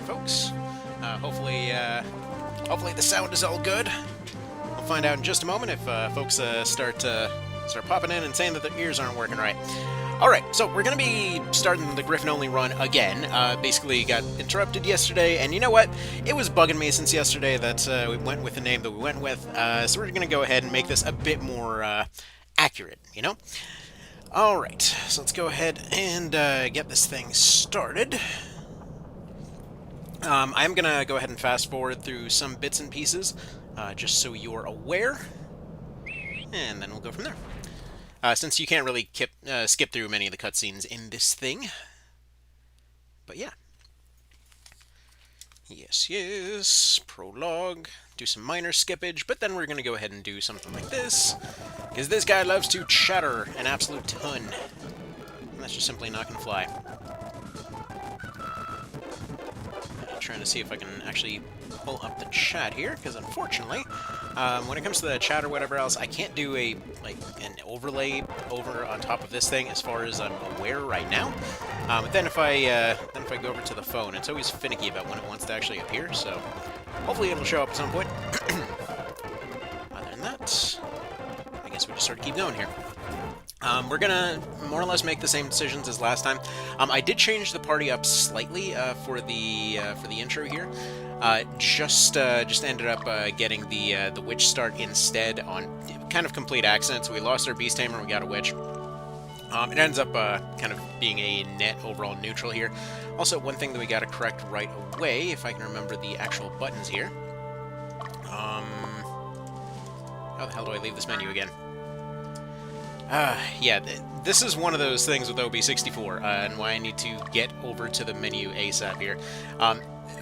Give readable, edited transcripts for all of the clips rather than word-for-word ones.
folks. Hopefully the sound is all good. We'll find out in just a moment if folks start popping in and saying that their ears aren't working right. Alright, so we're going to be starting the Griffin-only run again. Basically got interrupted yesterday, and you know what? It was bugging me since yesterday that we went with the name that we went with, so we're going to go ahead and make this a bit more accurate, you know? Alright, so let's go ahead and get this thing started. I'm going to go ahead and fast forward through some bits and pieces, just so you're aware, and then we'll go from there. Since you can't really skip through many of the cutscenes in this thing. But yeah. Yes. Prologue. Do some minor skippage, but then we're going to go ahead and do something like this. Because this guy loves to chatter an absolute ton. And that's just simply not going to fly. Trying to see if I can actually pull up the chat here, because unfortunately, when it comes to the chat or whatever else, I can't do an overlay over on top of this thing as far as I'm aware right now. But then if I go over to the phone, it's always finicky about when it wants to actually appear, so hopefully it'll show up at some point. Other than that, I guess we just sort of keep going here. We're gonna more or less make the same decisions as last time. I did change the party up slightly for the intro here. Just ended up getting the witch start instead on kind of complete accident. So we lost our beast tamer and we got a witch. It ends up kind of being a net overall neutral here. Also, one thing that we got to correct right away, if I can remember the actual buttons here. How the hell do I leave this menu again? Yeah, this is one of those things with OB64, and why I need to get over to the menu ASAP here.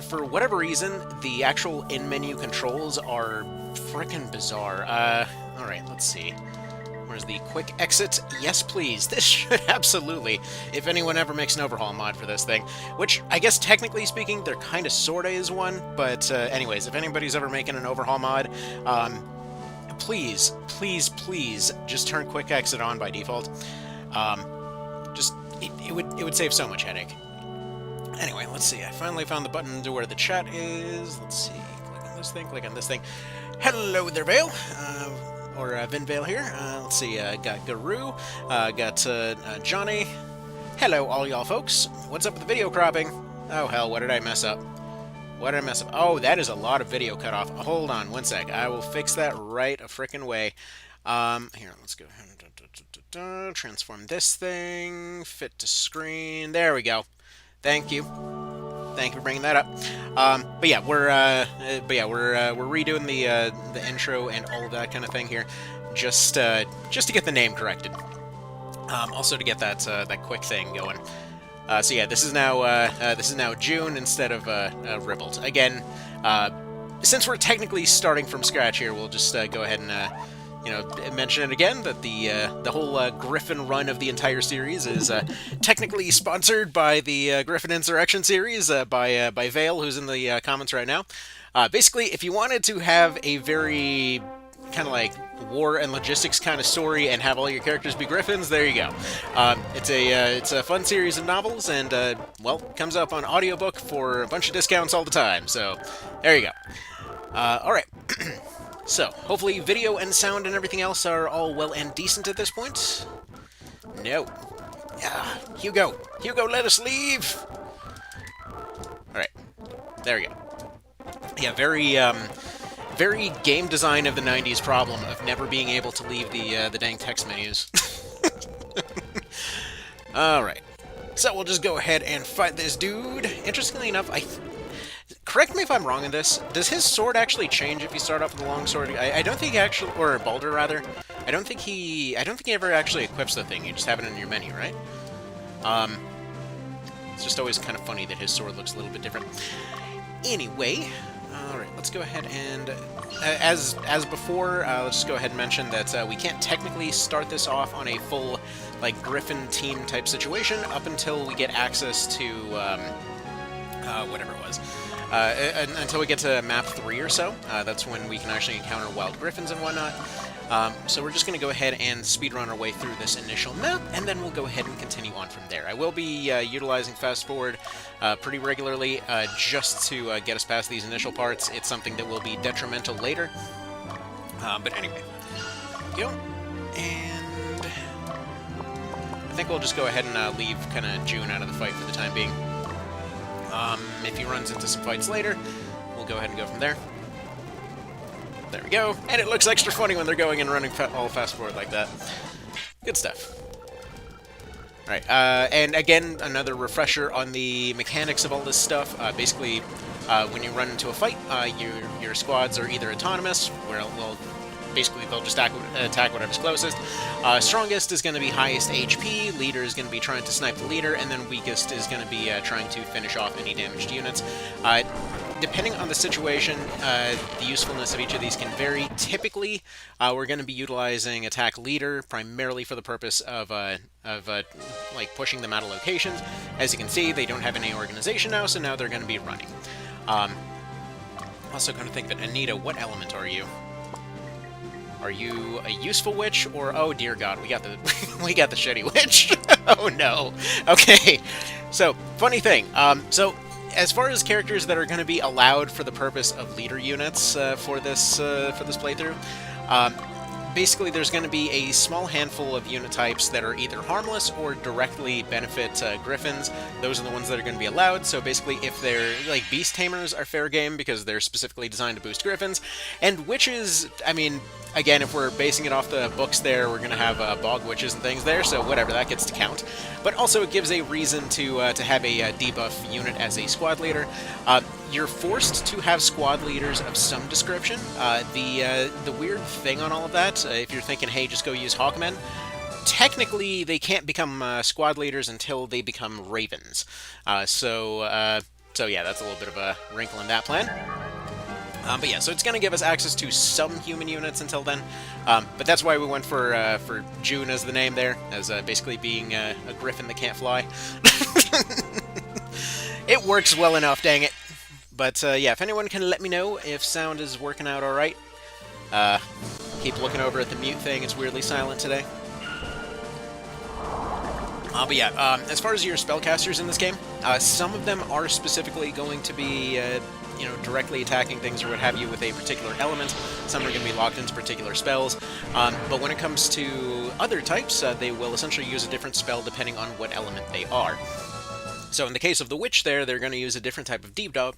For whatever reason, the actual in-menu controls are frickin' bizarre. Alright, let's see. Where's the quick exit? Yes, please. This should absolutely, if anyone ever makes an overhaul mod for this thing, which I guess technically speaking, there kinda sorta is one, but anyways, if anybody's ever making an overhaul mod, please, just turn quick exit on by default. It would save so much headache. Anyway, let's see. I finally found the button to where the chat is. Let's see. Click on this thing. Hello there, Vale. Or Vinvale here. Let's see. Got Guru. Got Johnny. Hello, all y'all folks. What's up with the video cropping? Oh, hell, what did I mess up? What did I mess up? Oh, that is a lot of video cut off. Hold on one sec. I will fix that right a frickin' way. Here, let's go ahead and transform this thing. Fit to screen. There we go. Thank you. Thank you for bringing that up. But yeah, we're redoing the intro and all of that kind of thing here, just to get the name corrected. Also to get that quick thing going. So yeah, this is now June instead of Ribbled. Again, since we're technically starting from scratch here, we'll just go ahead and mention it again that the whole Griffin run of the entire series is technically sponsored by the Griffin Insurrection series by Vale, who's in the comments right now. Basically, if you wanted to have a very kind of like war and logistics kind of story and have all your characters be Griffins, there you go. It's a fun series of novels, and well, comes up on audiobook for a bunch of discounts all the time, so there you go. Alright, so hopefully video and sound and everything else are all well and decent at this point. No. Hugo, let us leave! Alright, there we go. Yeah, very game design of the 90s problem of never being able to leave the dang text menus. Alright. So we'll just go ahead and fight this dude. Interestingly enough, correct me if I'm wrong in this, does his sword actually change if you start off with a long sword? I don't think he actually, or Baldur rather, I don't think he ever actually equips the thing. You just have it in your menu, right? It's just always kind of funny that his sword looks a little bit different. Anyway, alright, let's go ahead and, as before, let's just go ahead and mention that we can't technically start this off on a full, like, Griffin team type situation up until we get access to, whatever it was. Until we get to map 3 or so. That's when we can actually encounter wild Gryphons and whatnot. So we're just going to go ahead and speedrun our way through this initial map, and then we'll go ahead and continue on from there. I will be utilizing fast forward pretty regularly just to get us past these initial parts. It's something that will be detrimental later. But anyway, go. And I think we'll just go ahead and leave kind of June out of the fight for the time being. If he runs into some fights later, we'll go ahead and go from there. There we go. And it looks extra funny when they're going and running all fast forward like that. Good stuff. Alright, and again, another refresher on the mechanics of all this stuff. Basically, when you run into a fight, your squads are either autonomous, where basically they'll just attack whatever's closest. Strongest is going to be highest HP, leader is going to be trying to snipe the leader, and then weakest is going to be trying to finish off any damaged units. Depending on the situation, the usefulness of each of these can vary. Typically, we're going to be utilizing attack leader primarily for the purpose of like pushing them out of locations. As you can see, they don't have any organization now, so now they're going to be running. Also going to think that, Anita, what element are you? Are you a useful witch, or oh dear God, we got the we got the shitty witch? Oh no. Okay. So funny thing. So as far as characters that are going to be allowed for the purpose of leader units for this playthrough, basically there's going to be a small handful of unit types that are either harmless or directly benefit Gryphons. Those are the ones that are going to be allowed. So basically, if they're like beast tamers are fair game because they're specifically designed to boost Gryphons, and witches, I mean, again, if we're basing it off the books there, we're going to have bog witches and things there, so whatever, that gets to count. But also it gives a reason to have a debuff unit as a squad leader. You're forced to have squad leaders of some description. The weird thing on all of that, if you're thinking, hey, just go use Hawkmen, technically they can't become squad leaders until they become ravens. So yeah, that's a little bit of a wrinkle in that plan. But yeah, so it's going to give us access to some human units until then. But that's why we went for June as the name there, as basically being a griffin that can't fly. It works well enough, dang it. But yeah, if anyone can let me know if sound is working out alright. Keep looking over at the mute thing, it's weirdly silent today. But yeah, as far as your spellcasters in this game, some of them are specifically going to be directly attacking things or what have you with a particular element. Some are going to be locked into particular spells. But when it comes to other types, they will essentially use a different spell depending on what element they are. So in the case of the witch there, they're going to use a different type of debuff.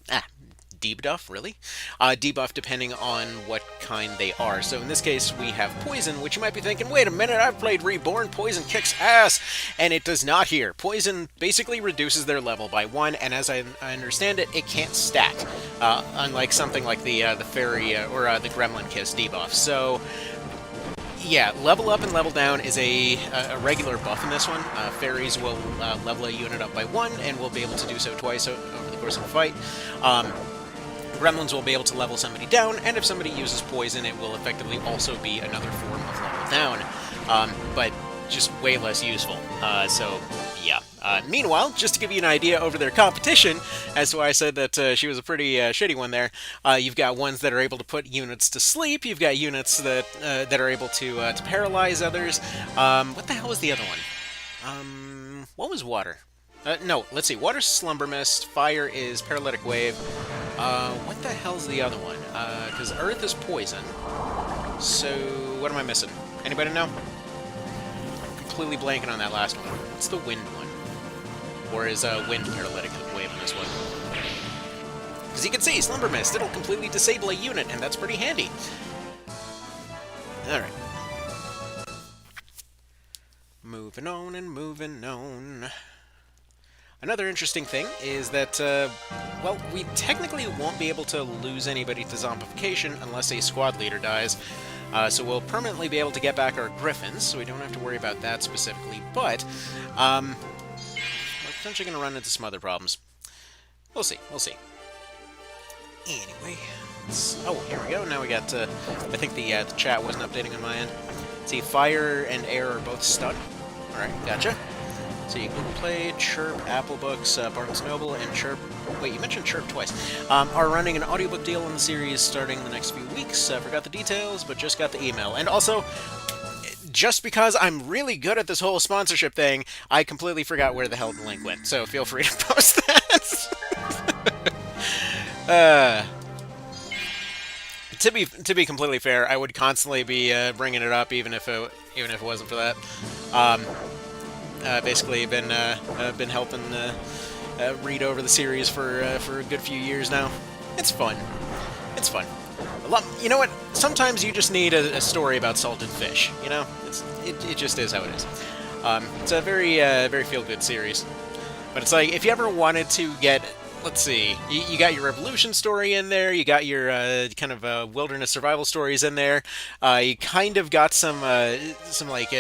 Debuff, really? Debuff depending on what kind they are. So in this case, we have Poison, which you might be thinking, wait a minute, I've played Reborn, Poison kicks ass! And it does not here. Poison basically reduces their level by 1, and as I understand it, it can't stack. Unlike something like the Fairy or the Gremlin Kiss debuff. So yeah, level up and level down is a regular buff in this one. Fairies will level a unit up by 1, and will be able to do so twice over the course of a fight. Gremlins will be able to level somebody down, and if somebody uses poison, it will effectively also be another form of level down, but just way less useful. So, yeah. Meanwhile, just to give you an idea over their competition, as to why I said that she was a pretty shitty one there, you've got ones that are able to put units to sleep, you've got units that are able to paralyze others. What the hell was the other one? What was water? No, let's see. Water's Slumber Mist, fire is Paralytic Wave. What the hell's the other one? Because earth is poison. So, what am I missing? Anybody know? I'm completely blanking on that last one. What's the wind one? Or is wind Paralytic Wave on this one? Because you can see, Slumber Mist, it'll completely disable a unit, and that's pretty handy. Alright. Moving on and moving on. Another interesting thing is that, well, we technically won't be able to lose anybody to zombification unless a squad leader dies. So we'll permanently be able to get back our Gryphons, so we don't have to worry about that specifically. But, we're potentially going to run into some other problems. We'll see, we'll see. Anyway, oh, here we go. Now we got, I think the chat wasn't updating on my end. See, fire and air are both stuck. Alright, gotcha. Let's see, Google Play, Chirp, Apple Books, Barnes Noble, and Chirp. Wait, you mentioned Chirp twice. Are running an audiobook deal in the series starting the next few weeks. Forgot the details, but just got the email. And also, just because I'm really good at this whole sponsorship thing, I completely forgot where the hell the link went. So feel free to post that. To be completely fair, I would constantly be bringing it up, even if it wasn't for that. Basically, been helping read over the series for a good few years now. It's fun. It's fun. You know what? Sometimes you just need a story about salted fish. You know, it just is how it is. It's a very feel-good series. But it's like, if you ever wanted to get, let's see, you got your Revolution story in there, you got your kind of wilderness survival stories in there, you kind of got some like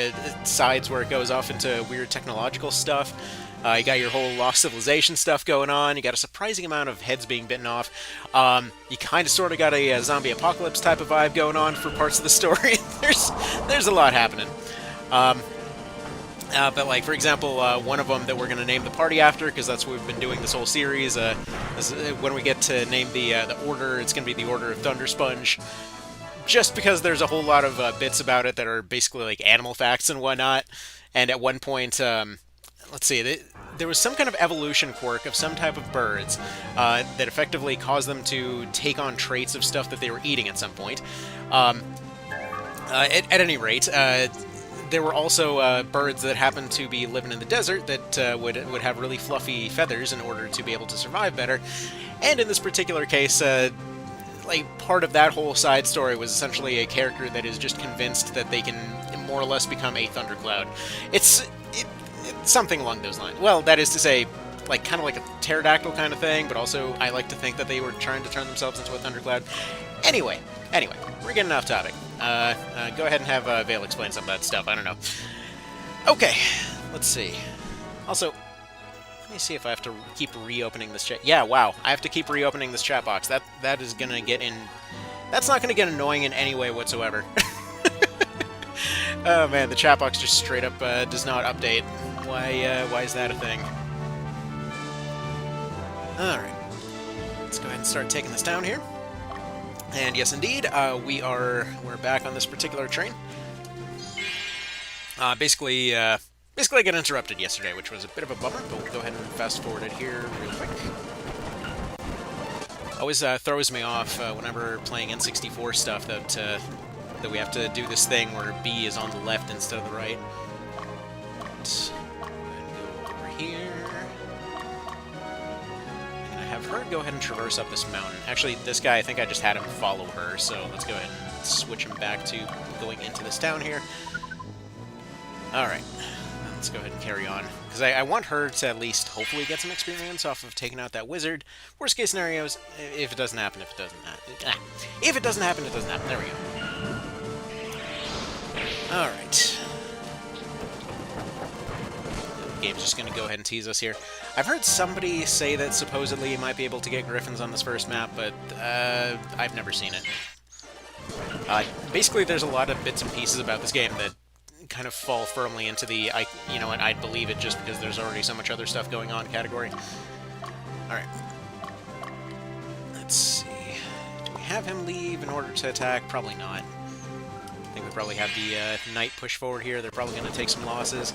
sides where it goes off into weird technological stuff. You got your whole Lost Civilization stuff going on. You got a surprising amount of heads being bitten off. You kind of sort of got a zombie apocalypse type of vibe going on for parts of the story. There's a lot happening. But like, for example, one of them that we're going to name the party after, because that's what we've been doing this whole series. When we get to name the order, it's going to be the Order of Thunder Sponge. Just because there's a whole lot of bits about it that are basically like animal facts and whatnot. And at one point, let's see, there was some kind of evolution quirk of some type of birds that effectively caused them to take on traits of stuff that they were eating at some point. At any rate, there were also birds that happened to be living in the desert that would have really fluffy feathers in order to be able to survive better. And in this particular case, like, part of that whole side story was essentially a character that is just convinced that they can more or less become a thundercloud. It's something along those lines. Well, that is to say, like, kind of like a pterodactyl kind of thing, but also I like to think that they were trying to turn themselves into a thundercloud. Anyway, we're getting off topic. Go ahead and have Vale explain some of that stuff. I don't know. Okay, let's see. Also, let me see if I have to keep reopening this chat. Yeah, wow, I have to keep reopening this chat box. That is gonna get in. That's not gonna get annoying in any way whatsoever. Oh man, the chat box just straight up does not update. Why is that a thing? All right, let's go ahead and start taking this down here. And yes, indeed, we're back on this particular train. Basically, I got interrupted yesterday, which was a bit of a bummer, but we'll go ahead and fast forward it here real quick. Always throws me off whenever playing N64 stuff that we have to do this thing where B is on the left instead of the right. Let's go ahead and go over here. Have her go ahead and traverse up this mountain. Actually, this guy, I think I just had him follow her, so let's go ahead and switch him back to going into this town here. Alright, let's go ahead and carry on. Because I want her to at least hopefully get some experience off of taking out that wizard. Worst case scenarios, if it doesn't happen, if it doesn't happen. If it doesn't happen, it doesn't happen. There we go. Alright. Game's just going to go ahead and tease us here. I've heard somebody say that supposedly you might be able to get Gryphons on this first map, but I've never seen it. Basically, there's a lot of bits and pieces about this game that kind of fall firmly into the, you know what, I'd believe it just because there's already so much other stuff going on category. Alright. Let's see. Do we have him leave in order to attack? Probably not. I think we probably have the knight push forward here. They're probably going to take some losses.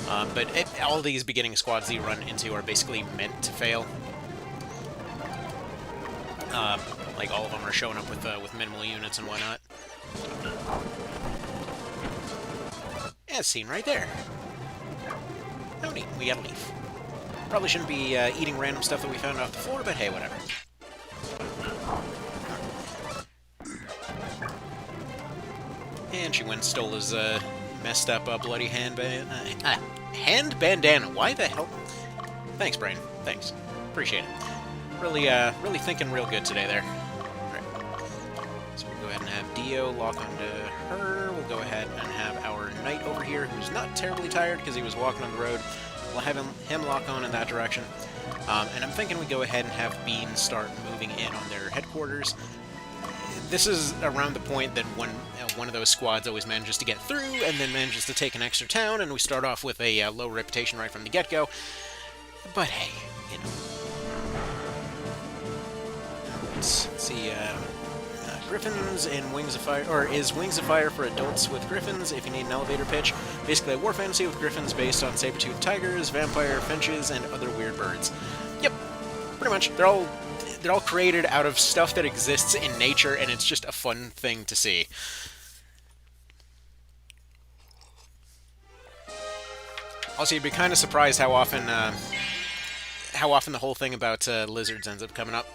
But all these beginning squads that you run into are basically meant to fail. Like, all of them are showing up with minimal units and whatnot. Yeah, scene right there. No need. We gotta leave. Probably shouldn't be eating random stuff that we found off the floor, but hey, whatever. And she went and stole his messed up bloody hand bandana. Why the hell? Thanks, Brain. Thanks. Appreciate it. Really thinking real good today there. Alright. So we'll go ahead and have Dio lock onto her. We'll go ahead and have our knight over here, who's not terribly tired because he was walking on the road. We'll have him lock on in that direction. And I'm thinking we go ahead and have Bean start moving in on their headquarters. this is around the point that one of those squads always manages to get through, and then manages to take an extra town, and we start off with a low reputation right from the get-go. But hey, you know. Let's see, Gryphons in Wings of Fire, or is Wings of Fire for adults with Gryphons if you need an elevator pitch. Basically a war fantasy with Gryphons based on saber-toothed tigers, vampire finches, and other weird birds. Yep, pretty much. They're all created out of stuff that exists in nature, and it's just a fun thing to see. Also, you'd be kind of surprised how often the whole thing about lizards ends up coming up.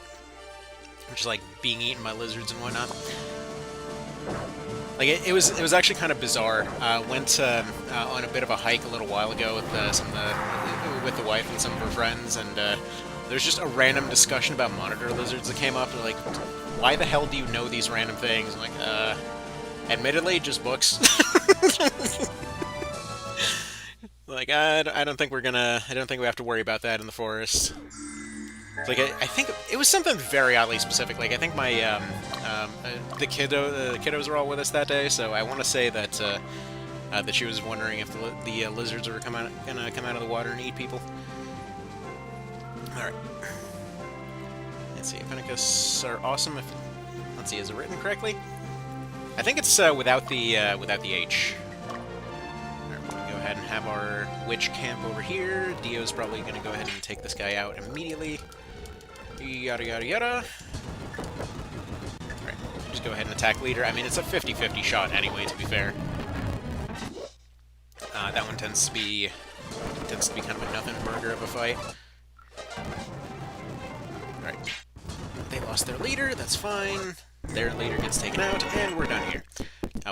Which is like being eaten by lizards and whatnot. Like it was actually kind of bizarre. Went on a bit of a hike a little while ago with with the wife and some of her friends, and there's just a random discussion about monitor lizards that came up. They're like, "Why the hell do you know these random things?" I'm like, admittedly, just books. Like, I don't think we have to worry about that in the forest. It's like I think it was something very oddly specific. Like I think my the kiddos were all with us that day, so I want to say that that she was wondering if the lizards were gonna come out of the water and eat people. All right. Let's see. Spkinxes are awesome. Let's see. Is it written correctly? I think it's without the H. Go ahead and have our witch camp over here. Dio's probably going to go ahead and take this guy out immediately. Yada yada yada. Alright, just go ahead and attack leader. I mean, it's a 50-50 shot anyway, to be fair. That one tends to be kind of a nothing burger of a fight. Alright. They lost their leader, that's fine. Their leader gets taken out, and we're done here.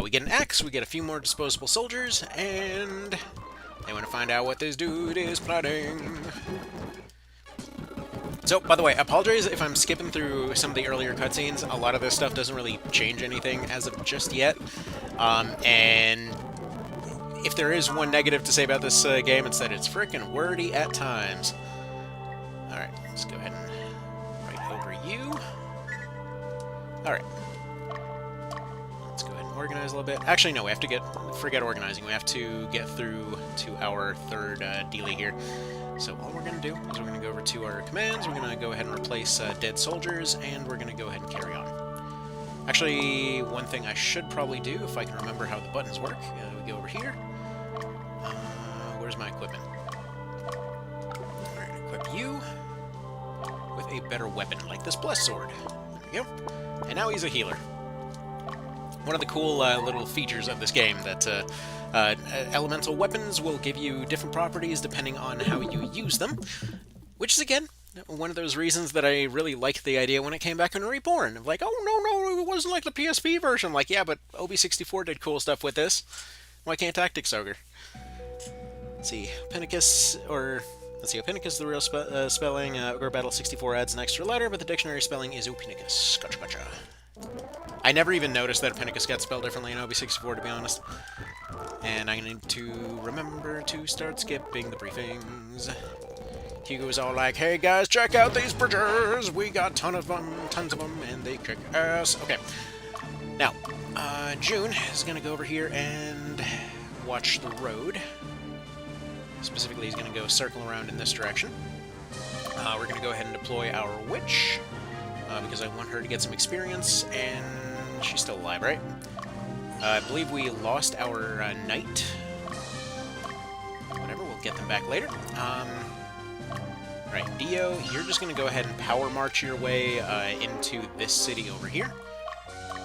We get an axe, we get a few more disposable soldiers, and they want to find out what this dude is plotting. So, by the way, I apologize if I'm skipping through some of the earlier cutscenes. A lot of this stuff doesn't really change anything as of just yet. And if there is one negative to say about this game, it's that it's frickin' wordy at times. Alright, let's go ahead and write over you. Alright. Organize a little bit. Actually, no, we have to forget organizing. We have to get through to our third dealie here. So all we're going to do is we're going to go over to our commands, we're going to go ahead and replace dead soldiers, and we're going to go ahead and carry on. Actually, one thing I should probably do, if I can remember how the buttons work, we go over here. Where's my equipment? We're going to equip you with a better weapon, like this blessed sword. There we go. And now he's a healer. One of the cool little features of this game that elemental weapons will give you different properties depending on how you use them, which is, again, one of those reasons that I really liked the idea when it came back in Reborn. Of like, oh, no, it wasn't like the PSP version. I'm like, yeah, but OB64 did cool stuff with this. Why can't Tactics Ogre? Let's see, Spkinxes, or... Let's see, Spkinxes is the real spelling. Ogre Battle 64 adds an extra letter, but the dictionary spelling is Spkinxes. Gotcha, gotcha. I never even noticed that Spkinxes got spelled differently in OB64, to be honest. And I need to remember to start skipping the briefings. Hugo's all like, hey guys, check out these bridges! We got tons of them, and they kick ass. Okay. Now, June is going to go over here and watch the road. Specifically, he's going to go circle around in this direction. We're going to go ahead and deploy our witch, because I want her to get some experience, and she's still alive, right? I believe we lost our knight. Whatever, we'll get them back later. Right, Dio, you're just going to go ahead and power march your way into this city over here.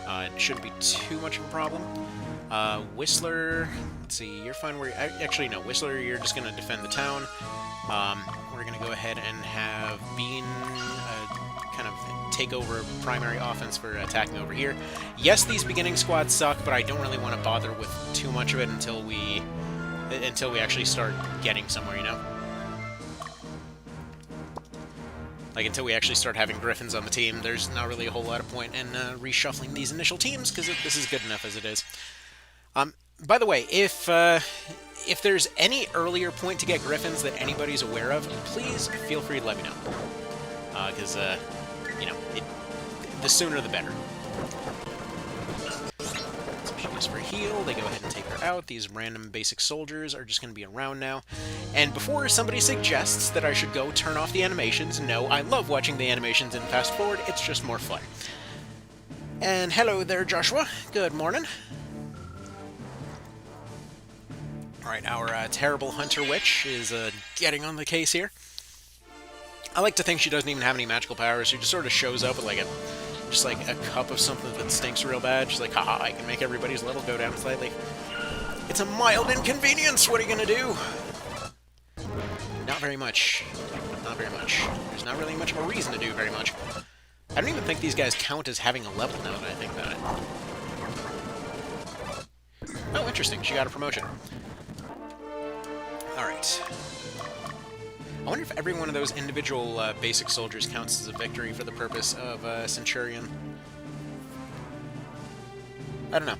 It shouldn't be too much of a problem. Whistler, let's see, you're fine where... Actually, no, Whistler, you're just going to defend the town. We're going to go ahead and have Bean kind of take over primary offense for attacking over here. Yes, these beginning squads suck, but I don't really want to bother with too much of it until we actually start getting somewhere, you know? Like, until we actually start having Gryphons on the team, there's not really a whole lot of point in reshuffling these initial teams, because this is good enough as it is. By the way, if there's any earlier point to get Gryphons that anybody's aware of, please feel free to let me know. Because, you know, the sooner the better. So she goes for a heal, they go ahead and take her out. These random basic soldiers are just going to be around now. And before somebody suggests that I should go turn off the animations, no, I love watching the animations in fast forward, it's just more fun. And hello there, Joshua. Good morning. Alright, our terrible Hunter Witch is getting on the case here. I like to think she doesn't even have any magical powers. She just sort of shows up with like a cup of something that stinks real bad. She's like, haha, I can make everybody's level go down slightly. It's a mild inconvenience, what are you gonna do? Not very much. Not very much. There's not really much of a reason to do very much. I don't even think these guys count as having a level now that I think about it. Oh, interesting. She got a promotion. Alright. I wonder if every one of those individual basic soldiers counts as a victory for the purpose of Centurion. I don't know.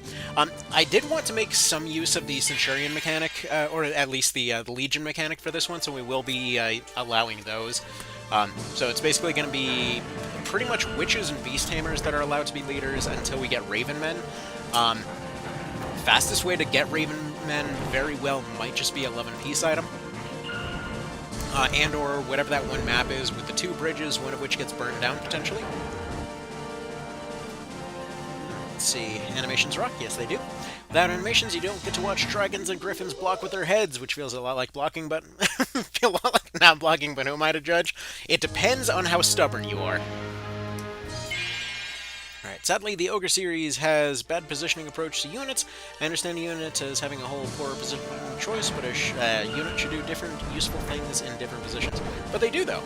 I did want to make some use of the Centurion mechanic, or at least the Legion mechanic for this one, so we will be allowing those. So it's basically going to be pretty much witches and beast tamers that are allowed to be leaders until we get Ravenmen. Fastest way to get Ravenmen very well might just be a love and peace item. And or whatever that one map is with the 2 bridges, one of which gets burned down, potentially. Let's see, animations rock? Yes, they do. Without animations, you don't get to watch dragons and griffins block with their heads, which feels a lot like blocking, but... feel a lot like not blocking, but who am I to judge? It depends on how stubborn you are. Alright, sadly, the Ogre series has bad positioning approach to units. I understand a unit as having a whole poor positioning choice, but a unit should do different useful things in different positions. But they do, though.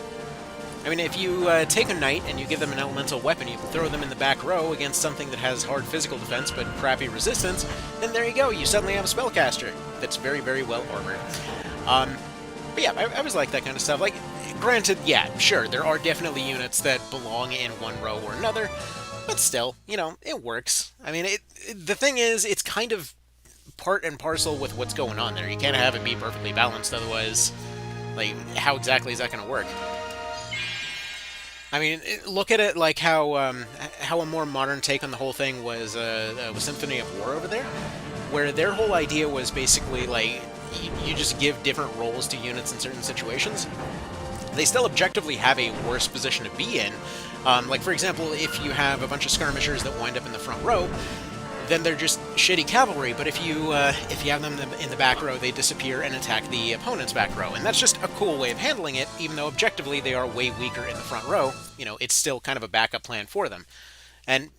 I mean, if you take a knight and you give them an elemental weapon, you throw them in the back row against something that has hard physical defense but crappy resistance, then there you go, you suddenly have a spellcaster that's very, very well armored. But yeah, I always like that kind of stuff. Like, granted, yeah, sure, there are definitely units that belong in one row or another, but still, you know, it works. I mean, the thing is, it's kind of part and parcel with what's going on there. You can't have it be perfectly balanced, otherwise, like, how exactly is that going to work? I mean, look at it like how a more modern take on the whole thing was Symphony of War over there, where their whole idea was basically, like, you just give different roles to units in certain situations. They still objectively have a worse position to be in. Like, for example, if you have a bunch of skirmishers that wind up in the front row, then they're just shitty cavalry, but if you have them in the back row, they disappear and attack the opponent's back row. And that's just a cool way of handling it, even though objectively they are way weaker in the front row. You know, it's still kind of a backup plan for them. And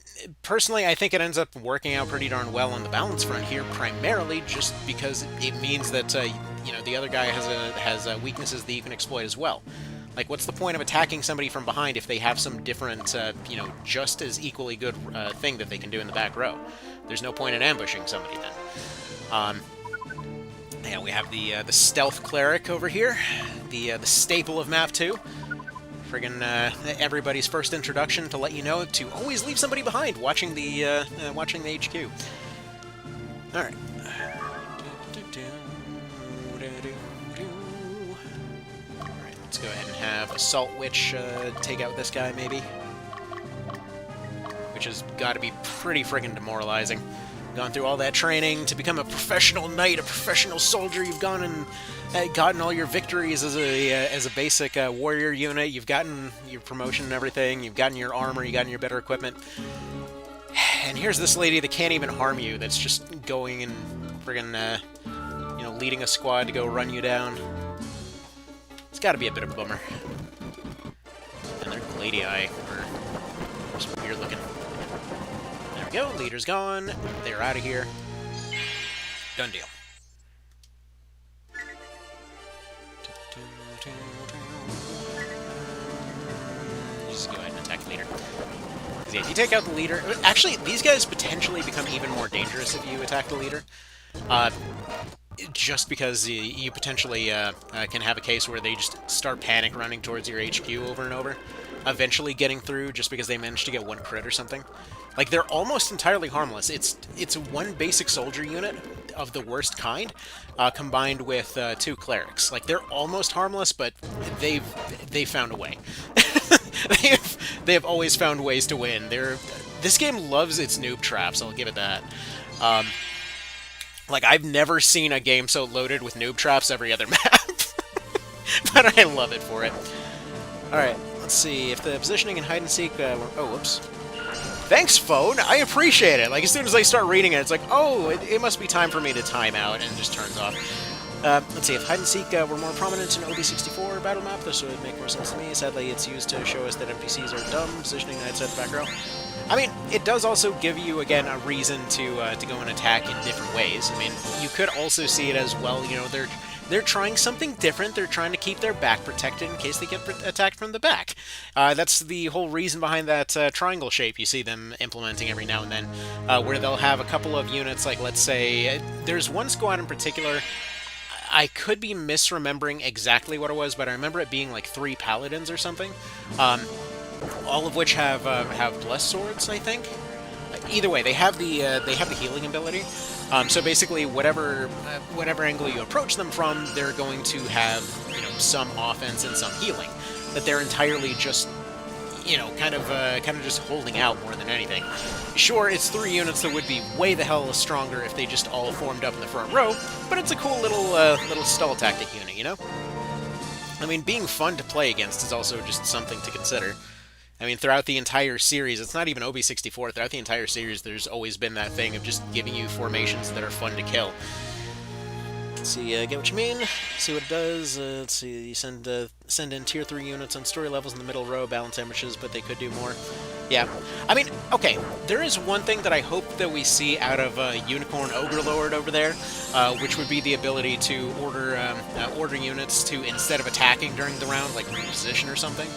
personally, I think it ends up working out pretty darn well on the balance front here, primarily just because it means that, you know, the other guy has weaknesses that you can exploit as well. Like, what's the point of attacking somebody from behind if they have some different, you know, just as equally good thing that they can do in the back row? There's no point in ambushing somebody then. Yeah, we have the stealth cleric over here, the staple of map 2. Friggin' everybody's first introduction to let you know to always leave somebody behind watching the HQ. All right. Let's go ahead and have Assault Witch take out this guy, maybe. Which has got to be pretty friggin' demoralizing. Gone through all that training to become a professional knight, a professional soldier. You've gone and gotten all your victories as a basic warrior unit. You've gotten your promotion and everything. You've gotten your armor. You've gotten your better equipment. And here's this lady that can't even harm you. That's just going and friggin' you know, leading a squad to go run you down. It's got to be a bit of a bummer. And their Gladii are just weird looking. There we go. Leader's gone. They're out of here. Done deal. Just go ahead and attack the leader. Because yeah, if you take out the leader... Actually, these guys potentially become even more dangerous if you attack the leader. Just because you potentially can have a case where they just start panic running towards your HQ over and over, eventually getting through just because they managed to get one crit or something. Like, they're almost entirely harmless. It's one basic soldier unit of the worst kind, combined with 2 clerics. Like, they're almost harmless, but they've found a way. They have always found ways to win. They're this game loves its noob traps, I'll give it that. Like, I've never seen a game so loaded with noob traps every other map. But I love it for it. Alright, let's see. If the positioning and hide-and-seek... oh, whoops. Thanks, phone! I appreciate it! Like, as soon as I start reading it, it's like, oh, it must be time for me to time out, and it just turns off. Let's see, if hide-and-seek were more prominent in OB64 battle map, this would make more sense to me. Sadly, it's used to show us that NPCs are dumb, positioning outside the back row. I mean, it does also give you, again, a reason to go and attack in different ways. I mean, you could also see it as, well, you know, they're trying something different. They're trying to keep their back protected in case they get attacked from the back. That's the whole reason behind that triangle shape you see them implementing every now and then, where they'll have a couple of units, like, let's say, there's one squad in particular. I could be misremembering exactly what it was, but I remember it being like 3 paladins or something. All of which have blessed swords, I think. Either way, they have the healing ability. So basically, whatever angle you approach them from, they're going to have, you know, some offense and some healing. That they're entirely just, you know, kind of just holding out more than anything. Sure, it's 3 units that would be way the hell stronger if they just all formed up in the front row, but it's a cool little stall tactic unit, you know. I mean, being fun to play against is also just something to consider. I mean, throughout the entire series, it's not even OB64, throughout the entire series, there's always been that thing of just giving you formations that are fun to kill. Let's see, get what you mean, see what it does. Let's see, you send in tier 3 units on story levels in the middle row, balance ambushes, but they could do more. Yeah, I mean, okay, there is one thing that I hope that we see out of Unicorn Ogre Lord over there, which would be the ability to order units to, instead of attacking during the round, like reposition or something.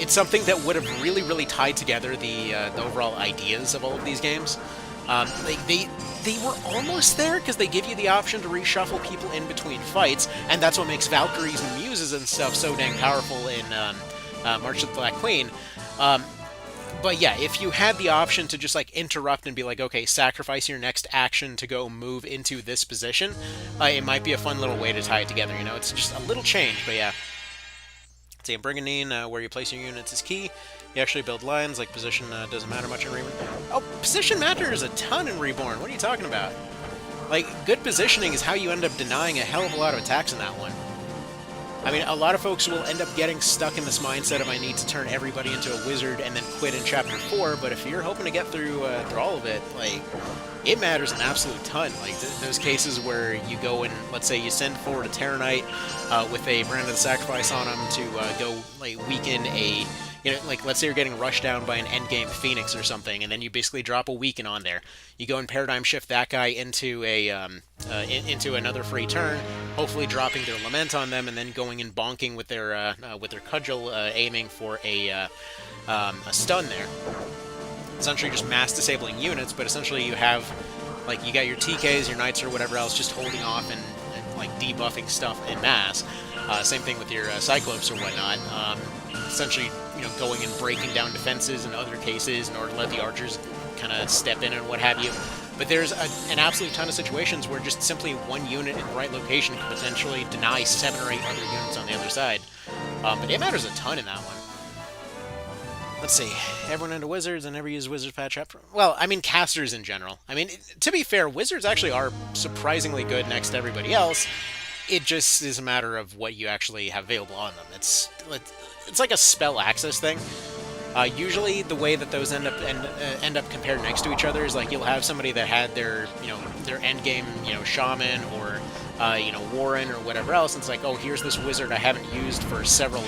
It's something that would have really, really tied together the overall ideas of all of these games. They were almost there, because they give you the option to reshuffle people in between fights, and that's what makes Valkyries and Muses and stuff so dang powerful in March of the Black Queen. But yeah, if you had the option to just, like, interrupt and be like, okay, sacrifice your next action to go move into this position, it might be a fun little way to tie it together, you know? It's just a little change, but yeah. See, in Brigandine, where you place your units is key. You actually build lines, like position doesn't matter much in Reborn. Oh, position matters a ton in Reborn. What are you talking about? Like, good positioning is how you end up denying a hell of a lot of attacks in that one. I mean, a lot of folks will end up getting stuck in this mindset of I need to turn everybody into a wizard and then quit in Chapter 4, but if you're hoping to get through all of it, like, it matters an absolute ton. Like, those cases where you go and, let's say, you send forward a Terranite with a Brand of the Sacrifice on them to go, like, weaken a... You know, like, let's say you're getting rushed down by an endgame Phoenix or something, and then you basically drop a weaken on there. You go and paradigm shift that guy into a into another free turn, hopefully dropping their Lament on them, and then going and bonking with their cudgel, aiming for a stun there. Essentially just mass disabling units, but essentially you have, like, you got your TKs, your Knights, or whatever else just holding off and like, debuffing stuff en masse. Same thing with your Cyclops or whatnot. Essentially, you know, going and breaking down defenses in other cases in order to let the archers kind of step in and what have you. But there's an absolute ton of situations where just simply one unit in the right location could potentially deny 7 or 8 other units on the other side. But it matters a ton in that one. Let's see. Everyone into wizards and never use wizards patch up. Well, I mean, casters in general. I mean, to be fair, wizards actually are surprisingly good next to everybody else. It just is a matter of what you actually have available on them. It's like a spell access thing. Usually, the way that those end up compared next to each other is like you'll have somebody that had their end game shaman or Warren or whatever else. And it's like, oh, here's this wizard I haven't used for several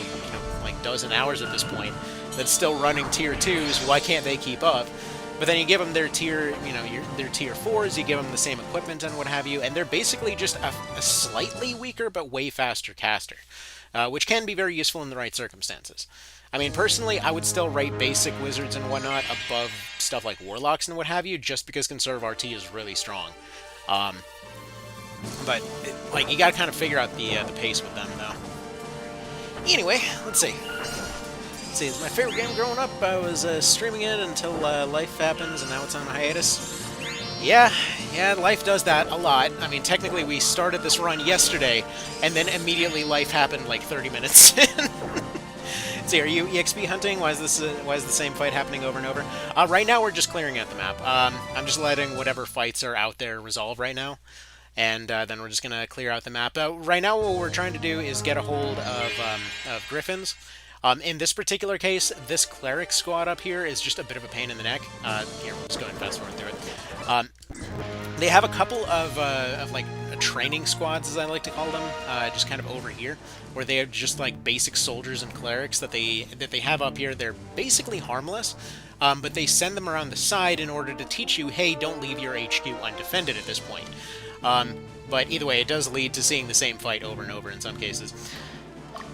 like dozen hours at this point that's still running tier 2s. Why can't they keep up? But then you give them their tier, their tier 4s, you give them the same equipment and what have you, and they're basically just a slightly weaker but way faster caster, which can be very useful in the right circumstances. I mean, personally, I would still rate basic wizards and whatnot above stuff like warlocks and what have you, just because Conserve RT is really strong. But, like, you gotta kind of figure out the pace with them, though. Anyway, let's see. See, it's my favorite game growing up. I was streaming it until life happens, and now it's on hiatus. Yeah, life does that a lot. I mean, technically, we started this run yesterday, and then immediately life happened like 30 minutes in. See, are you EXP hunting? Why is the same fight happening over and over? Right now we're just clearing out the map. I'm just letting whatever fights are out there resolve right now, and then we're just gonna clear out the map. Right now, what we're trying to do is get a hold of Gryphons. In this particular case, this cleric squad up here is just a bit of a pain in the neck. Here, we'll just go ahead and fast forward through it. They have a couple of like training squads, as I like to call them, just kind of over here, where they are just like basic soldiers and clerics that they have up here. They're basically harmless, but they send them around the side in order to teach you, hey, don't leave your HQ undefended at this point. But either way, it does lead to seeing the same fight over and over in some cases.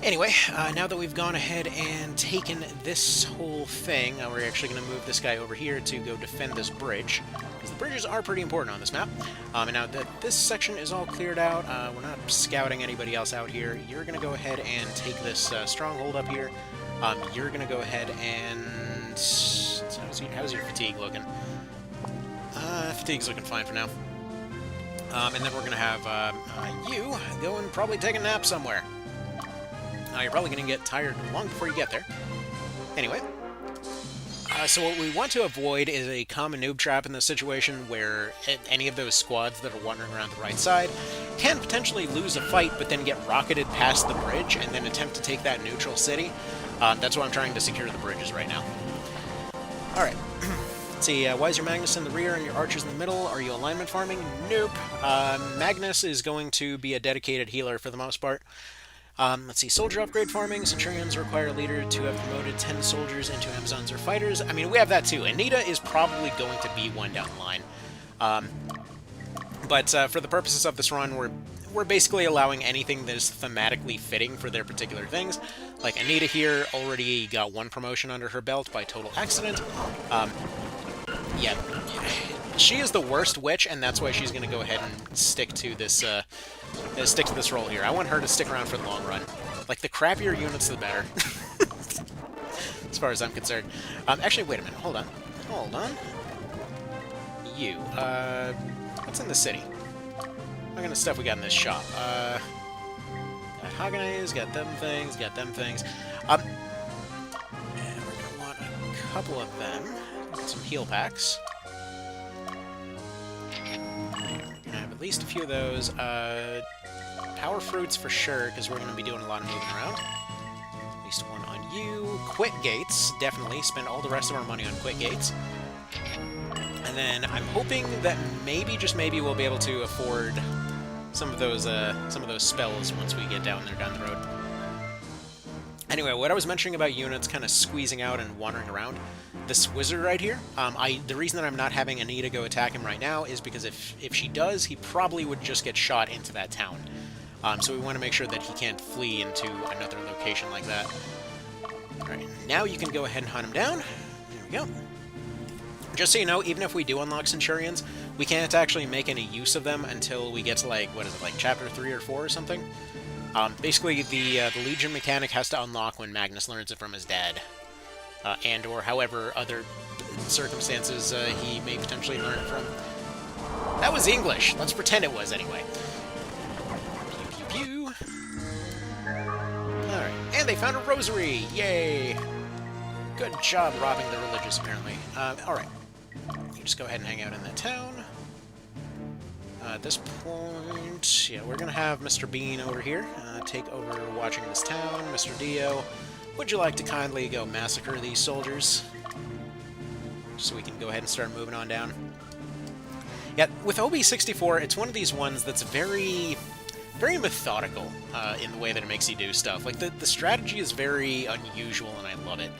Anyway, now that we've gone ahead and taken this whole thing, we're actually going to move this guy over here to go defend this bridge, because the bridges are pretty important on this map. And now that this section is all cleared out, we're not scouting anybody else out here. You're going to go ahead and take this stronghold up here. You're going to go ahead and... How's your fatigue looking? Fatigue's looking fine for now. And then we're going to have you go and probably take a nap somewhere. You're probably going to get tired long before you get there. Anyway, so what we want to avoid is a common noob trap in this situation where any of those squads that are wandering around the right side can potentially lose a fight, but then get rocketed past the bridge and then attempt to take that neutral city. That's why I'm trying to secure the bridges right now. Alright. Let's see, why is your Magnus in the rear and your archers in the middle? Are you alignment farming? Nope. Magnus is going to be a dedicated healer for the most part. Let's see, soldier upgrade farming. Centurions require a leader to have promoted 10 soldiers into Amazons or fighters. I mean, we have that too. Anita is probably going to be one down the line. But for the purposes of this run, we're basically allowing anything that is thematically fitting for their particular things. Like Anita here already got 1 promotion under her belt by total accident. Yeah, she is the worst witch, and that's why she's going to go ahead and stick to this role here. I want her to stick around for the long run. Like, the crappier units, the better. As far as I'm concerned. Actually, wait a minute. Hold on. Hold on. You. What's in the city? What kind of stuff we got in this shop? Got Haganese, got them things, got them things. And we're going to want a couple of them. Get some heal packs. I have at least a few of those. Power fruits for sure, because we're going to be doing a lot of moving around. At least 1 on you. Quit gates, definitely. Spend all the rest of our money on quit gates. And then I'm hoping that maybe, just maybe, we'll be able to afford some of those spells once we get down there down the road. Anyway, what I was mentioning about units kind of squeezing out and wandering around, this wizard right here, the reason that I'm not having Anita go attack him right now is because if she does, he probably would just get shot into that town. So we want to make sure that he can't flee into another location like that. Alright, now you can go ahead and hunt him down. There we go. Just so you know, even if we do unlock Centurions, we can't actually make any use of them until we get to, like, what is it, like Chapter 3 or 4 or something? Basically, the Legion mechanic has to unlock when Magnus learns it from his dad. And or however other circumstances he may potentially learn it from. That was English. Let's pretend it was anyway. Pew, pew, pew. Alright, and they found a rosary! Yay! Good job robbing the religious, apparently. Alright. You just go ahead and hang out in that town. At this point, yeah, we're going to have Mr. Bean over here take over watching this town. Mr. Dio, would you like to kindly go massacre these soldiers? So we can go ahead and start moving on down. Yeah, with OB64, it's one of these ones that's very methodical in the way that it makes you do stuff. Like, the strategy is very unusual, and I love it.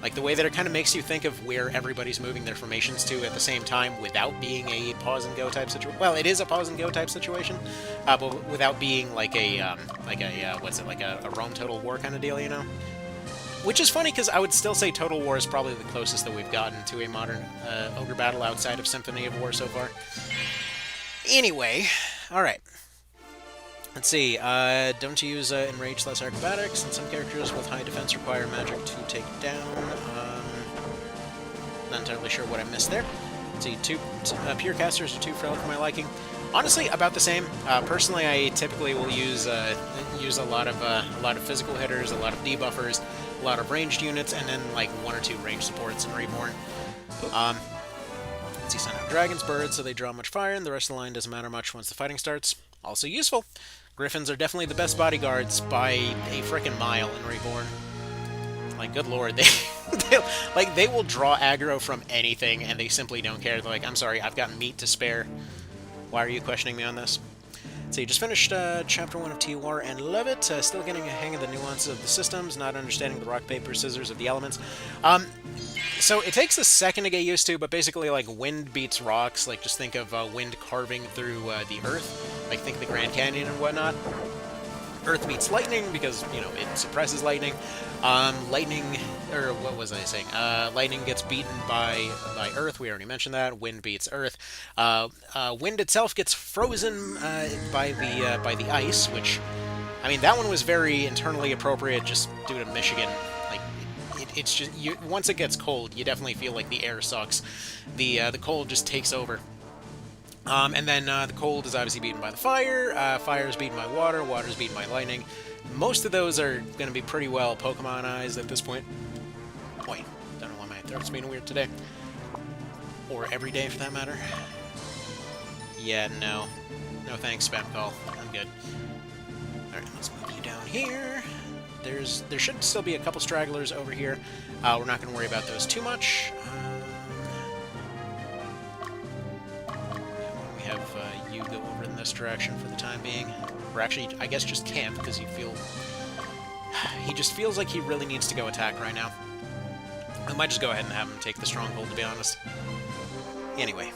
Like, the way that it kind of makes you think of where everybody's moving their formations to at the same time without being a pause-and-go type situation. Well, it is a pause-and-go type situation, but without being like a Rome Total War kind of deal, you know? Which is funny, because I would still say Total War is probably the closest that we've gotten to a modern Ogre battle outside of Symphony of War so far. Anyway, alright. Let's see, don't use Enraged / Acrobatics, and some characters with high defense require magic to take down. Not entirely sure what I missed there. Let's see, pure casters are too frail for my liking. Honestly, about the same. Personally, I typically will use a lot of physical hitters, a lot of debuffers, a lot of ranged units, and then like 1 or 2 ranged supports in Reborn. Let's see, send out dragons, birds, so they draw much fire, and the rest of the line doesn't matter much once the fighting starts. Also useful. Gryphons are definitely the best bodyguards by a frickin' mile in Reborn. Like, good lord, they will draw aggro from anything, and they simply don't care. They're like, I'm sorry, I've got meat to spare. Why are you questioning me on this? So you just finished Chapter 1 of TOR and love it. Still getting a hang of the nuances of the systems, not understanding the rock, paper, scissors of the elements. So it takes a second to get used to, but basically, like, wind beats rocks. Like, just think of wind carving through the earth. Like, think of the Grand Canyon and whatnot. Earth beats lightning because, you know, it suppresses lightning. Lightning, or what was I saying? Lightning gets beaten by Earth. We already mentioned that. Wind beats Earth. Wind itself gets frozen by the ice, which, I mean, that one was very internally appropriate just due to Michigan. Like, it's just once it gets cold, you definitely feel like the air sucks. The cold just takes over. And then the cold is obviously beaten by the fire, fire is beaten by water, water is beaten by lightning. Most of those are going to be pretty well Pokemonized at this point. Boy, don't know why my throat's being weird today. Or every day, for that matter. Yeah, no. No thanks, spam call. I'm good. Alright, let's move you down here. There should still be a couple stragglers over here. We're not going to worry about those too much. You go over in this direction for the time being. Or actually, I guess just camp, because he just feels like he really needs to go attack right now. I might just go ahead and have him take the stronghold, to be honest. Anyway.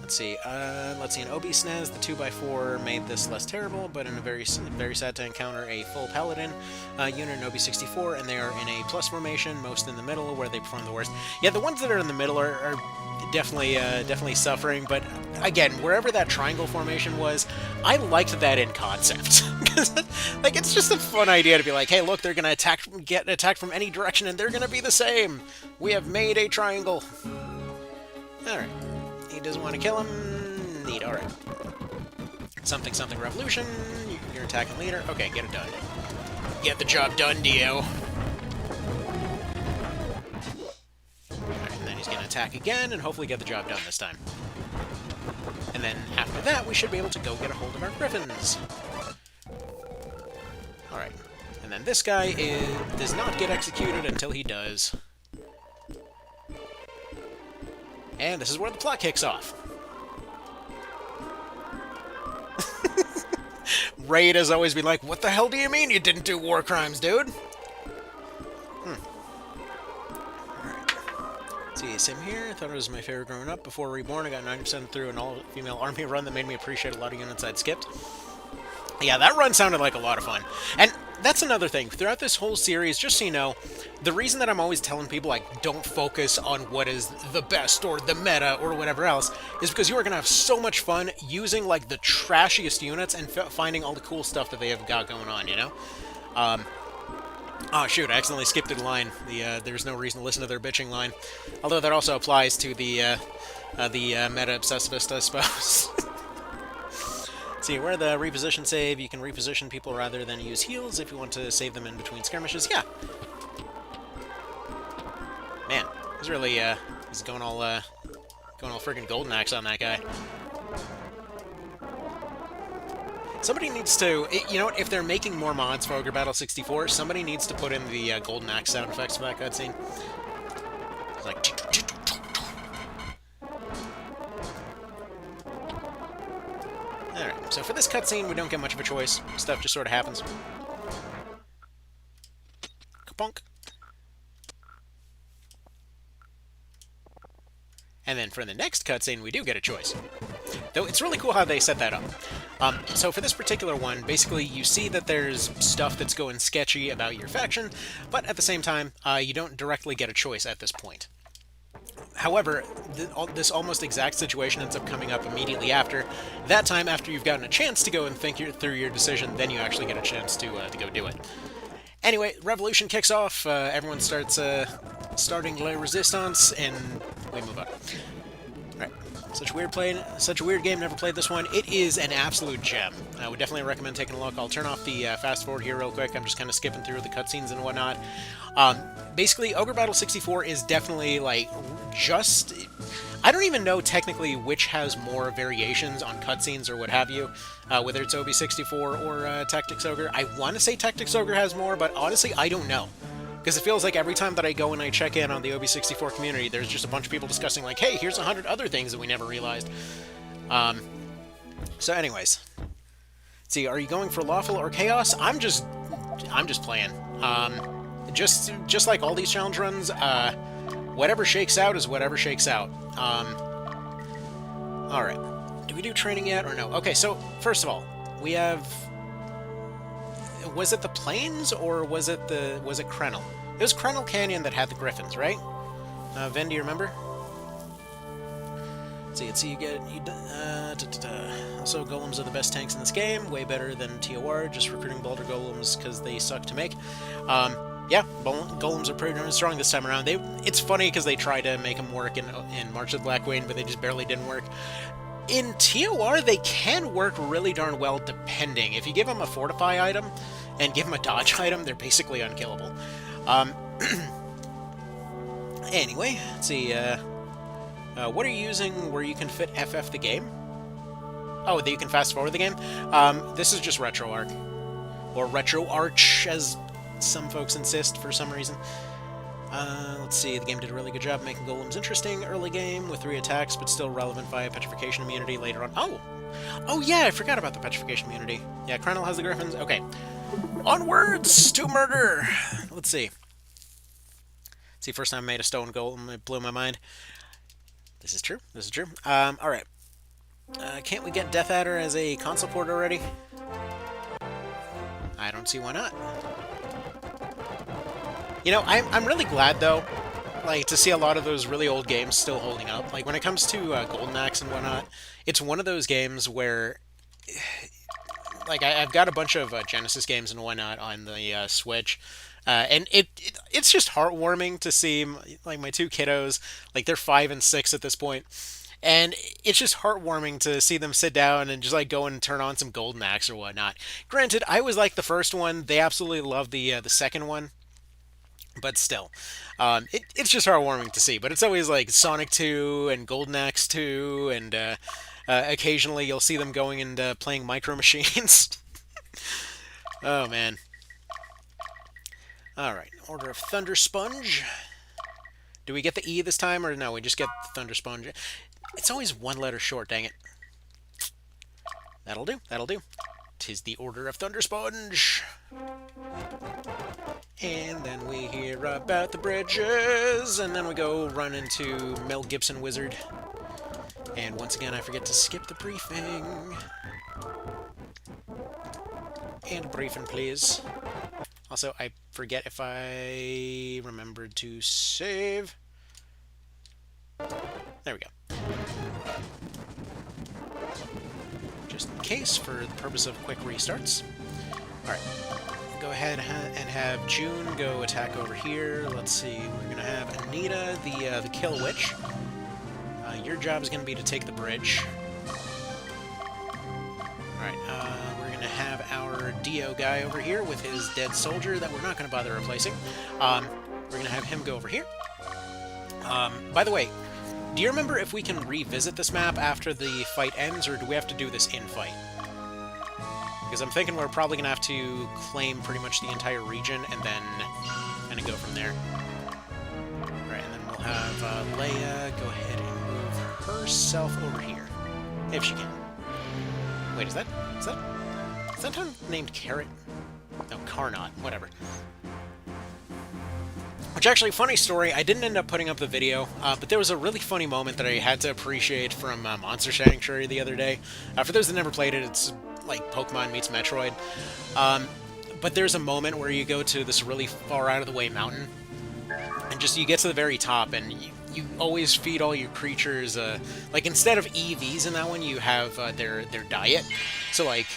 Let's see. In OB SNES, the 2x4 made this less terrible, but in a very sad to encounter a full Paladin unit in OB64, and they are in a plus formation, most in the middle, where they perform the worst. Yeah, the ones that are in the middle are definitely suffering, but again, wherever that triangle formation was, I liked that in concept. Like, it's just a fun idea to be like, hey, look, they're gonna get attacked from any direction, and they're gonna be the same. We have made a triangle. Alright. He doesn't want to kill him. Neat, alright. Something revolution. You're attacking leader. Okay, get it done. Get the job done, Dio. Alright, and then he's going to attack again, and hopefully get the job done this time. And then after that, we should be able to go get a hold of our Gryphons. Alright. And then this guy does not get executed until he does. And this is where the plot kicks off. Raid has always been like, what the hell do you mean you didn't do war crimes, dude? Alright. See, same here. I thought it was my favorite growing up. Before Reborn, I got 90% through an all-female army run that made me appreciate a lot of units I'd skipped. Yeah, that run sounded like a lot of fun. And that's another thing. Throughout this whole series, just so you know, the reason that I'm always telling people, like, don't focus on what is the best or the meta or whatever else, is because you are going to have so much fun using, like, the trashiest units and finding all the cool stuff that they have got going on, you know? Oh, shoot, I accidentally skipped a line. There's no reason to listen to their bitching line. Although that also applies to the meta-obsessivist, I suppose. See, where the reposition save, you can reposition people rather than use heals if you want to save them in between skirmishes. Yeah. Man, he's really, he's going all friggin' Golden Axe on that guy. Somebody needs to, you know what, if they're making more mods for Ogre Battle 64, somebody needs to put in the Golden Axe sound effects for that cutscene. It's like... Alright, so for this cutscene, we don't get much of a choice. Stuff just sort of happens. Kapunk. And then for the next cutscene, we do get a choice. Though it's really cool how they set that up. So for this particular one, basically you see that there's stuff that's going sketchy about your faction, but at the same time, you don't directly get a choice at this point. However, this almost exact situation ends up coming up immediately after. That time, after you've gotten a chance to go and think through your decision, then you actually get a chance to go do it. Anyway, revolution kicks off, everyone starts starting La Resistance, and we move on. Alright, Such a weird game. Never played this one. It is an absolute gem. I would definitely recommend taking a look. I'll turn off the fast forward here real quick. I'm just kind of skipping through the cutscenes and whatnot. Basically, Ogre Battle 64 is definitely like just. I don't even know technically which has more variations on cutscenes or what have you, whether it's OB64 or Tactics Ogre. I want to say Tactics Ogre has more, but honestly, I don't know. Because it feels like every time that I go and I check in on the OB64 community, there's just a bunch of people discussing, like, hey, here's 100 other things that we never realized. So anyways. Let's see, are you going for Lawful or Chaos? I'm just playing. Just like all these challenge runs, whatever shakes out is whatever shakes out. Alright. Did we do training yet or no? Okay, so, first of all, we have... Was it the Plains, or was it Krenel? It was Krenel Canyon that had the Gryphons, right? Ven, do you remember? Let's see, you get... Also, Golems are the best tanks in this game, way better than TOR, just recruiting Boulder Golems because they suck to make. Yeah, Golems are pretty darn strong this time around. It's funny because they tried to make them work in March of the Black Wayne, but they just barely didn't work. In TOR, they can work really darn well, depending. If you give them a Fortify item and give them a Dodge item, they're basically unkillable. Anyway, let's see. What are you using where you can fit FF the game? Oh, that you can fast forward the game? This is just RetroArch. Or RetroArch, as some folks insist for some reason. Let's see, the game did a really good job making Golems interesting early game with 3 attacks, but still relevant via Petrification immunity later on. Oh yeah, I forgot about the Petrification immunity. Yeah, Krenel has the Gryphons. Okay. Onwards to murder! Let's see. First time I made a stone golem, it blew my mind. This is true. Alright. Can't we get Death Adder as a console port already? I don't see why not. You know, I'm really glad, though, like, to see a lot of those really old games still holding up. Like, when it comes to Golden Axe and whatnot, it's one of those games where, like, I've got a bunch of Genesis games and whatnot on the Switch, and it's just heartwarming to see, like, my 2 kiddos, like, they're 5 and 6 at this point, and it's just heartwarming to see them sit down and just, like, go and turn on some Golden Axe or whatnot. Granted, I was like the first one. They absolutely loved the second one. But still, it's just heartwarming to see. But it's always like Sonic 2 and Golden Axe 2, and occasionally you'll see them going and playing Micro Machines. Oh, man. Alright, Order of Thunder Sponge. Do we get the E this time, or no, we just get the Thunder Sponge? It's always one letter short, dang it. That'll do. 'Tis the Order of Thunder Sponge. And then we hear about the bridges, and then we go run into Mel Gibson Wizard. And once again, I forget to skip the briefing. And briefing, please. Also, I forget if I remembered to save. There we go. Just in case, for the purpose of quick restarts. Alright. Go ahead and have June go attack over here. Let's see, we're going to have Anita, the Kill Witch. Your job is going to be to take the bridge. Alright, we're going to have our Dio guy over here with his dead soldier that we're not going to bother replacing. We're going to have him go over here. By the way, do you remember if we can revisit this map after the fight ends, or do we have to do this in fight? Because I'm thinking we're probably going to have to claim pretty much the entire region and then kind of go from there. Alright, and then we'll have Leia go ahead and move herself over here. If she can. Wait, is that town named Carrot? No, Carnot, whatever. Which actually, funny story, I didn't end up putting up the video, but there was a really funny moment that I had to appreciate from Monster Sanctuary the other day. For those that never played it, it's like Pokemon meets Metroid. But there's a moment where you go to this really far out of the way mountain, and just you get to the very top, and you always feed all your creatures, like instead of EVs in that one, you have their diet. So like,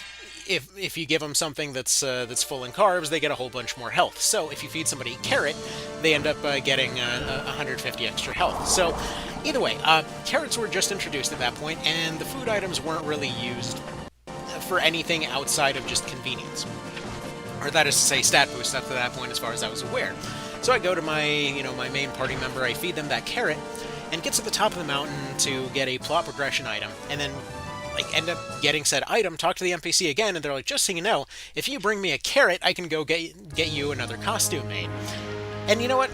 if you give them something that's full in carbs, they get a whole bunch more health. So if you feed somebody a carrot, they end up getting 150 extra health. So either way, carrots were just introduced at that point, and the food items weren't really used for anything outside of just convenience, or that is to say, stat boost up to that point, as far as I was aware. So I go to my main party member, I feed them that carrot, and get to the top of the mountain to get a plot progression item, and then end up getting said item, talk to the NPC again, and they're like, just so you know, if you bring me a carrot, I can go get you another costume made. And you know what?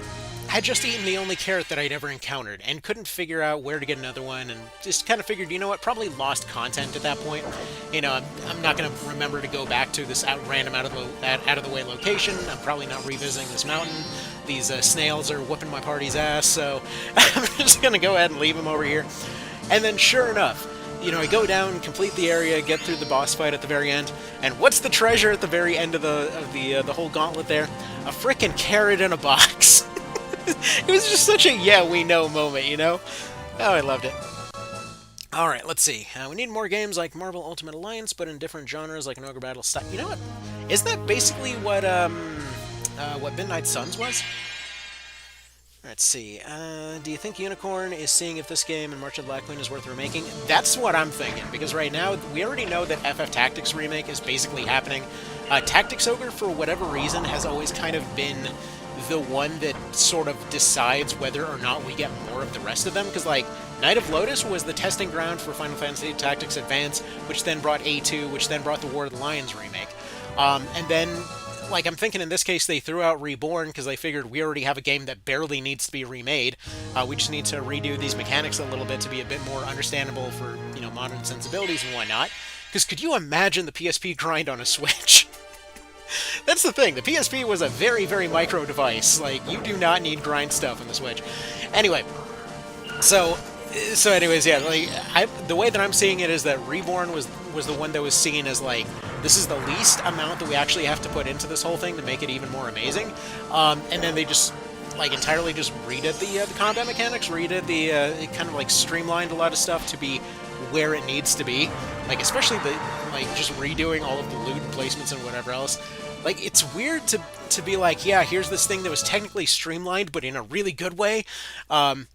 I had just eaten the only carrot that I'd ever encountered, and couldn't figure out where to get another one, and just kind of figured, you know what, probably lost content at that point. I'm not going to remember to go back to this random out of the way location. I'm probably not revisiting this mountain. These snails are whooping my party's ass, so I'm just going to go ahead and leave them over here. And then sure enough, I go down, complete the area, get through the boss fight at the very end, and what's the treasure at the very end of the whole gauntlet there? A frickin' carrot in a box. It was just such a yeah, we know moment, Oh, I loved it. Alright, let's see. We need more games like Marvel Ultimate Alliance, but in different genres like an Ogre Battle style. You know what? Isn't that basically what Midnight Suns was? Let's see. Do you think Unicorn is seeing if this game and March of the Black Queen is worth remaking? That's what I'm thinking, because right now, we already know that FF Tactics Remake is basically happening. Tactics Ogre, for whatever reason, has always kind of been the one that sort of decides whether or not we get more of the rest of them, because, Knight of Lotus was the testing ground for Final Fantasy Tactics Advance, which then brought A2, which then brought the War of the Lions remake. And then, I'm thinking in this case they threw out Reborn because they figured we already have a game that barely needs to be remade. We just need to redo these mechanics a little bit to be a bit more understandable for, modern sensibilities and whatnot. Because could you imagine the PSP grind on a Switch? That's the thing. The PSP was a very, very micro device. You do not need grind stuff on the Switch. Anyway, so anyways, yeah, the way that I'm seeing it is that Reborn was the one that was seen as, this is the least amount that we actually have to put into this whole thing to make it even more amazing. And then they just, entirely just redid the combat mechanics, redid it kind of, streamlined a lot of stuff to be where it needs to be. Especially just redoing all of the loot placements and whatever else. It's weird to be yeah, here's this thing that was technically streamlined, but in a really good way,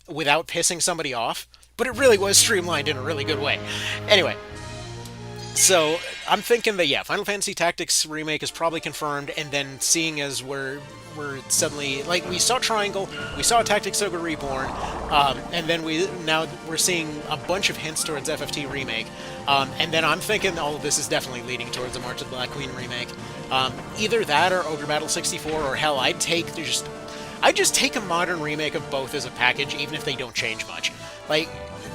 without pissing somebody off. But it really was streamlined in a really good way. Anyway, so I'm thinking that, yeah, Final Fantasy Tactics Remake is probably confirmed, and then seeing as we're suddenly, we saw Triangle, we saw Tactics Ogre Reborn, and then we're seeing a bunch of hints towards FFT Remake, and then I'm thinking all of this is definitely leading towards the March of the Black Queen Remake. Either that or Ogre Battle 64, or hell, I'd just take a modern remake of both as a package, even if they don't change much.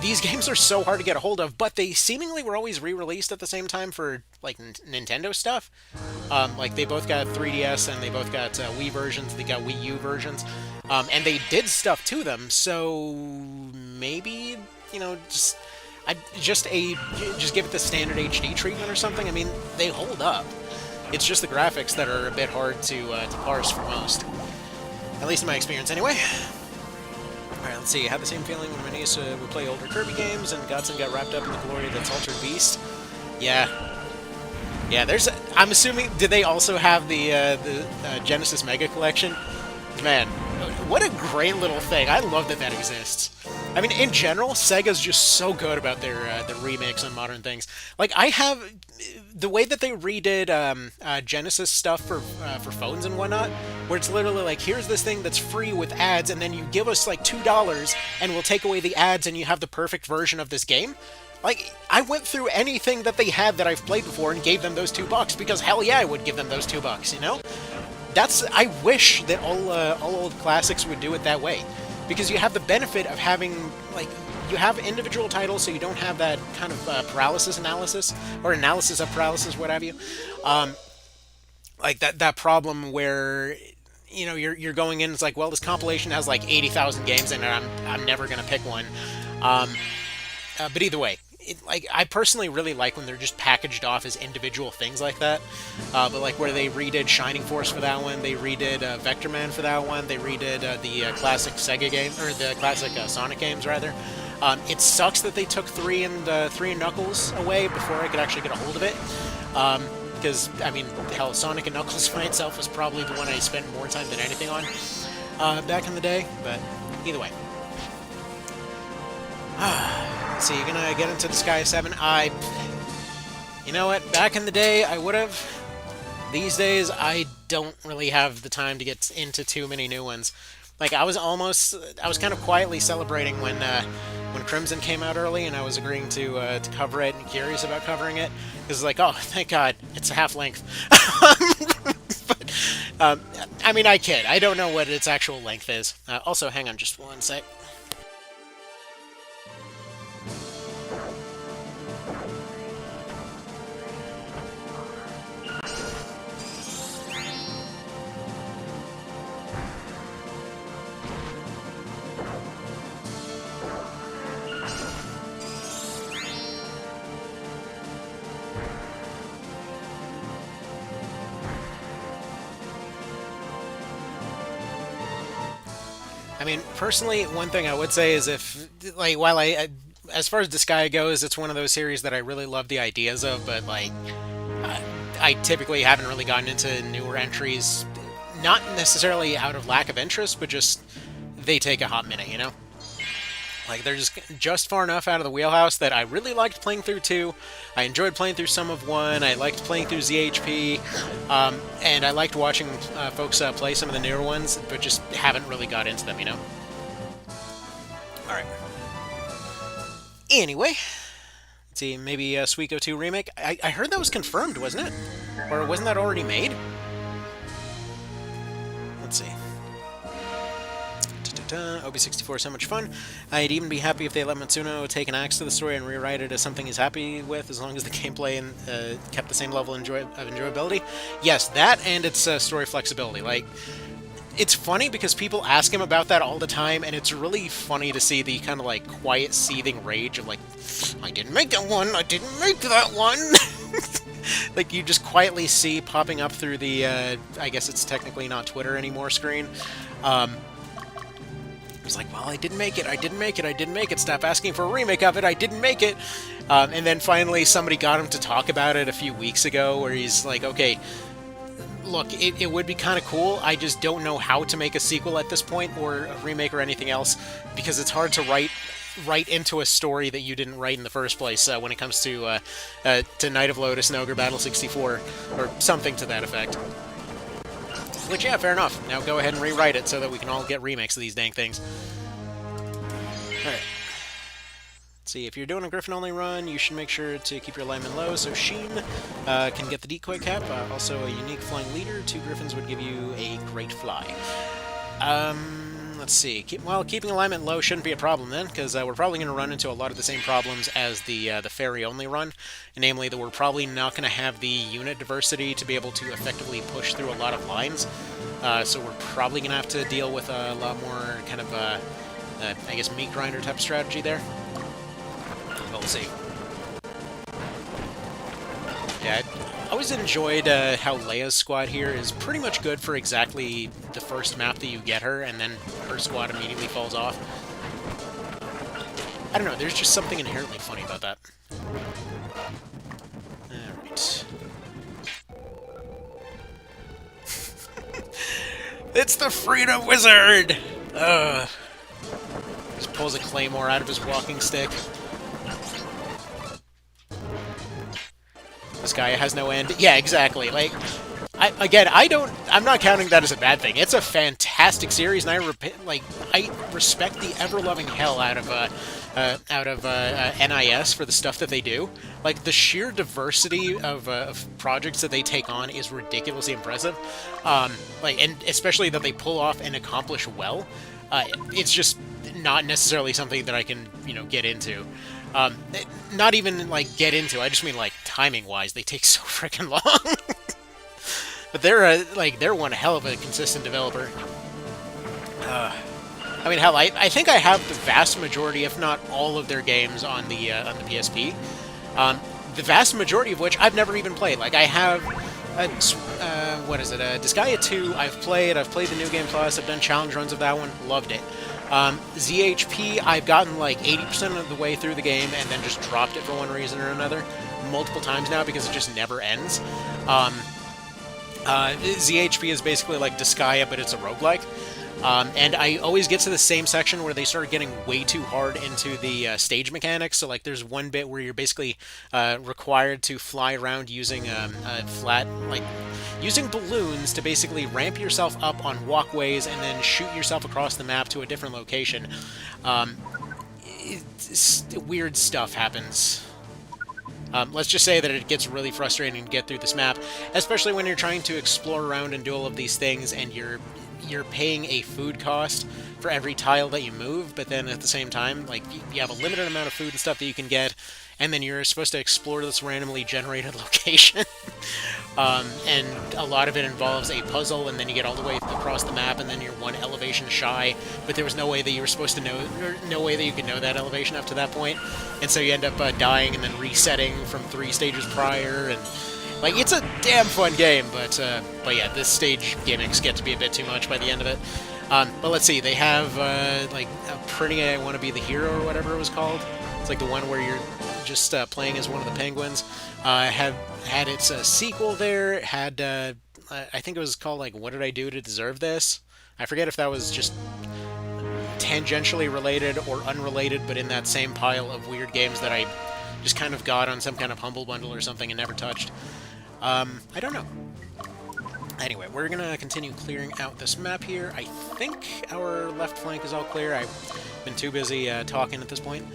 These games are so hard to get a hold of, but they seemingly were always re-released at the same time for, Nintendo stuff. They both got 3DS, and they both got Wii versions, they got Wii U versions, and they did stuff to them, so maybe, just give it the standard HD treatment or something. I mean, they hold up. It's just the graphics that are a bit hard to parse for most. At least in my experience, anyway. Alright, let's see. I had the same feeling when my niece would play older Kirby games, and Godson got wrapped up in the glory that's Altered Beast. Yeah. Yeah, I'm assuming... Did they also have the Genesis Mega Collection? Man, what a great little thing. I love that exists. I mean, in general, Sega's just so good about their remakes on modern things. I have... The way that they redid Genesis stuff for phones and whatnot, where it's literally here's this thing that's free with ads, and then you give us $2, and we'll take away the ads, and you have the perfect version of this game. I went through anything that they had that I've played before and gave them those $2, because hell yeah, I would give them those $2, I wish that all old classics would do it that way. Because you have the benefit of having, you have individual titles, so you don't have that kind of paralysis analysis, or analysis of paralysis, what have you. That problem where, you're going in, it's well, this compilation has 80,000 games in it, I'm never going to pick one. But either way, I personally really like when they're just packaged off as individual things like that. But where they redid Shining Force for that one, they redid Vector Man for that one, they redid the classic Sega game, or the classic Sonic games rather. It sucks that they took 3 and Knuckles away before I could actually get a hold of it. because, I mean, hell, Sonic and Knuckles by itself was probably the one I spent more time than anything on back in the day, but either way. So you're gonna get into Disgaea 7? You know what, back in the day, I would've. These days, I don't really have the time to get into too many new ones. Like, I was kind of quietly celebrating when Crimson came out early, and I was agreeing to cover it and curious about covering it. Because, like, oh, thank God, it's half length. But, I mean, I kid. I don't know what its actual length is. Also, hang on just one sec. I mean, personally, one thing I would say is if, like, while as far as Disgaea goes, it's one of those series that I really love the ideas of, but, like, I typically haven't really gotten into newer entries, not necessarily out of lack of interest, but just they take a hot minute, you know? Like, they're just far enough out of the wheelhouse that I really liked playing through 2. I enjoyed playing through some of 1. I liked playing through ZHP. And I liked watching folks play some of the newer ones, but just haven't really got into them, you know? Alright. Anyway. Let's see, maybe Suiko 2 Remake. I heard that was confirmed, wasn't it? Or wasn't that already made? Let's see. OB64 is so much fun. I'd even be happy if they let Matsuno take an axe to the story and rewrite it as something he's happy with, as long as the gameplay and kept the same level of enjoyability. Yes, that and its story flexibility. Like, it's funny because people ask him about that all the time, and it's really funny to see the kind of like quiet, seething rage of like, I didn't make that one, I didn't make that one. Like, you just quietly see popping up through the, I guess it's technically not Twitter anymore screen. He's like, well, I didn't make it, I didn't make it, I didn't make it, stop asking for a remake of it, I didn't make it. And then finally somebody got him to talk about it a few weeks ago, where he's like, okay, look, it would be kind of cool, I just don't know how to make a sequel at this point, or a remake or anything else, because it's hard to write into a story that you didn't write in the first place when it comes to Night of Lotus and Ogre Battle 64, or something to that effect. Which, yeah, fair enough. Now go ahead and rewrite it so that we can all get remakes of these dang things. Alright. Let's see, if you're doing a Griffin-only run, you should make sure to keep your alignment low so Sheen can get the decoy cap. Also, a unique flying leader. 2 Griffins would give you a great fly. Let's see. Keeping alignment low shouldn't be a problem then, because we're probably going to run into a lot of the same problems as the ferry-only run. Namely, that we're probably not going to have the unit diversity to be able to effectively push through a lot of lines. So we're probably going to have to deal with a lot more kind of, I guess, meat grinder type of strategy there. But we'll see. Yeah, I always enjoyed how Leia's squad here is pretty much good for exactly the first map that you get her, and then her squad immediately falls off. I don't know, there's just something inherently funny about that. Alright. It's the Freedom Wizard! Ugh. Just pulls a claymore out of his walking stick. This guy has no end. Yeah, exactly. Like, I'm not counting that as a bad thing. It's a fantastic series, and I respect the ever-loving hell out of NIS for the stuff that they do. Like, the sheer diversity of projects that they take on is ridiculously impressive. And especially that they pull off and accomplish well. It's just not necessarily something that I can, get into. Not even, get into, I just mean, timing-wise, they take so freaking long. But they're one hell of a consistent developer. I mean, hell, I think I have the vast majority, if not all of their games on the PSP. The vast majority of which I've never even played. Like, I have, Disgaea 2, I've played the New Game Plus, I've done challenge runs of that one, loved it. ZHP, I've gotten 80% of the way through the game and then just dropped it for one reason or another. multiple times now because it just never ends. ZHP is basically like Disgaea, but it's a roguelike. And I always get to the same section where they start getting way too hard into the stage mechanics. So, like, there's one bit where you're basically required to fly around using using balloons to basically ramp yourself up on walkways and then shoot yourself across the map to a different location. Weird stuff happens. Let's just say that it gets really frustrating to get through this map, especially when you're trying to explore around and do all of these things, and you're paying a food cost for every tile that you move, but then at the same time, like, you have a limited amount of food and stuff that you can get, and then you're supposed to explore this randomly generated location. And a lot of it involves a puzzle, and then you get all the way across the map, and then you're one elevation shy, but there was no way that you were supposed to know, or no way that you could know that elevation up to that point, and so you end up dying and then resetting from 3 stages prior, and like, it's a damn fun game, but yeah, this stage gimmicks get to be a bit too much by the end of it. But let's see, they have, like, a Pretty I Want to Be the Hero, or whatever it was called. It's like the one where you're just playing as one of the penguins. Had its sequel there. It had, I think it was called, like, What Did I Do to Deserve This? I forget if that was just tangentially related or unrelated, but in that same pile of weird games that I just kind of got on some kind of Humble Bundle or something and never touched. I don't know. Anyway, we're gonna continue clearing out this map here. I think our left flank is all clear. I've been too busy talking at this point.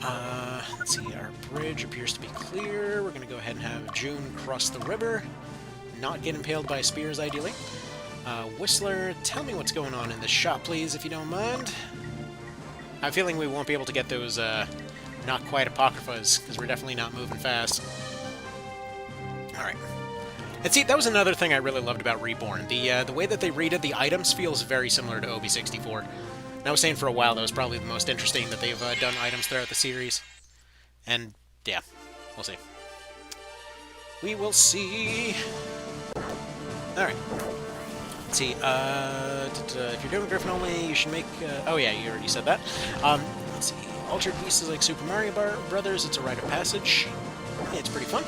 Let's see, our bridge appears to be clear. We're gonna go ahead and have June cross the river. Not get impaled by spears, ideally. Whistler, tell me what's going on in this shop, please, if you don't mind. I have a feeling we won't be able to get those, not quite Apocryphas, because we're definitely not moving fast. Alright. And see, that was another thing I really loved about Reborn. The way that they redid the items feels very similar to OB64. And I was saying for a while that was probably the most interesting that they've done items throughout the series. And, yeah, we'll see. We will see. Alright. Let's see, if you're doing Griffin only, you should make, oh yeah, you already said that. Let's see, Altered Beasts is like Super Mario Brothers, it's a rite of passage. Yeah, it's pretty fun.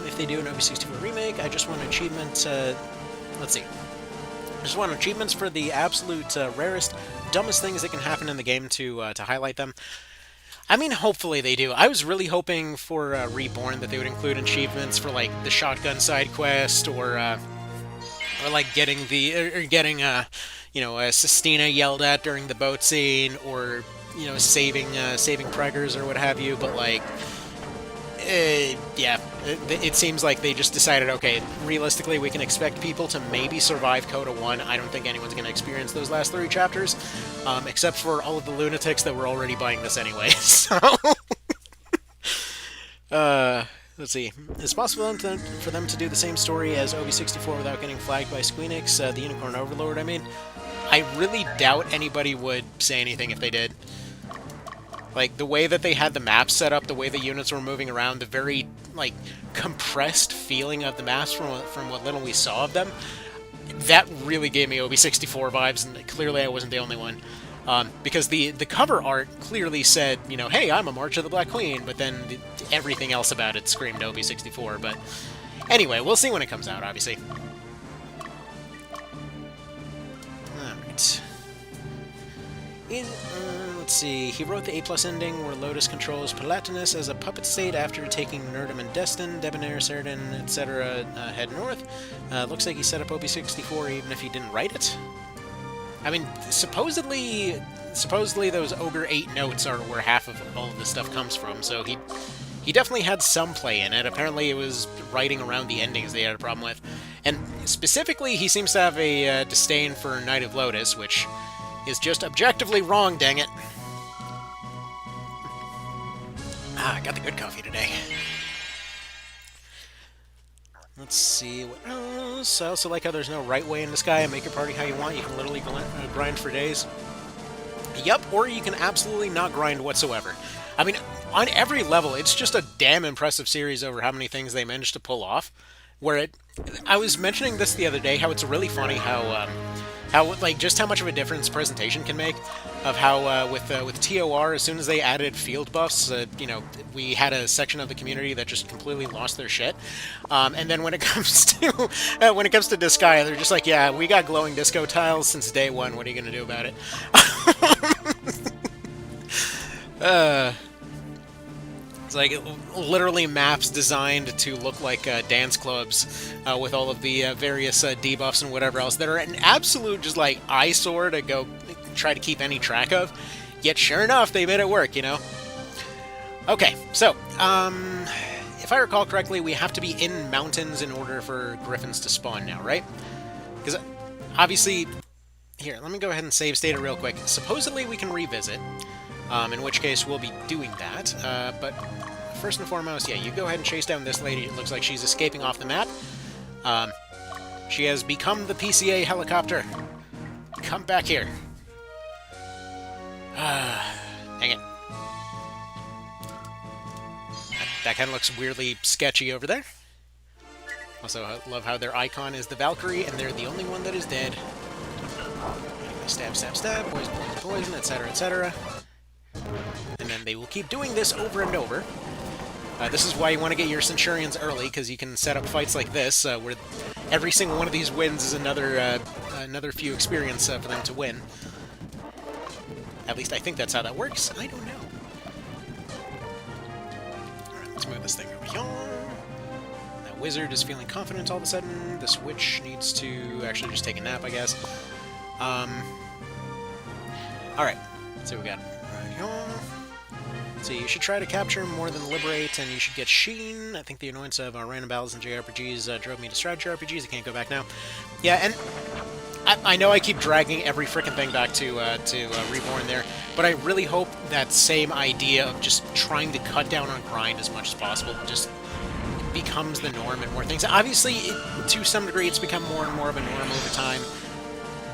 If they do an OB64 remake, I just want achievements, let's see. I just want achievements for the absolute rarest, dumbest things that can happen in the game to highlight them. I mean, hopefully they do. I was really hoping for Reborn that they would include achievements for, like, the shotgun side quest, or like getting you know, Sistina yelled at during the boat scene, or, you know, saving preggers or what have you, but, like, yeah, it seems like they just decided, okay, realistically we can expect people to maybe survive Coda 1. I don't think anyone's going to experience those last 3 chapters, except for all of the lunatics that were already buying this anyway, so... let's see. It's possible for them to do the same story as OB64 without getting flagged by Spkinxes, the Unicorn Overlord, I mean. I really doubt anybody would say anything if they did. Like, the way that they had the map set up, the way the units were moving around, the very, like, compressed feeling of the maps from what little we saw of them, that really gave me OB64 vibes, and clearly I wasn't the only one. Because the cover art clearly said, you know, hey, I'm a March of the Black Queen, but then everything else about it screamed OB64, but anyway, we'll see when it comes out, obviously. Alright. Let's see, he wrote the A+ ending where Lotus controls Palatinus as a puppet state after taking Nerdum and Destin, Debonair, Cerdin, etc. Head north. Looks like he set up OB64 even if he didn't write it. I mean, supposedly those Ogre 8 notes are where half of all of this stuff comes from, so he definitely had some play in it. Apparently it was writing around the endings they had a problem with. And specifically, he seems to have a disdain for Knight of Lotus, which is just objectively wrong, dang it. Ah, I got the good coffee today. Let's see what else. I also like how there's no right way in this guy. Make your party how you want. You can literally grind for days. Yep, or you can absolutely not grind whatsoever. I mean, on every level, it's just a damn impressive series over how many things they managed to pull off. I was mentioning this the other day, how it's really funny how how like just how much of a difference presentation can make, of how with TOR, as soon as they added field buffs, you know, we had a section of the community that just completely lost their shit. And then when it comes to Disgaea, they're just like, yeah, we got glowing disco tiles since day one. What are you gonna do about it? It's like literally maps designed to look like dance clubs with all of the various debuffs and whatever else that are an absolute just like eyesore to go try to keep any track of. Yet sure enough, they made it work, you know? Okay, so, if I recall correctly, we have to be in mountains in order for Gryphons to spawn now, right? Because obviously... Here, let me go ahead and save state it real quick. Supposedly we can revisit, in which case we'll be doing that. But first and foremost, yeah, you go ahead and chase down this lady. It looks like she's escaping off the map. She has become the PCA helicopter. Come back here. Dang it. That kind of looks weirdly sketchy over there. Also, I love how their icon is the Valkyrie, and they're the only one that is dead. Stab, stab, stab, poison, poison, poison, etc., etc. And then they will keep doing this over and over. This is why you want to get your Centurions early, because you can set up fights like this, where every single one of these wins is another few experience for them to win. At least I think that's how that works. I don't know. Alright, let's move this thing over here. That wizard is feeling confident all of a sudden. This witch needs to actually just take a nap, I guess. Alright, let's see what we got right here. So you should try to capture more than liberate, and you should get Sheen. I think the annoyance of random battles in JRPGs drove me to strategy RPGs. I can't go back now. Yeah, and I know I keep dragging every frickin' thing back to Reborn there, but I really hope that same idea of just trying to cut down on grind as much as possible just becomes the norm and more things. Obviously, to some degree, it's become more and more of a norm over time.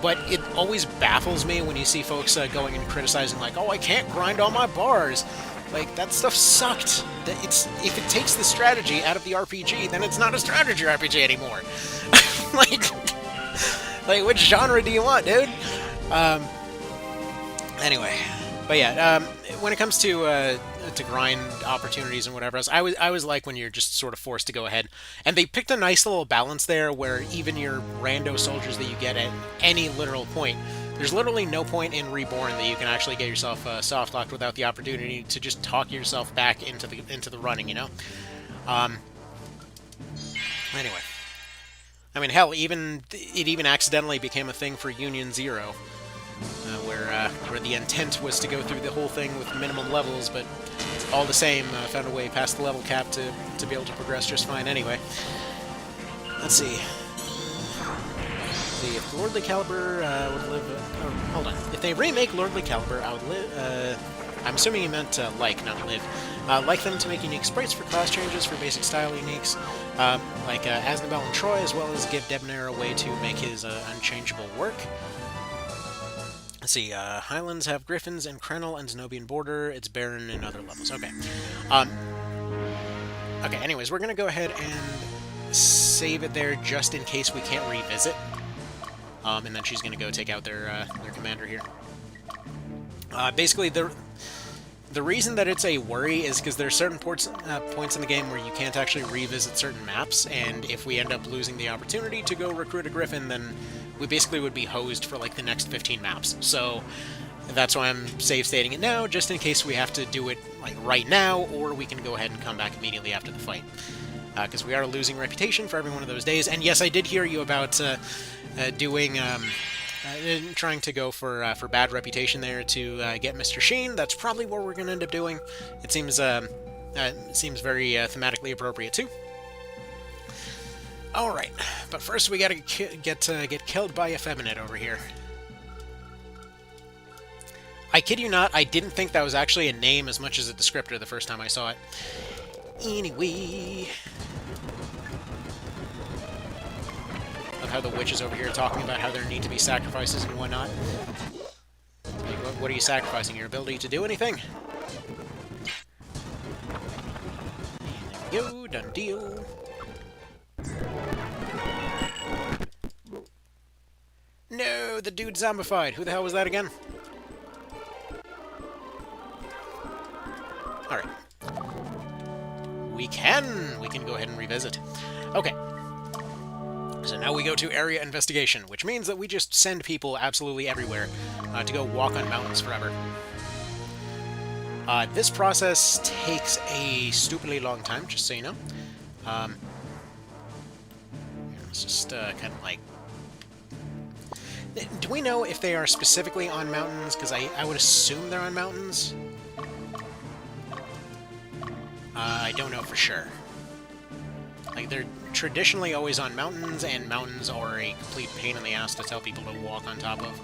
But it always baffles me when you see folks going and criticizing, like, oh, I can't grind all my bars. Like, that stuff sucked. If it takes the strategy out of the RPG, then it's not a strategy RPG anymore. like, which genre do you want, dude? Anyway. But yeah, when it comes to grind opportunities and whatever else, I was like when you're just sort of forced to go ahead. And they picked a nice little balance there where even your rando soldiers that you get at any literal point, there's literally no point in Reborn that you can actually get yourself soft-locked without the opportunity to just talk yourself back into the running, you know? Anyway. I mean, hell, it even accidentally became a thing for Union Zero. Where the intent was to go through the whole thing with minimum levels, but all the same, found a way past the level cap to be able to progress just fine anyway. Let's see. If Lordly Caliber would live... hold on. If they remake Lordly Caliber, I would live... I'm assuming you meant like, not live. Like them to make unique sprites for class changes for basic style uniques, like Aznabel and Troy, as well as give Debonair a way to make his unchangeable work. Let's see, Highlands have Gryphons and Krenel and Zenobian Border. It's Baron and other levels. Okay. Okay, anyways, we're going to go ahead and save it there just in case we can't revisit. And then she's going to go take out their commander here. Basically, the reason that it's a worry is because there are certain points in the game where you can't actually revisit certain maps, and if we end up losing the opportunity to go recruit a Griffin, then we basically would be hosed for like the next 15 maps. So that's why I'm save stating it now, just in case we have to do it like right now, or we can go ahead and come back immediately after the fight. Because we are losing reputation for every one of those days. And yes, I did hear you about trying to go for bad reputation there to get Mr. Sheen. That's probably what we're going to end up doing. It seems very thematically appropriate too. All right, but first we gotta get killed by effeminate over here. I kid you not, I didn't think that was actually a name as much as a descriptor the first time I saw it. Anyway. Love how the witch is over here talking about how there need to be sacrifices and whatnot. Like, what are you sacrificing? Your ability to do anything? There we go, done deal. No, the dude zombified. Who the hell was that again? Alright. We can go ahead and revisit. Okay. So now we go to area investigation, which means that we just send people absolutely everywhere to go walk on mountains forever. This process takes a stupidly long time, just so you know. It's just kind of like... Do we know if they are specifically on mountains? Because I would assume they're on mountains. I don't know for sure. Like, they're traditionally always on mountains, and mountains are a complete pain in the ass to tell people to walk on top of.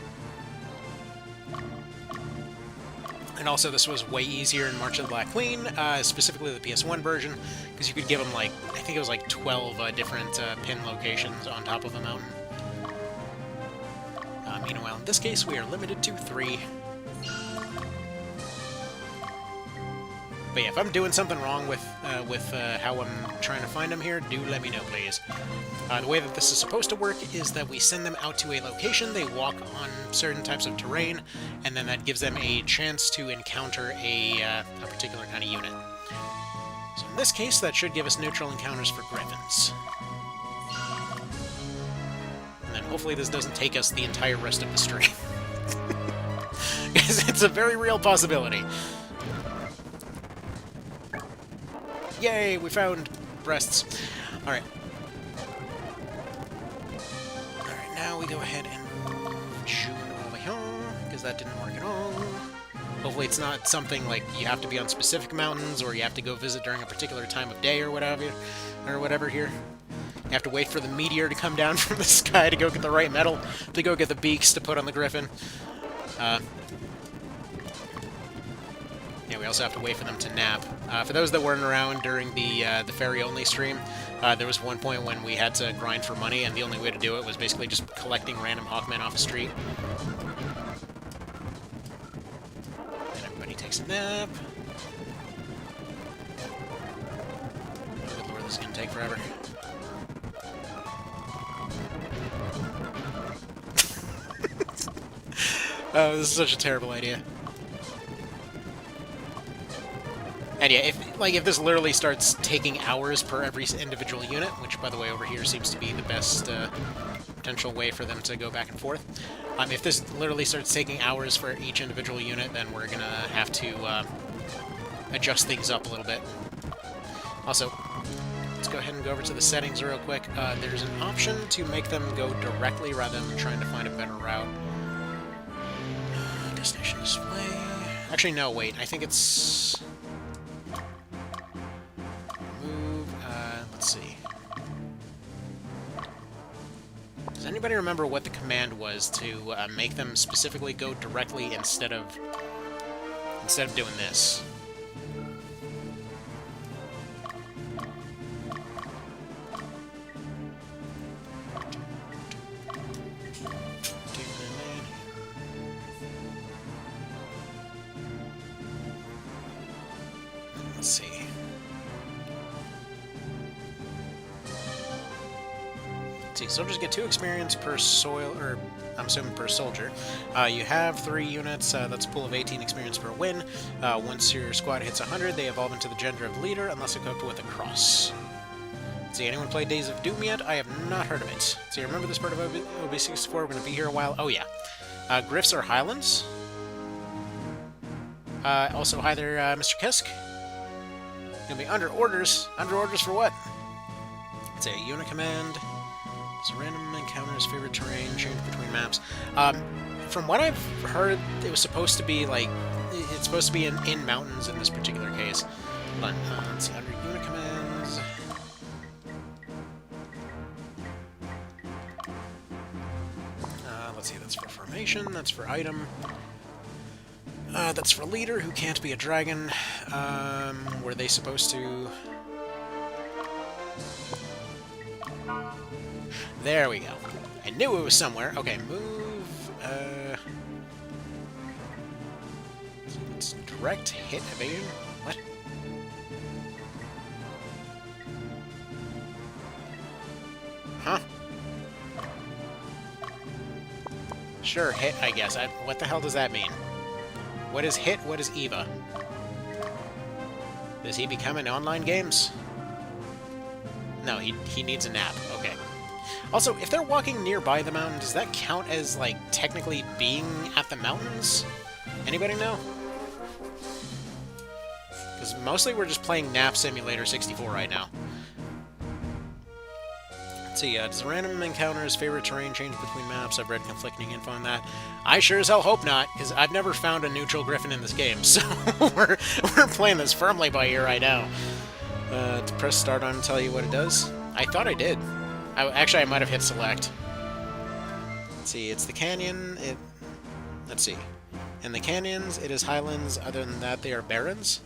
And also, this was way easier in March of the Black Queen, specifically the PS1 version, because you could give them, like, I think it was like 12 different pin locations on top of a mountain. Meanwhile, in this case, we are limited to 3. But yeah, if I'm doing something wrong with how I'm trying to find them here, do let me know, please. The way that this is supposed to work is that we send them out to a location, they walk on certain types of terrain, and then that gives them a chance to encounter a particular kind of unit. So in this case, that should give us neutral encounters for Gryphons. And then hopefully this doesn't take us the entire rest of the stream. Because it's a very real possibility. Yay, we found breasts. Alright. Alright, now we go ahead and move June over here, because that didn't work at all. Hopefully it's not something like you have to be on specific mountains, or you have to go visit during a particular time of day, or whatever here. You have to wait for the meteor to come down from the sky to go get the right metal, to go get the beaks to put on the Griffin. Yeah, we also have to wait for them to nap. For those that weren't around during the fairy-only stream, there was one point when we had to grind for money, and the only way to do it was basically just collecting random Hawkmen off the street. And everybody takes a nap. Oh, good lord, this is gonna take forever. Oh, this is such a terrible idea. And yeah, if this literally starts taking hours per every individual unit, which, by the way, over here seems to be the best potential way for them to go back and forth. If this literally starts taking hours for each individual unit, then we're gonna have to adjust things up a little bit. Also, let's go ahead and go over to the settings real quick. There's an option to make them go directly rather than trying to find a better route. Destination display... Actually, no, wait. I think it's... Let's see. Does anybody remember what the command was to make them specifically go directly instead of doing this? Let's see. See, soldiers get 2 experience per or I'm assuming per soldier. You have 3 units, that's a pool of 18 experience per win. Once your squad hits 100, they evolve into the gender of the leader, unless equipped with a cross. See, anyone play Days of Doom yet? I have not heard of it. See, remember this part of OB64? We're going to be here a while. Oh, yeah. Gryphs are Highlands. Also, hi there, Mr. Kisk. Gonna be under orders. Under orders for what? It's a unit command. So random encounters, favorite terrain, change between maps. From what I've heard, it was supposed to be like... It's supposed to be in mountains in this particular case. Hold on, let's see, under unit commands... let's see, that's for formation, that's for item... that's for leader, who can't be a dragon. Were they supposed to... There we go. I knew it was somewhere. Okay, move... It's direct hit evasion? What? Sure, hit, I guess. What the hell does that mean? What is hit? What is Eva? Does he become in online games? No, he needs a nap. Okay. Also, if they're walking nearby the mountain, does that count as, like, technically being at the mountains? Anybody know? Because mostly we're just playing Nap Simulator 64 right now. Let's see, does random encounters favorite terrain change between maps? I've read conflicting info on that. I sure as hell hope not, because I've never found a neutral Griffin in this game, so we're playing this firmly by ear right now. To press start on and tell you what it does? I thought I did. Actually, I might have hit select. Let's see, it's the canyon, let's see. In the canyons, it is highlands. Other than that, they are barrens.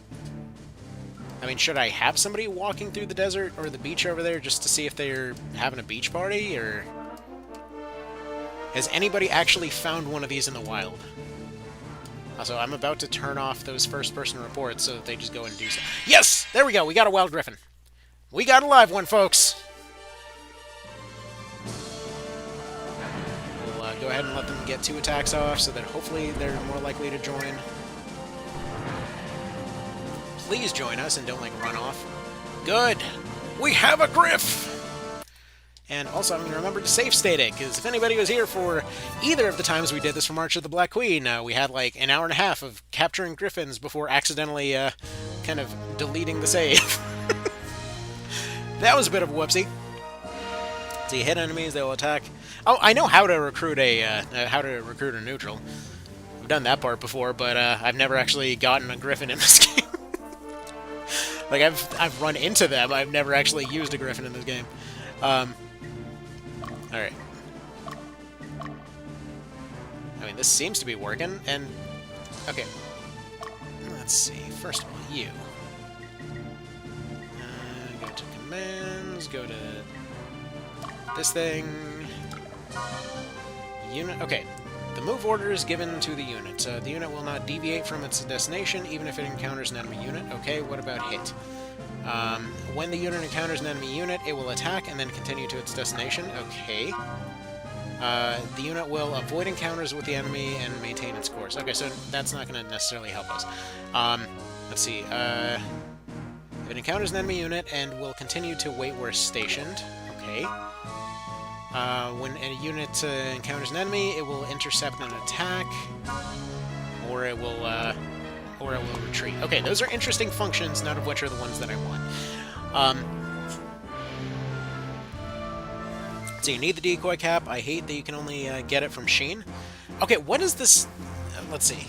I mean, should I have somebody walking through the desert or the beach over there just to see if they're having a beach party, or... Has anybody actually found one of these in the wild? Also, I'm about to turn off those first-person reports so that they just go and do so. Yes! There we go! We got a wild griffin. We got a live one, folks! We'll go ahead and let them get 2 attacks off so that hopefully they're more likely to join. Please join us and don't, like, run off. Good! We have a Gryph! And also, I'm going to remember to save state it, because if anybody was here for either of the times we did this for March of the Black Queen, we had, like, an hour and a half of capturing Gryphons before accidentally, kind of deleting the save. That was a bit of a whoopsie. So you hit enemies, they will attack. Oh, I know how to recruit a neutral. I've done that part before, but I've never actually gotten a Griffin in this game. Like, I've run into them, I've never actually used a Griffin in this game. Alright. I mean, this seems to be working, and... Okay. Let's see. First of all, you. Go to commands, go to... this thing... Unit... Okay. The move order is given to the unit. The unit will not deviate from its destination, even if it encounters an enemy unit. Okay, what about hit? When the unit encounters an enemy unit, it will attack and then continue to its destination. Okay. The unit will avoid encounters with the enemy and maintain its course. Okay, so that's not going to necessarily help us. Let's see. If it encounters an enemy unit and will continue to wait where it's stationed. Okay. When a unit encounters an enemy, it will intercept an attack, or it will retreat. Okay, those are interesting functions, none of which are the ones that I want. So you need the decoy cap. I hate that you can only get it from Sheen. Okay, what is this? Let's see.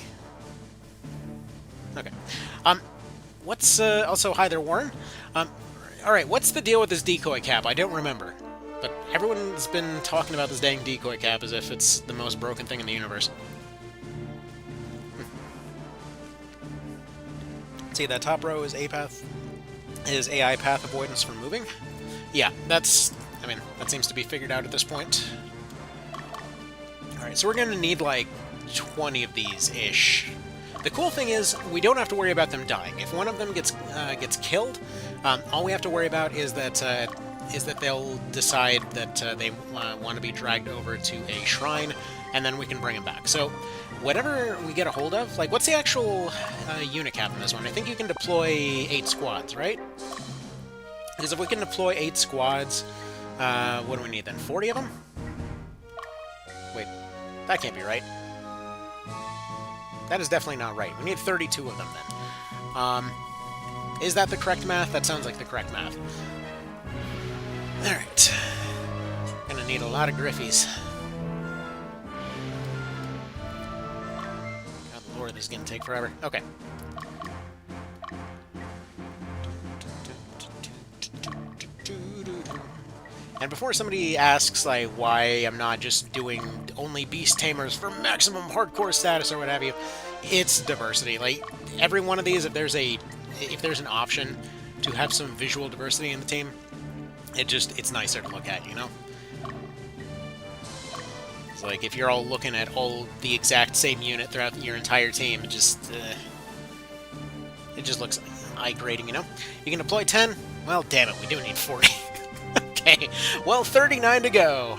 Okay. What's also, hi there, Warren. Alright, what's the deal with this decoy cap? I don't remember. But everyone's been talking about this dang decoy cap as if it's the most broken thing in the universe. See, that top row is AI path avoidance from moving. Yeah, that's... I mean, that seems to be figured out at this point. Alright, so we're gonna need, like, 20 of these-ish. The cool thing is, we don't have to worry about them dying. If one of them gets killed, all we have to worry about is that they'll decide that they want to be dragged over to a shrine, and then we can bring them back. So, whatever we get a hold of, like, what's the actual unit cap in this one? I think you can deploy 8 squads, right? Because if we can deploy 8 squads, what do we need then? 40 of them? Wait, that can't be right. That is definitely not right. We need 32 of them then. Is that the correct math? That sounds like the correct math. Alright. Gonna need a lot of Gryphies. God lord, this is gonna take forever. Okay. And before somebody asks, like, why I'm not just doing only Beast Tamers for maximum hardcore status or what have you, it's diversity. Like, every one of these, if there's an option to have some visual diversity in the team, it's nicer to look at, you know? It's like, if you're all looking at all the exact same unit throughout your entire team, it just looks eye-grating, you know? You can deploy 10? Well, damn it, we do need 40. Okay, well, 39 to go.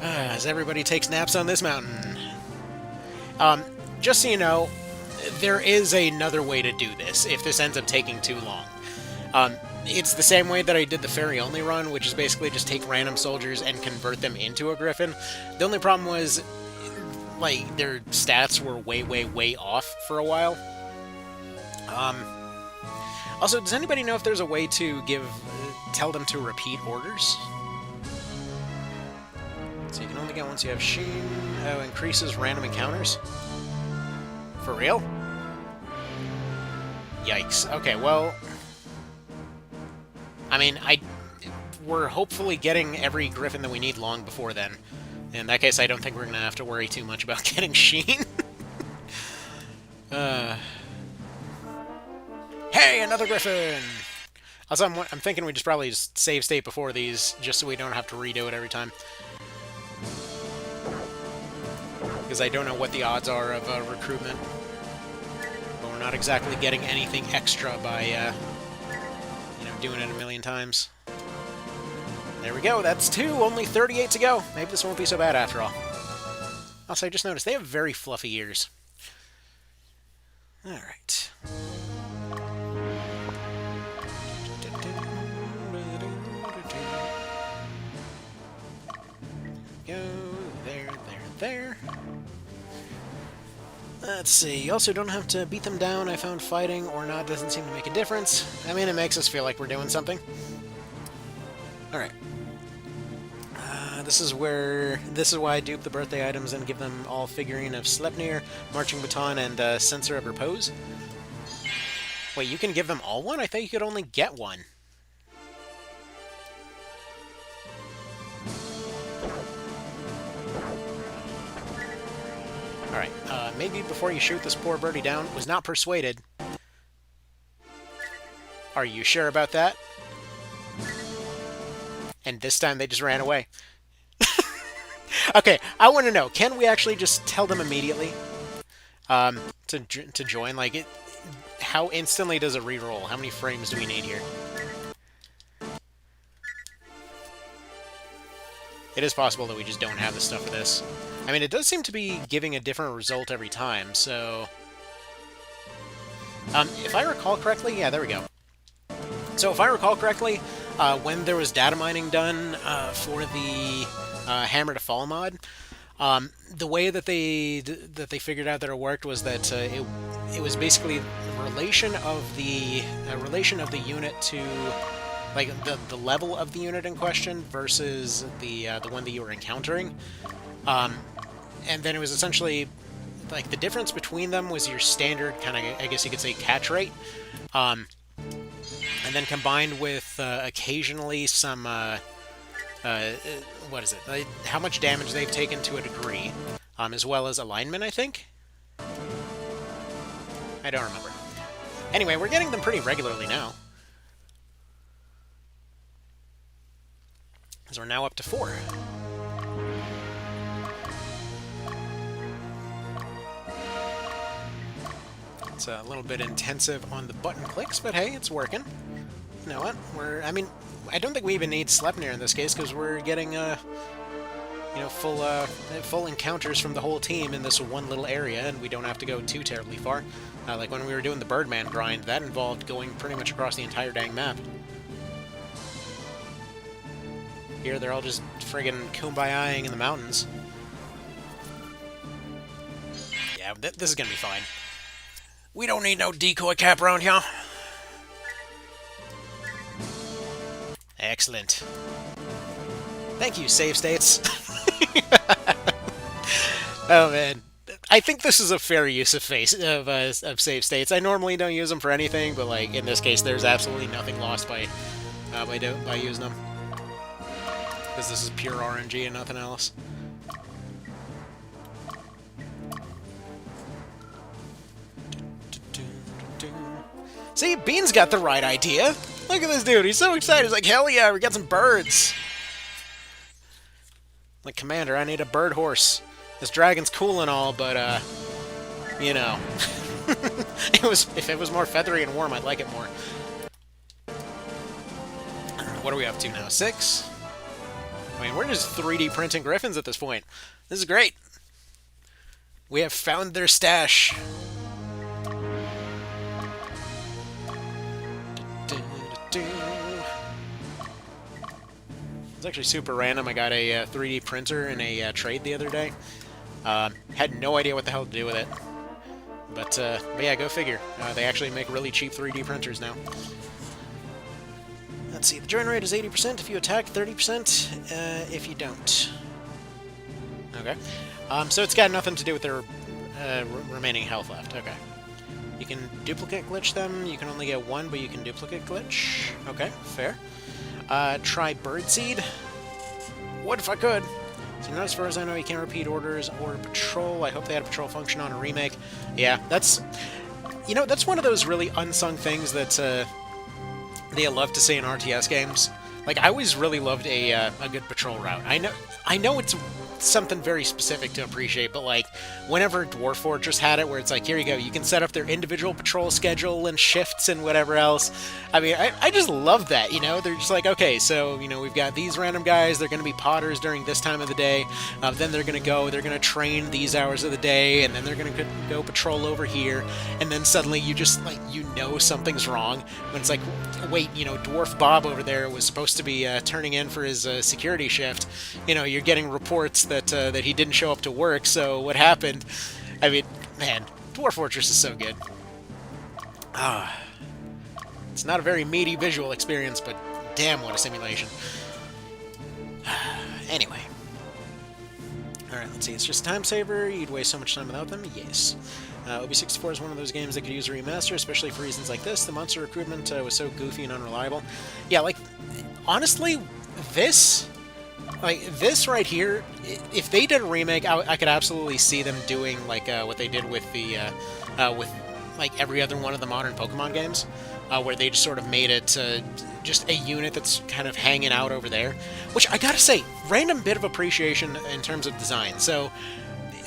As everybody takes naps on this mountain. Just so you know, there is another way to do this, if this ends up taking too long. It's the same way that I did the ferry-only run, which is basically just take random soldiers and convert them into a Griffin. The only problem was, like, their stats were way, way, way off for a while. Also, does anybody know if there's a way to tell them to repeat orders? So you can only get once you have Sheen. Oh, increases random encounters? For real? Yikes. Okay, well... I mean, we're hopefully getting every Griffin that we need long before then. In that case, I don't think we're going to have to worry too much about getting Sheen. Hey, another Griffin! Also, I'm thinking we just probably just save state before these, just so we don't have to redo it every time. Because I don't know what the odds are of recruitment. But we're not exactly getting anything extra by, you know, doing it a million times. There we go, that's 2, only 38 to go. Maybe this won't be so bad after all. Also, I just noticed they have very fluffy ears. Alright. Go, there. Let's see, you also don't have to beat them down. I found fighting or not doesn't seem to make a difference. I mean, it makes us feel like we're doing something. Alright. This is why I dupe the birthday items and give them all figurine of Sleipnir, marching baton, and sensor of repose. Wait, you can give them all one? I thought you could only get one. Alright, maybe before you shoot this poor birdie down, was not persuaded. Are you sure about that? And this time they just ran away. Okay, I want to know, can we actually just tell them immediately to join? Like, how instantly does it reroll? How many frames do we need here? It is possible that we just don't have the stuff for this. I mean, it does seem to be giving a different result every time, so... if I recall correctly... Yeah, there we go. So, if I recall correctly, when there was data mining done for the Hammer to Fall mod, the way that they figured out that it worked was that it was basically a relation of the unit to... like, the level of the unit in question versus the one that you were encountering. And then it was essentially, like, the difference between them was your standard kind of, I guess you could say, catch rate. And then combined with occasionally some, what is it? How much damage they've taken to a degree, as well as alignment, I think? I don't remember. Anyway, we're getting them pretty regularly now. So we're now up to 4. It's a little bit intensive on the button clicks, but hey, it's working. You know what? I mean, I don't think we even need Sleipnir in this case, because we're getting, you know, full encounters from the whole team in this one little area, and we don't have to go too terribly far. Like when we were doing the Birdman grind, that involved going pretty much across the entire dang map. Here, they're all just friggin' kumbaya-ing in the mountains. Yeah, this is gonna be fine. We don't need no decoy cap around here. Excellent. Thank you, save states. Oh, man. I think this is a fair use of save states. I normally don't use them for anything, but, like, in this case, there's absolutely nothing lost by using them. Because this is pure RNG and nothing else. See, Bean's got the right idea. Look at this dude. He's so excited. He's like, hell yeah, we got some birds. Like, Commander, I need a bird horse. This dragon's cool and all, but, you know. If it was more feathery and warm, I'd like it more. What are we up to now? 6? I mean, we're just 3D printing Gryphons at this point. This is great. We have found their stash. It's actually super random. I got a 3D printer in a trade the other day. Had no idea what the hell to do with it. But yeah, go figure. They actually make really cheap 3D printers now. Let's see, the join rate is 80% if you attack, 30% if you don't. Okay. So it's got nothing to do with their remaining health left. Okay. You can duplicate glitch them. You can only get one, but you can duplicate glitch. Okay, fair. Try Birdseed. What if I could? So as far as I know, you can't repeat orders or patrol. I hope they had a patrol function on a remake. Yeah, that's... You know, that's one of those really unsung things that they love to say in RTS games. Like, I always really loved a good patrol route. I know it's something very specific to appreciate, but like whenever Dwarf Fortress had it, where it's like, here you go, you can set up their individual patrol schedule and shifts and whatever else. I mean, I just love that, you know? They're just like, okay, so, you know, we've got these random guys, they're going to be potters during this time of the day, then they're going to train these hours of the day, and then they're going to go patrol over here, and then suddenly you just, like, you know something's wrong, when it's like, wait, you know, Dwarf Bob over there was supposed to be turning in for his security shift. You know, you're getting reports that he didn't show up to work, so what happened? I mean, man, Dwarf Fortress is so good. It's not a very meaty visual experience, but damn, what a simulation. Anyway. Alright, let's see, it's just a time saver. You'd waste so much time without them? Yes. OB64 is one of those games that could use a remaster, especially for reasons like this. The monster recruitment was so goofy and unreliable. Yeah, like, honestly, this right here, if they did a remake, I could absolutely see them doing, like, what they did with the, with, like, every other one of the modern Pokemon games, where they just sort of made it just a unit that's kind of hanging out over there. Which, I gotta say, random bit of appreciation in terms of design. So,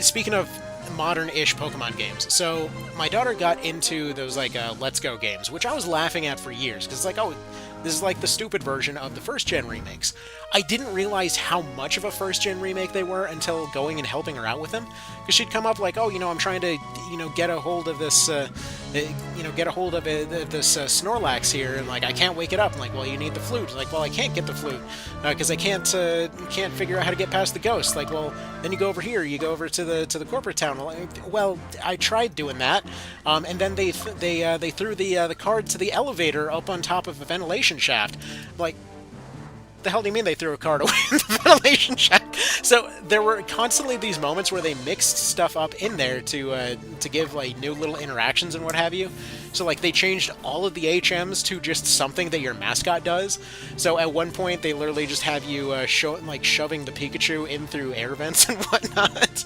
speaking of modern-ish Pokemon games, so my daughter got into those, like, Let's Go games, which I was laughing at for years, because it's like, oh, this is like the stupid version of the first-gen remakes. I didn't realize how much of a first-gen remake they were until going and helping her out with them, because she'd come up like, oh, you know, I'm trying to, you know, get a hold of this, this Snorlax here, and, like, I can't wake it up. I'm like, well, you need the flute. Like, well, I can't get the flute, because I can't figure out how to get past the ghost. Like, well, then you go over here, you go over to the corporate town. Well, I tried doing that, and then they threw the card to the elevator up on top of a ventilation shaft. Like, the hell do you mean they threw a card away in the ventilation shaft? So there were constantly these moments where they mixed stuff up in there to give, like, new little interactions and what have you. So, like, they changed all of the HMs to just something that your mascot does. So at one point they literally just have you shoving the Pikachu in through air vents and whatnot.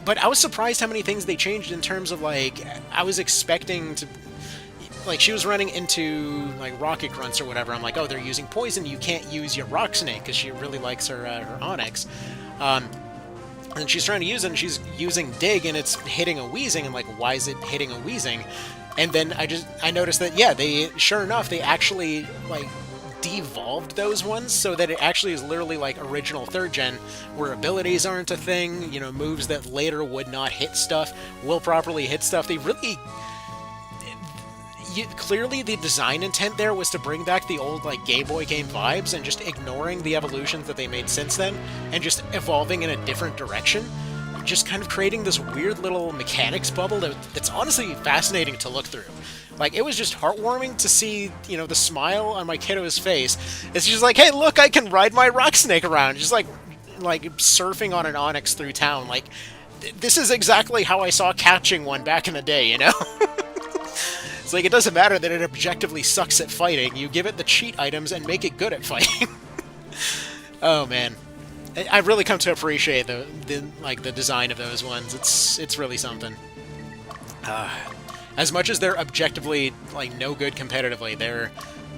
But I was surprised how many things they changed in terms of, like, I was expecting to... Like, she was running into, like, rocket grunts or whatever. I'm like, oh, they're using poison. You can't use your rock snake, because she really likes her Onyx. And she's trying to use it, and she's using dig, and it's hitting a Weezing. I'm like, why is it hitting a Weezing? And then I noticed that, yeah, sure enough, they actually, like, devolved those ones so that it actually is literally like original 3rd gen, where abilities aren't a thing, you know, moves that later would not hit stuff will properly hit stuff. They really... clearly the design intent there was to bring back the old, like, Game Boy game vibes, and just ignoring the evolutions that they made since then, and just evolving in a different direction. Just kind of creating this weird little mechanics bubble that's honestly fascinating to look through. Like, it was just heartwarming to see, you know, the smile on my kiddo's face. It's just like, hey, look, I can ride my rock snake around. Just like surfing on an Onyx through town. Like, this is exactly how I saw catching one back in the day, you know? It's like, it doesn't matter that it objectively sucks at fighting. You give it the cheat items and make it good at fighting. Oh, man. I've really come to appreciate the design of those ones. It's really something. As much as they're objectively, like, no good competitively, they're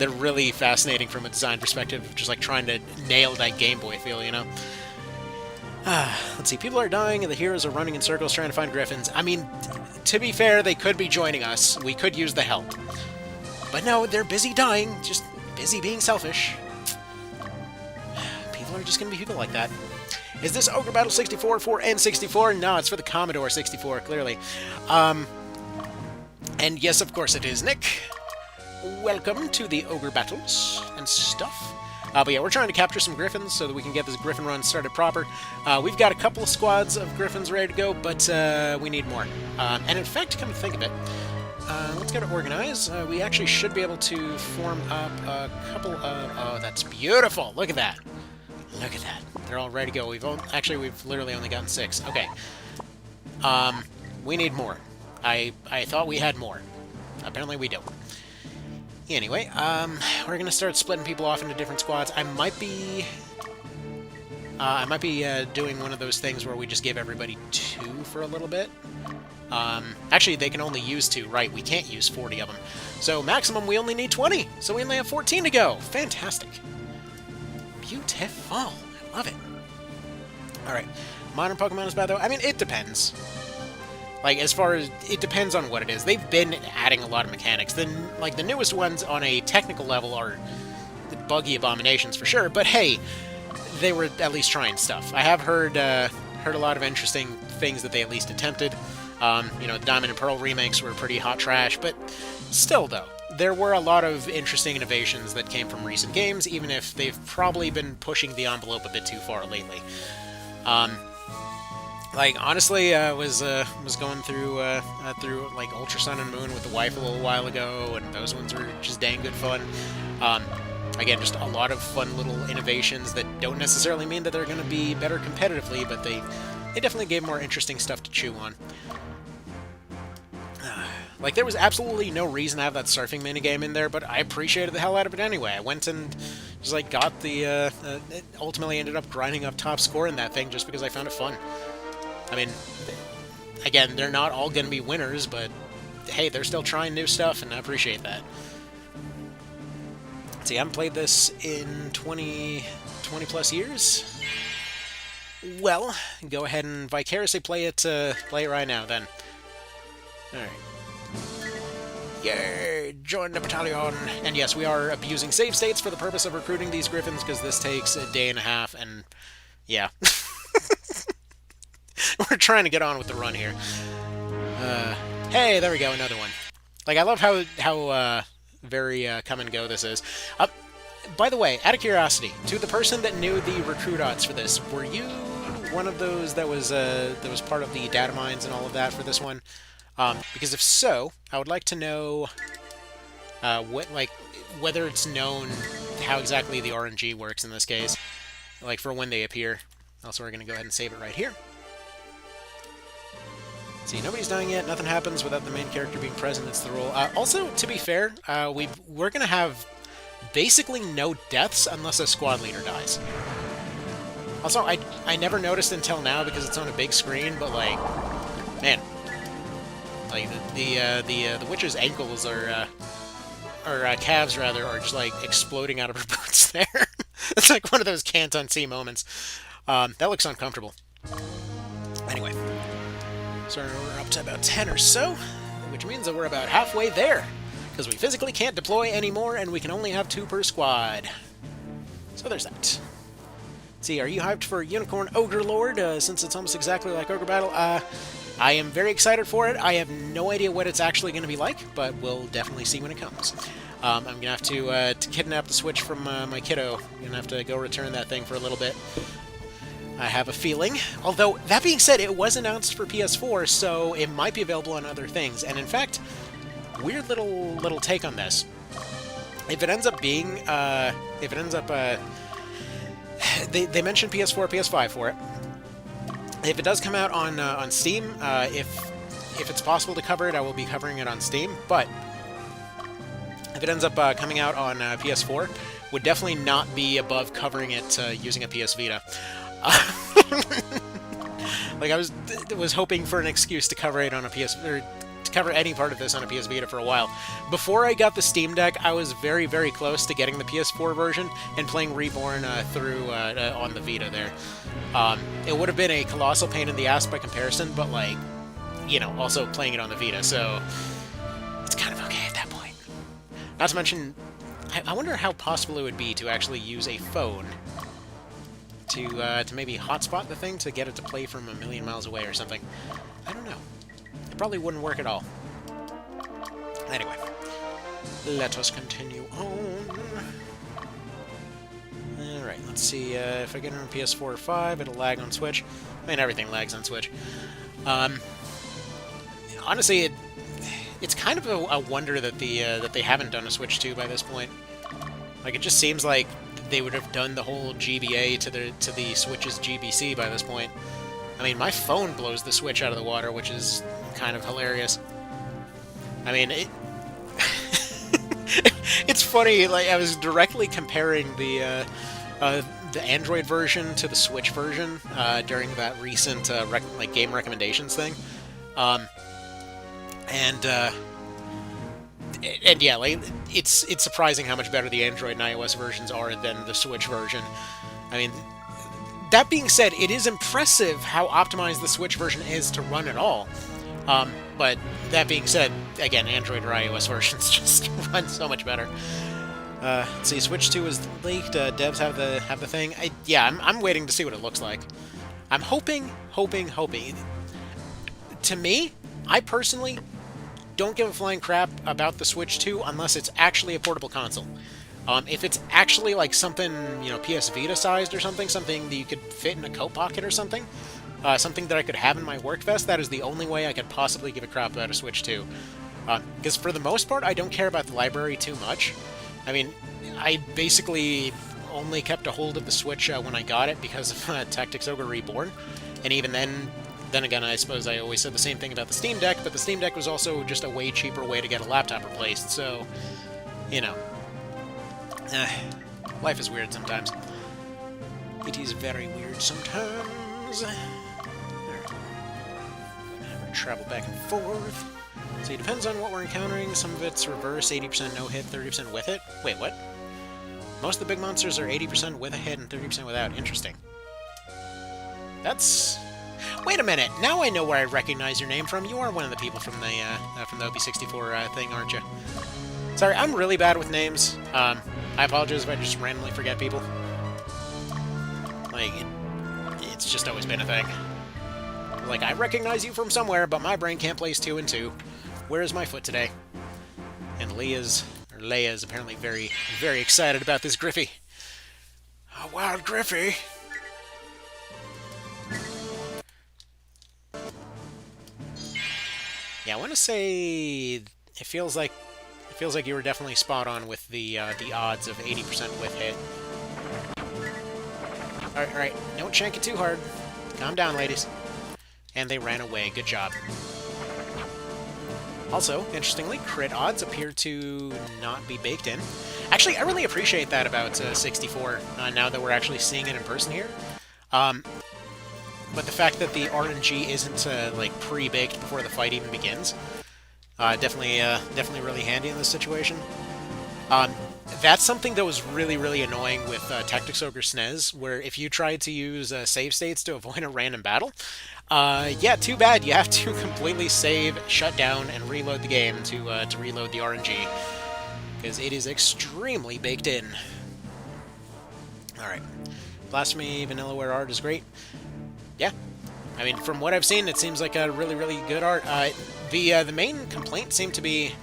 really fascinating from a design perspective, just, like, trying to nail that Game Boy feel, you know? Let's see, people are dying and the heroes are running in circles trying to find Gryphons. I mean, to be fair, they could be joining us. We could use the help. But no, they're busy dying, just busy being selfish. People people are just going to be people like that. Is this Ogre Battle 64 for N64? No, it's for the Commodore 64, clearly. And yes, of course it is, Nick. Welcome to the Ogre Battles and stuff. But yeah, we're trying to capture some Gryphons so that we can get this Griffin run started proper. We've got a couple of squads of Gryphons ready to go, but we need more. And in fact, come to think of it, let's go to Organize. We actually should be able to form up a couple of... Oh, that's beautiful! Look at that! Look at that. They're all ready to go. We've literally only gotten 6. Okay. We need more. I thought we had more. Apparently we don't. Anyway, we're gonna start splitting people off into different squads. I might be doing one of those things where we just give everybody 2 for a little bit. Actually, they can only use 2, right? We can't use 40 of them. So maximum, we only need 20. So we only have 14 to go. Fantastic. Beautiful. I love it. All right. Modern Pokemon is bad, though? I mean, it depends. Like, as far as... It depends on what it is. They've been adding a lot of mechanics. Then, like, the newest ones on a technical level are buggy abominations for sure. But hey, they were at least trying stuff. I have heard a lot of interesting things that they at least attempted. You know, the Diamond and Pearl remakes were pretty hot trash. But still, though, there were a lot of interesting innovations that came from recent games, even if they've probably been pushing the envelope a bit too far lately. Like, honestly, I was going through like Ultra Sun and Moon with the wife a little while ago, and those ones were just dang good fun. Again, just a lot of fun little innovations that don't necessarily mean that they're going to be better competitively, but they definitely gave more interesting stuff to chew on. Like, there was absolutely no reason to have that surfing minigame in there, but I appreciated the hell out of it anyway. I went and just, like, got the, ultimately ended up grinding up top score in that thing just because I found it fun. I mean, again, they're not all going to be winners, but hey, they're still trying new stuff, and I appreciate that. Let's see, I haven't played this in 20 plus years. Well, go ahead and vicariously play it right now, then. Alright. Yay! Join the battalion! And yes, we are abusing save states for the purpose of recruiting these Gryphons, because this takes a day and a half, and yeah. We're trying to get on with the run here. Hey, there we go, another one. Like, I love how very come and go this is. By the way, out of curiosity, to the person that knew the recruit odds for this, were you one of those that was part of the data mines and all of that for this one? Because if so, I would like to know whether it's known how exactly the RNG works in this case, like for when they appear. Also, we're going to go ahead and save it right here. See, nobody's dying yet. Nothing happens without the main character being present. It's the rule. Also, to be fair, we're going to have basically no deaths unless a squad leader dies. Also, I never noticed until now because it's on a big screen, but like, man, like the witch's ankles or calves rather are just like exploding out of her boots there. It's like one of those can't unsee moments. That looks uncomfortable. Anyway. So we're up to about 10 or so, which means that we're about halfway there, because we physically can't deploy anymore, and we can only have 2 per squad. So there's that. Let's see, are you hyped for Unicorn Ogre Lord, since it's almost exactly like Ogre Battle? I am very excited for it. I have no idea what it's actually going to be like, but we'll definitely see when it comes. I'm going to have to kidnap the Switch from my kiddo. I'm going to have to go return that thing for a little bit. I have a feeling. Although, that being said, it was announced for PS4, so it might be available on other things. And in fact, weird little take on this. If it ends up being, they mentioned PS4, PS5 for it. If it does come out on Steam, if it's possible to cover it, I will be covering it on Steam. But if it ends up coming out on PS4, would definitely not be above covering it using a PS Vita. Like, I was hoping for an excuse to cover it on a PS, or to cover any part of this on a PS Vita for a while. Before I got the Steam Deck, I was very, very close to getting the PS4 version and playing Reborn through on the Vita there. It would have been a colossal pain in the ass by comparison, but, like, you know, also playing it on the Vita, so it's kind of okay at that point. Not to mention, I wonder how possible it would be to actually use a phone to maybe hotspot the thing to get it to play from a million miles away or something. I don't know. It probably wouldn't work at all. Anyway, let us continue on. Alright, let's see if I get it on PS4 or 5, it'll lag on Switch. I mean, everything lags on Switch. Honestly, it's kind of a wonder that they haven't done a Switch 2 by this point. Like, it just seems like they would have done the whole GBA to the Switch's GBC by this point. I mean, my phone blows the Switch out of the water, which is kind of hilarious. I mean, it's funny. Like, I was directly comparing the Android version to the Switch version during that recent game recommendations thing, and yeah, like it's surprising how much better the Android and iOS versions are than the Switch version. I mean, that being said, it is impressive how optimized the Switch version is to run at all. But that being said, again, Android or iOS versions just run so much better. Let's see, Switch 2 is leaked. Devs have the thing. I'm waiting to see what it looks like. I'm hoping. To me, I personally don't give a flying crap about the Switch 2 unless it's actually a portable console. If it's actually like something, PS Vita sized or something that you could fit in a coat pocket or something, something that I could have in my work vest, that is the only way I could possibly give a crap about a Switch 2. Because for the most part, I don't care about the library too much. I mean, I basically only kept a hold of the Switch when I got it because of Tactics Ogre Reborn, and even then again, I suppose I always said the same thing about the Steam Deck, but the Steam Deck was also just a way cheaper way to get a laptop replaced, so, life is weird sometimes. It is very weird sometimes. Travel back and forth. So it depends on what we're encountering. Some of it's reverse, 80% no hit, 30% with hit. Wait, what? Most of the big monsters are 80% with a hit and 30% without. Interesting. That's... Wait a minute. Now I know where I recognize your name from. You are one of the people from the OP64 thing, aren't you? Sorry, I'm really bad with names. I apologize if I just randomly forget people. Like, it's just always been a thing. Like, I recognize you from somewhere, but my brain can't place 2 and 2. Where is my foot today? And Leia is apparently very, very excited about this Griffy. A wild Griffy! Yeah, I want to say it feels like you were definitely spot on with the odds of 80% with hit. All right, don't shank it too hard. Calm down, ladies. And they ran away. Good job. Also, interestingly, crit odds appear to not be baked in. Actually, I really appreciate that about 64, now that we're actually seeing it in person here. But the fact that the RNG isn't, like, pre-baked before the fight even begins, definitely really handy in this situation. That's something that was really, really annoying with Tactics Ogre SNES, where if you tried to use save states to avoid a random battle, yeah, too bad. You have to completely save, shut down, and reload the game to reload the RNG, because it is extremely baked in. Alright. Blasphemy Vanillaware art is great. Yeah. I mean, from what I've seen, it seems like a really, really good art. The main complaint seemed to be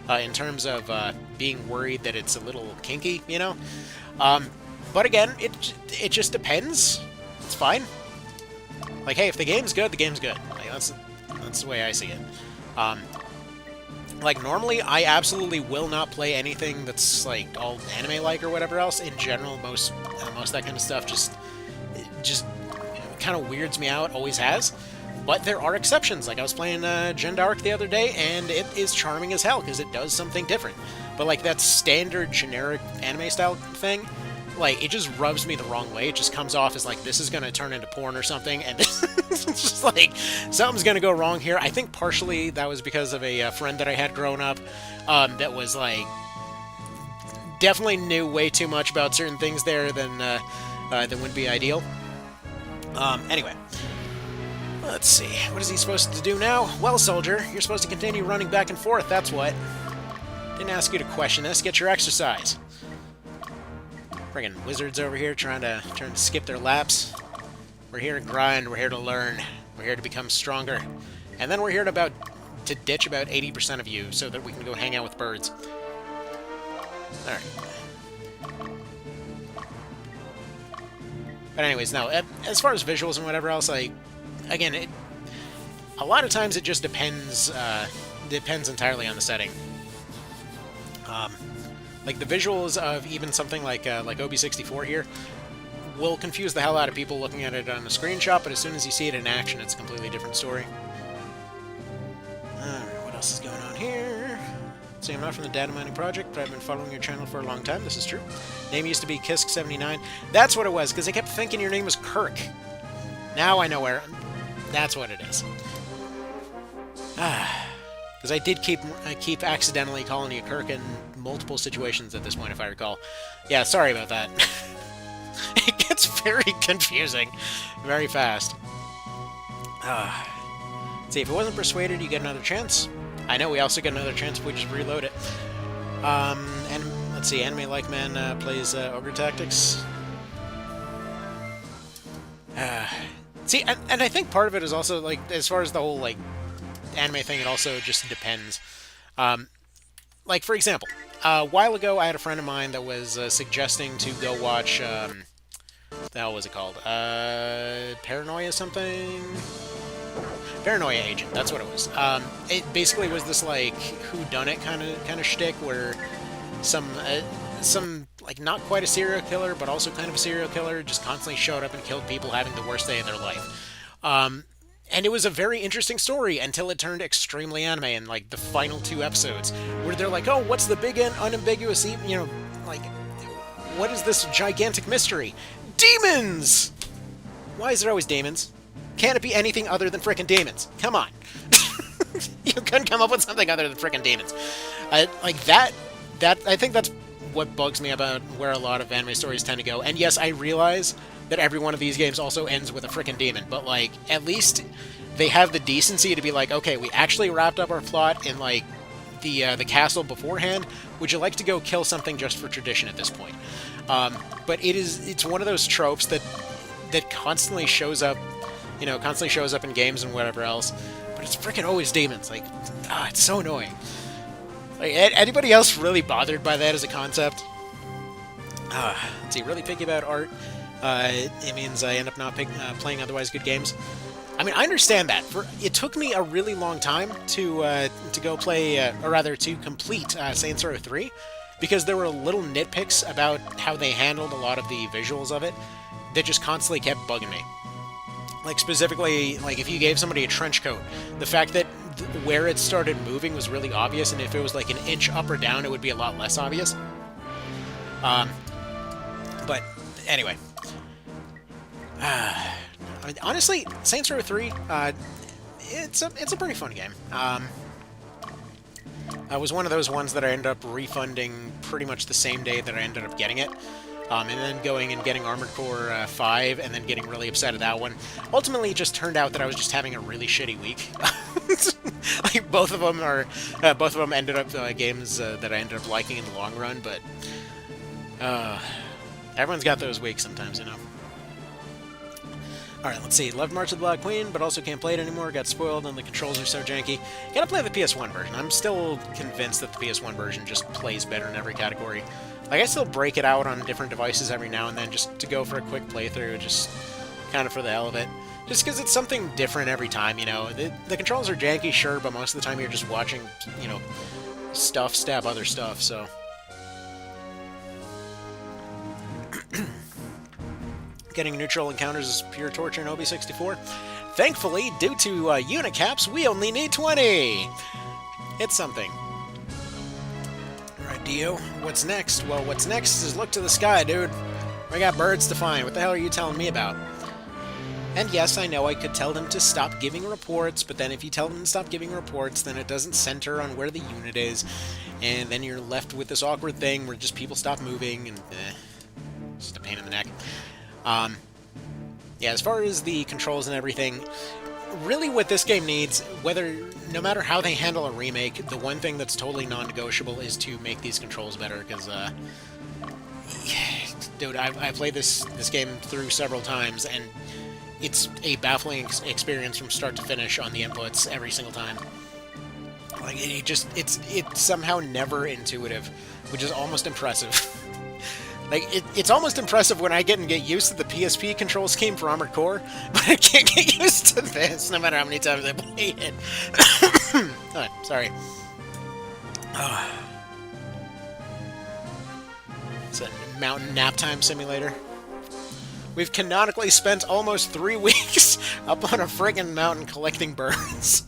in terms of being worried that it's a little kinky, But again, it just depends. It's fine. Like, hey, if the game's good, the game's good. Like, that's the way I see it. Like, normally, I absolutely will not play anything that's, like, all anime-like or whatever else. In general, most of that kind of stuff just kind of weirds me out, always has. But there are exceptions. Like, I was playing Gen Dark the other day, and it is charming as hell, because it does something different. But, like, that standard, generic anime-style thing, like, it just rubs me the wrong way. It just comes off as, like, this is going to turn into porn or something, and it's just, like, something's going to go wrong here. I think partially that was because of a friend that I had growing up that was, like, definitely knew way too much about certain things there than would be ideal. Anyway. Let's see. What is he supposed to do now? Well, soldier, you're supposed to continue running back and forth, that's what. Didn't ask you to question this. Get your exercise. Friggin' wizards over here trying to skip their laps. We're here to grind, we're here to learn, we're here to become stronger. And then we're here to ditch about 80% of you so that we can go hang out with birds. Alright. But anyways, no, as far as visuals and whatever else, again, a lot of times it just depends entirely on the setting. Like the visuals of even something like OB64 here will confuse the hell out of people looking at it on a screenshot, but as soon as you see it in action, it's a completely different story. Alright, what else is going on here? See, I'm not from the data mining project, but I've been following your channel for a long time. This is true. Name used to be Kisk79. That's what it was, because I kept thinking your name was Kirk. Now I know where... That's what it is. Because I did keep accidentally calling you Kirk in multiple situations at this point, if I recall. Yeah, sorry about that. It gets very confusing very fast. See, if it wasn't persuaded, you get another chance. I know we also get another chance if we just reload it. And let's see, Anime Like Man plays Ogre Tactics. See, and I think part of it is also, like, as far as the whole, like, anime thing, it also just depends. Like, for example, a while ago I had a friend of mine that was suggesting to go watch, what the hell was it called? Paranoia something? Paranoia Agent, that's what it was. It basically was this, like, whodunit kind of shtick where some like, not quite a serial killer, but also kind of a serial killer, just constantly showed up and killed people having the worst day of their life. And it was a very interesting story until it turned extremely anime in, like, the final 2 episodes, where they're like, oh, what's the big and unambiguous, you know, like, what is this gigantic mystery? Demons! Why is there always demons? Can't it be anything other than frickin' demons? Come on. You couldn't come up with something other than frickin' demons. Like, that, I think that's what bugs me about where a lot of anime stories tend to go. And yes, I realize that every one of these games also ends with a frickin' demon, but, like, at least they have the decency to be like, okay, we actually wrapped up our plot in, like, the castle beforehand. Would you like to go kill something just for tradition at this point? But it's one of those tropes that constantly shows up, you know, in games and whatever else, but it's frickin' always demons. Like, it's so annoying. Like, anybody else really bothered by that as a concept? Let's see, really picky about art. It means I end up not playing otherwise good games. I mean, I understand that. It took me a really long time to go play, or rather, to complete Saints Row 3, because there were little nitpicks about how they handled a lot of the visuals of it that just constantly kept bugging me. Like, specifically, like, if you gave somebody a trench coat, the fact that where it started moving was really obvious, and if it was like an inch up or down, it would be a lot less obvious. But anyway, I mean, honestly, Saints Row 3, it's a pretty fun game. It was one of those ones that I ended up refunding pretty much the same day that I ended up getting it. And then going and getting Armored Core 5, and then getting really upset at that one. Ultimately, it just turned out that I was just having a really shitty week. Like, both of them ended up games that I ended up liking in the long run, but everyone's got those weeks sometimes, you know. Alright, let's see. Loved March of the Black Queen, but also can't play it anymore. Got spoiled, and the controls are so janky. Gotta play the PS1 version. I'm still convinced that the PS1 version just plays better in every category. Like, I still break it out on different devices every now and then just to go for a quick playthrough, just kind of for the hell of it. Just because it's something different every time, you know. The controls are janky, sure, but most of the time you're just watching, you know, stuff stab other stuff, so... Getting neutral encounters is pure torture in OB64. Thankfully, due to unit caps, we only need 20! It's something. Alright, Dio, what's next? Well, what's next is look to the sky, dude. We got birds to find. What the hell are you telling me about? And yes, I know I could tell them to stop giving reports, but then if you tell them to stop giving reports, then it doesn't center on where the unit is, and then you're left with this awkward thing where just people stop moving, and just a pain in the neck. Yeah, as far as the controls and everything, really what this game needs, no matter how they handle a remake, the one thing that's totally non-negotiable is to make these controls better, because, Dude, I played this game through several times, and it's a baffling experience from start to finish on the inputs every single time. Like, it's somehow never intuitive, which is almost impressive. Like, it's almost impressive when I get used to the PSP control scheme for Armored Core, but I can't get used to this, no matter how many times I play it. Oh, sorry. It's a mountain nap time simulator. We've canonically spent almost 3 weeks up on a friggin' mountain collecting birds.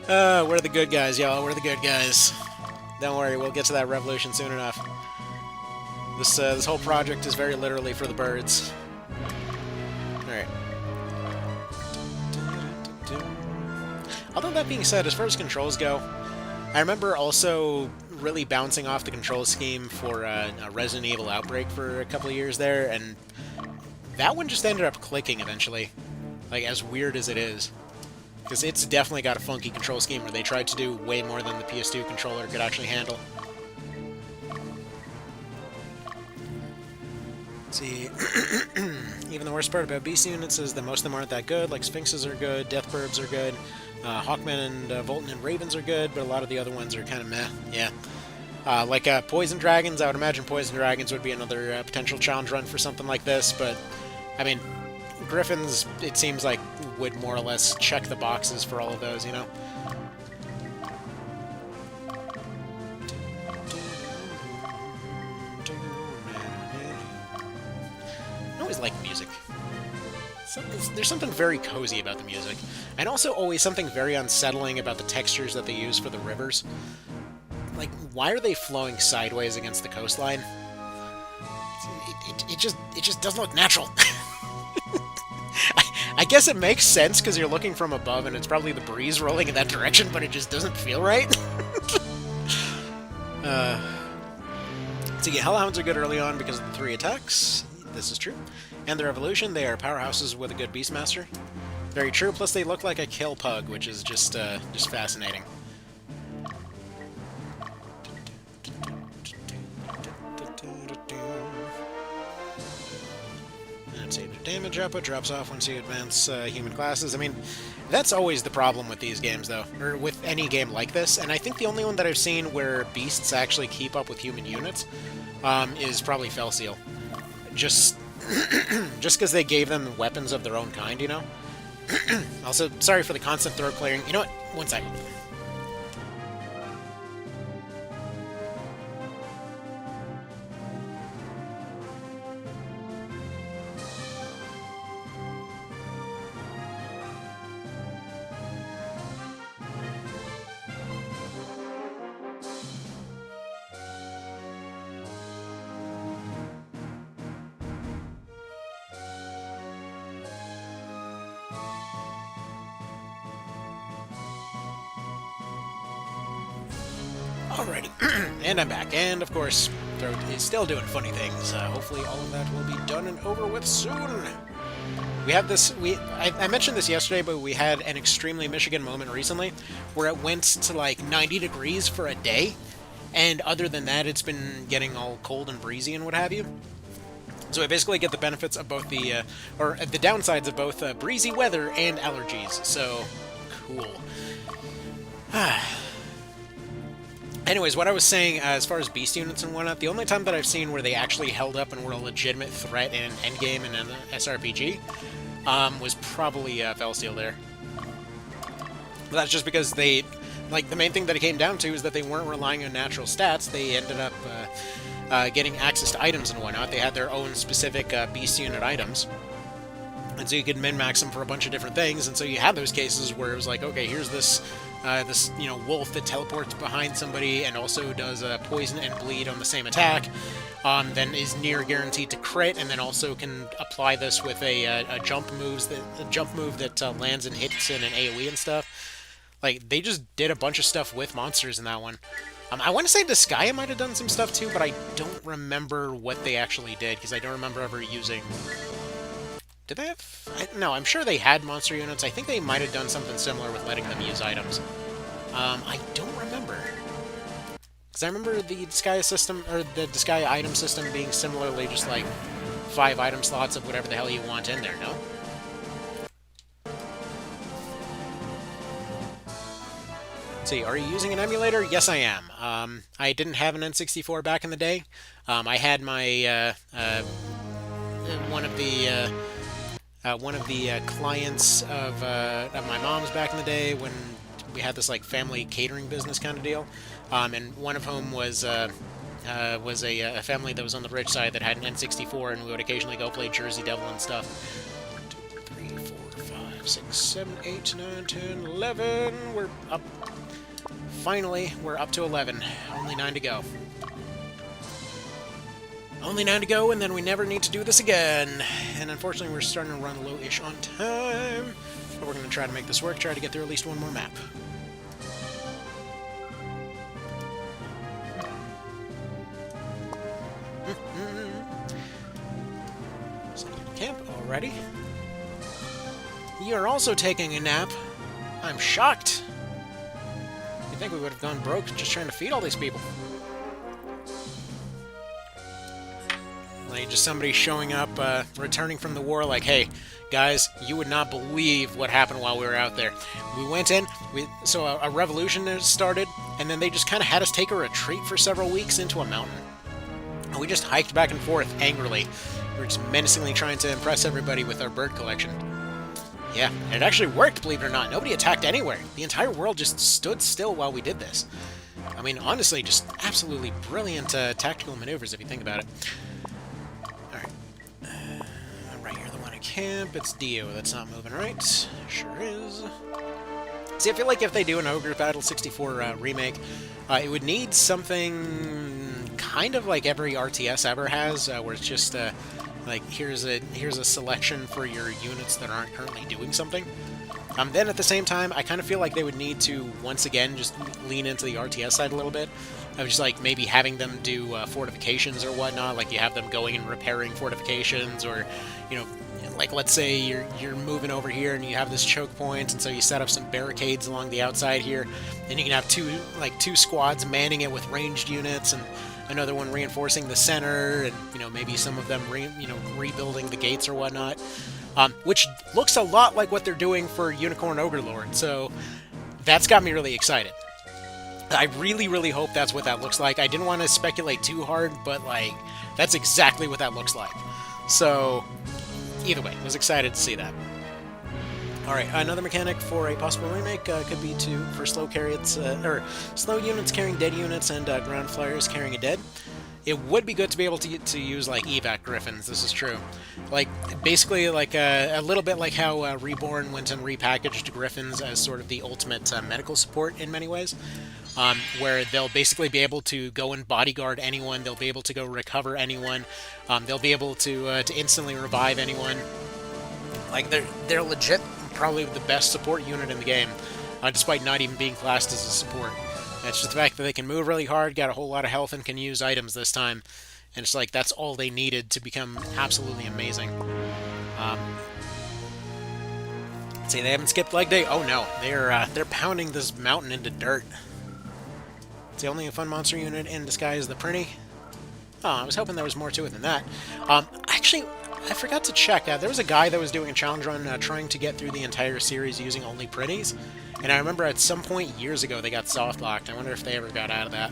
We're the good guys, y'all. We're the good guys. Don't worry, we'll get to that revolution soon enough. This whole project is very literally for the birds. Alright. Although that being said, as far as controls go, I remember also really bouncing off the control scheme for Resident Evil Outbreak for a couple of years there, and that one just ended up clicking eventually. Like, as weird as it is. Because it's definitely got a funky control scheme where they tried to do way more than the PS2 controller could actually handle. Let's see. Even the worst part about beast units is that most of them aren't that good. Like, Spkinxes are good, Deathburbs are good, Hawkmen and Volton and Ravens are good, but a lot of the other ones are kind of meh. Yeah. Like Poison Dragons, I would imagine Poison Dragons would be another potential challenge run for something like this, but, I mean, Gryphons, it seems like, would more or less check the boxes for all of those, you know? I always like music. There's something very cozy about the music. And also always something very unsettling about the textures that they use for the rivers. Like, why are they flowing sideways against the coastline? It just doesn't look natural. I guess it makes sense because you're looking from above and it's probably the breeze rolling in that direction, but it just doesn't feel right. So yeah, Hellhounds are good early on because of the 3 attacks. This is true. And their evolution, they are powerhouses with a good Beastmaster. Very true, plus they look like a kill pug, which is just fascinating. Save your damage output, drops off once you advance human classes. I mean, that's always the problem with these games, though, or with any game like this, and I think the only one that I've seen where beasts actually keep up with human units is probably Felseal. Just because they gave them weapons of their own kind, you know? Also, sorry for the constant throat clearing. You know what? One second. Alrighty, and I'm back, and of course, Throat is still doing funny things. Hopefully all of that will be done and over with soon. We have this, I mentioned this yesterday, but we had an extremely Michigan moment recently, where it went to like 90 degrees for a day, and other than that, it's been getting all cold and breezy and what have you. So I basically get the benefits of both the, or the downsides of both breezy weather and allergies, so cool. Anyways, what I was saying, as far as beast units and whatnot, the only time that I've seen where they actually held up and were a legitimate threat in an endgame and an SRPG was probably Felseal there. But that's just because they, like, the main thing that it came down to is that they weren't relying on natural stats. They ended up getting access to items and whatnot. They had their own specific beast unit items. And so you could min-max them for a bunch of different things, and so you had those cases where it was like, okay, here's this wolf that teleports behind somebody and also does poison and bleed on the same attack, then is near guaranteed to crit, and then also can apply this with a jump move that lands and hits in an AoE and stuff. Like, they just did a bunch of stuff with monsters in that one. I want to say Disgaea might have done some stuff too, but I don't remember what they actually did, because I don't remember ever using... Did they have... No, I'm sure they had monster units. I think they might have done something similar with letting them use items. I don't remember. Because I remember the disguise system, or the disguise item system being similarly just like 5 item slots of whatever the hell you want in there, no? Let's see, are you using an emulator? Yes, I am. I didn't have an N64 back in the day. I had my, one of the clients of my mom's back in the day when we had this like family catering business kind of deal, and one of whom was a family that was on the rich side that had an N64, and we would occasionally go play Jersey Devil and stuff. 1, 2, 3, 4, 5, 6, 7, 8, 9, 10, 11. We're up. Finally, we're up to 11. Only 9 to go. Only 9 to go, and then we never need to do this again. And unfortunately, we're starting to run low-ish on time. But we're going to try to make this work, try to get through at least one more map. Camp already. You're also taking a nap. I'm shocked. You think we would have gone broke just trying to feed all these people? Like, just somebody showing up, returning from the war, like, hey, guys, you would not believe what happened while we were out there. We went in, so a revolution started, and then they just kind of had us take a retreat for several weeks into a mountain. And we just hiked back and forth angrily. We were just menacingly trying to impress everybody with our bird collection. Yeah, and it actually worked, believe it or not. Nobody attacked anywhere. The entire world just stood still while we did this. I mean, honestly, just absolutely brilliant tactical maneuvers if you think about it. Right here, the one at camp. It's Dio that's not moving right. Sure is. See, I feel like if they do an Ogre Battle 64 remake, it would need something kind of like every RTS ever has, where it's just like here's a selection for your units that aren't currently doing something. Then at the same time, I kind of feel like they would need to once again just lean into the RTS side a little bit. Of just like maybe having them do fortifications or whatnot, like you have them going and repairing fortifications, or you know, like let's say you're moving over here and you have this choke point, and so you set up some barricades along the outside here, and you can have two squads manning it with ranged units, and another one reinforcing the center, and you know maybe some of them rebuilding the gates or whatnot, which looks a lot like what they're doing for Unicorn Ogre Lord. So that's got me really excited. I really, really hope that's what that looks like. I didn't want to speculate too hard, but, like, that's exactly what that looks like. So, either way, I was excited to see that. Alright, another mechanic for a possible remake could be for slow units carrying dead units and ground flyers carrying a dead. It would be good to be able to use, like, evac Gryphons, this is true. Like, basically, like, a little bit like how Reborn went and repackaged Gryphons as sort of the ultimate medical support in many ways. Where they'll basically be able to go and bodyguard anyone, they'll be able to go recover anyone, they'll be able to instantly revive anyone. Like, they're legit probably the best support unit in the game, despite not even being classed as a support. It's just the fact that they can move really hard, got a whole lot of health, and can use items this time. And it's like, that's all they needed to become absolutely amazing. See, they haven't skipped leg day? Oh no, they're pounding this mountain into dirt. It's the only fun monster unit in disguise, the Prinny. Oh, I was hoping there was more to it than that. Actually, I forgot to check. There was a guy that was doing a challenge run trying to get through the entire series using only Prinnies. And I remember at some point years ago they got soft-locked. I wonder if they ever got out of that.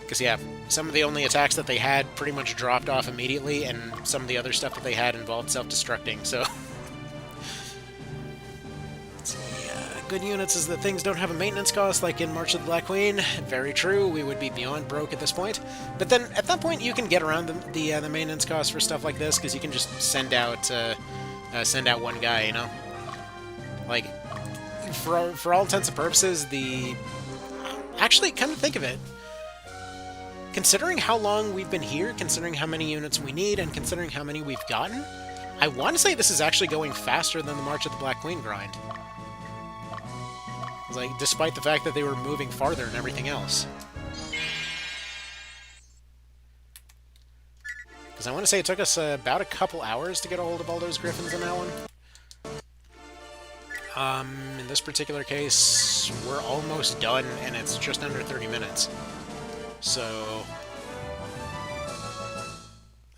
Because, yeah, some of the only attacks that they had pretty much dropped off immediately, and some of the other stuff that they had involved self-destructing, so... Good units is that things don't have a maintenance cost like in March of the Black Queen. Very true, we would be beyond broke at this point. But then, at that point, you can get around the maintenance cost for stuff like this, because you can just send out one guy, you know? Like, for all intents and purposes, actually, come to think of it, considering how long we've been here, considering how many units we need, and considering how many we've gotten, I want to say this is actually going faster than the March of the Black Queen grind. Like, despite the fact that they were moving farther and everything else. Because I want to say it took us about a couple hours to get a hold of all those Gryphons in that one. In this particular case, we're almost done, and it's just under 30 minutes. So,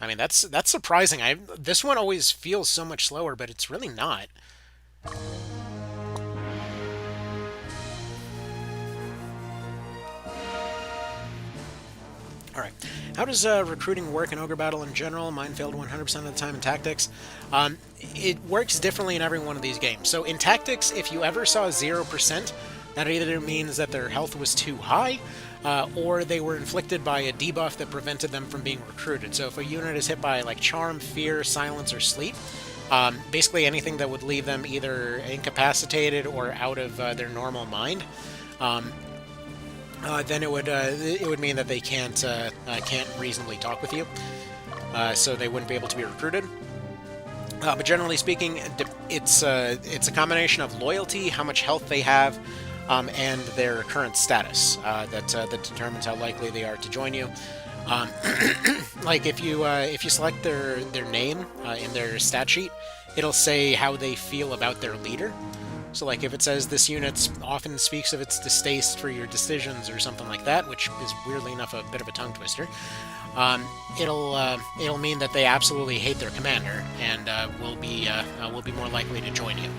I mean, that's surprising. This one always feels so much slower, but it's really not. Alright, how does recruiting work in Ogre Battle in general? Mine failed 100% of the time in Tactics. It works differently in every one of these games. So in Tactics, if you ever saw 0%, that either means that their health was too high, or they were inflicted by a debuff that prevented them from being recruited. So if a unit is hit by like Charm, Fear, Silence, or Sleep, basically anything that would leave them either incapacitated or out of their normal mind, then it would mean that they can't reasonably talk with you, so they wouldn't be able to be recruited. But generally speaking, it's a combination of loyalty, how much health they have, and their current status that determines how likely they are to join you. Like if you select their name in their stat sheet, it'll say how they feel about their leader. So, like, if it says this unit often speaks of its distaste for your decisions or something like that, which is weirdly enough a bit of a tongue twister, it'll mean that they absolutely hate their commander and will be more likely to join you.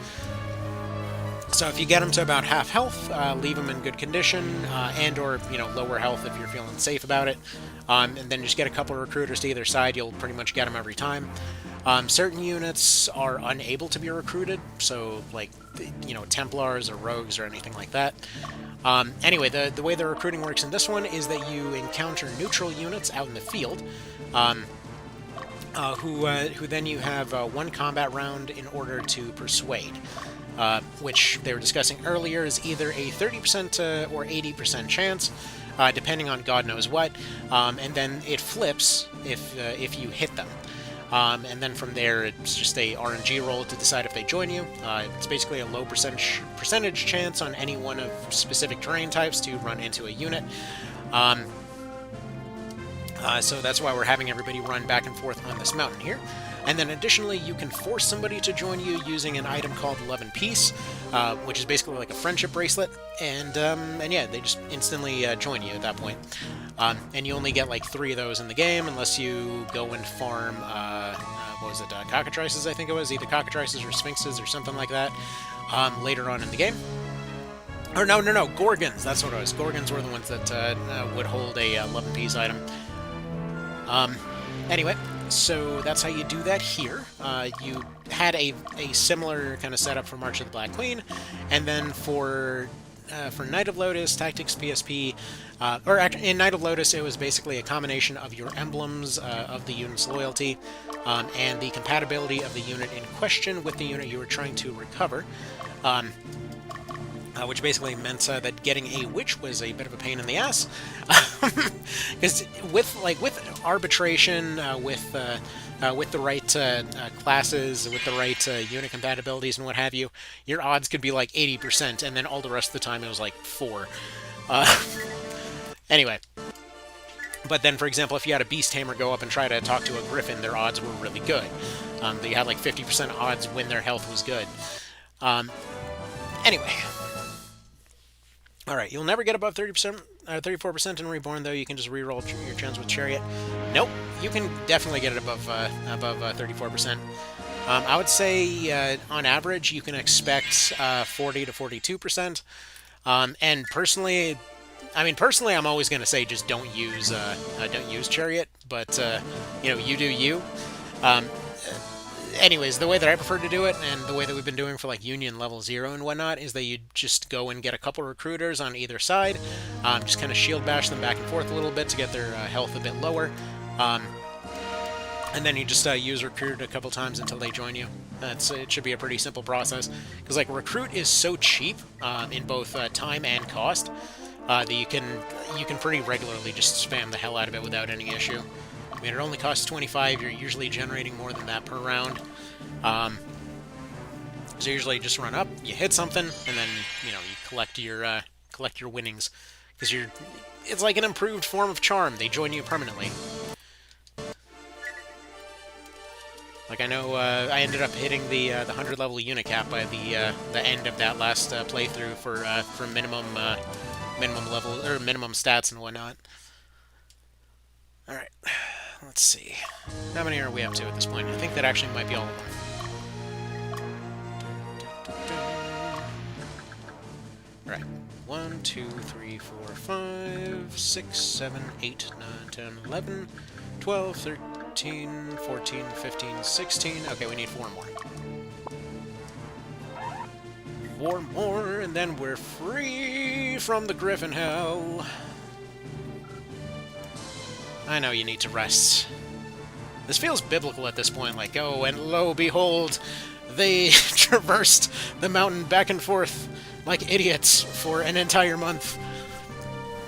So if you get them to about half health, leave them in good condition, and/or lower health if you're feeling safe about it, and then just get a couple of recruiters to either side. You'll pretty much get them every time. Certain units are unable to be recruited, so like Templars or Rogues or anything like that. Anyway, the way the recruiting works in this one is that you encounter neutral units out in the field, who then you have one combat round in order to persuade. Which they were discussing earlier is either a 30% or 80% chance, depending on God knows what, and then it flips if you hit them. And then from there, it's just a RNG roll to decide if they join you. It's basically a low percentage chance on any one of specific terrain types to run into a unit. So that's why we're having everybody run back and forth on this mountain here. And then additionally, you can force somebody to join you using an item called Love and Peace, which is basically like a friendship bracelet, and yeah, they just instantly join you at that point. And you only get like 3 of those in the game unless you go and farm, what was it, Cockatrices, I think it was, either Cockatrices or Spkinxes or something like that, later on in the game. Or no, Gorgons, that's what it was. Gorgons were the ones that would hold a Love and Peace item. Anyway, so that's how you do that here. You had a similar kind of setup for March of the Black Queen, and then for Knight of Lotus, Tactics PSP, or in Knight of Lotus it was basically a combination of your emblems, of the unit's loyalty, and the compatibility of the unit in question with the unit you were trying to recover. Which basically meant that getting a witch was a bit of a pain in the ass, because with arbitration, with the right classes, with the right unit compatibilities and what have you, your odds could be like 80%, and then all the rest of the time it was like 4. Anyway. But then, for example, if you had a Beast Tamer go up and try to talk to a Griffin, their odds were really good. They had like 50% odds when their health was good. Anyway. Alright, you'll never get above 30%, 34% in Reborn, though. You can just reroll your chance with Chariot. Nope, you can definitely get it above 34%. I would say, on average, you can expect 40 to 42%. And personally, I'm always going to say just don't use Chariot, but you do you. Anyways, the way that I prefer to do it, and the way that we've been doing for like Union level 0 and whatnot, is that you just go and get a couple recruiters on either side, just kind of shield bash them back and forth a little bit to get their health a bit lower, and then you just use recruit a couple times until they join you. It should be a pretty simple process, because like recruit is so cheap in both time and cost that you can pretty regularly just spam the hell out of it without any issue. I mean, it only costs 25. You're usually generating more than that per round. So usually just run up, you hit something, and then you collect your winnings, because it's like an improved form of charm. They join you permanently. Like, I know I ended up hitting the 100 level unit cap by the end of that last playthrough for minimum minimum level or minimum stats and whatnot. All right, let's see. How many are we up to at this point? I think that actually might be all of them. All right. 1, 2, 3, 4, 5, 6, 7, 8, 9, 10, 11, 12, 13, 14, 15, 16. Okay, we need 4 more. 4 more, and then we're free from the Griffin hell. I know you need to rest. This feels biblical at this point, like, oh, and lo, behold, they traversed the mountain back and forth like idiots for an entire month,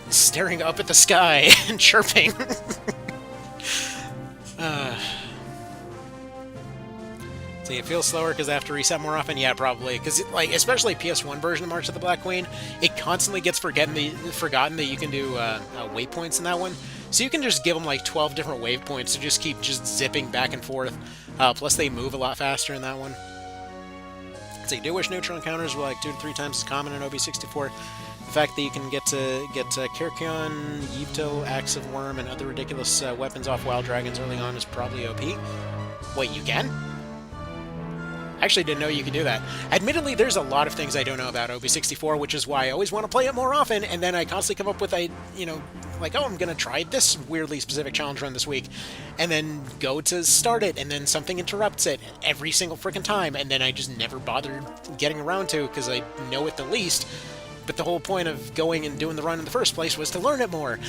staring up at the sky and chirping. So it feels slower because I have to reset more often? Yeah, probably. Because, like, especially PS1 version of March of the Black Queen, it constantly gets forgotten that you can do waypoints in that one. So you can just give them, like, 12 different waypoints to just keep just zipping back and forth. Plus, they move a lot faster in that one. So you do wish neutral encounters were, like, 2 to 3 times as common in OB64. The fact that you can get Kirkion, Yveto, Axe of Worm, and other ridiculous weapons off Wild Dragons early on is probably OP. Wait, you can? I actually didn't know you could do that. Admittedly, there's a lot of things I don't know about OB64, which is why I always want to play it more often, and then I constantly come up with like, oh, I'm going to try this weirdly specific challenge run this week, and then go to start it, and then something interrupts it every single freaking time, and then I just never bothered getting around to, because I know it the least, but the whole point of going and doing the run in the first place was to learn it more.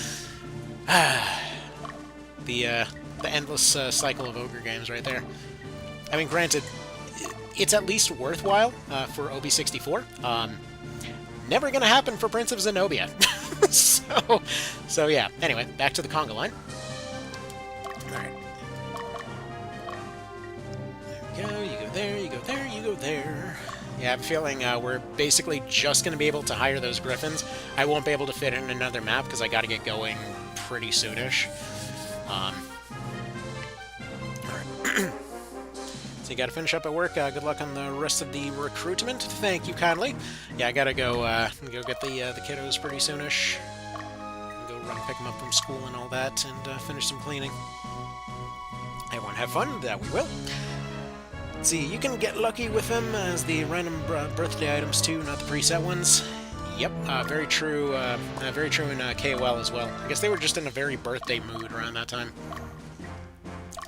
The endless cycle of Ogre games right there. I mean, granted, it's at least worthwhile for OB64. Never gonna happen for Prince of Zenobia. so yeah. Anyway, back to the conga line. Alright. There we go, you go there, you go there, you go there. Yeah, I have a feeling we're basically just gonna be able to hire those Gryphons. I won't be able to fit in another map because I gotta get going pretty soonish. Alright. So you gotta finish up at work. Good luck on the rest of the recruitment. Thank you kindly. Yeah, I gotta go get the kiddos pretty soonish. Go run pick them up from school and all that, and finish some cleaning. Everyone have fun. That we will. Let's see, you can get lucky with them as the random birthday items too, not the preset ones. Yep, very true. Very true in KOL as well. I guess they were just in a very birthday mood around that time.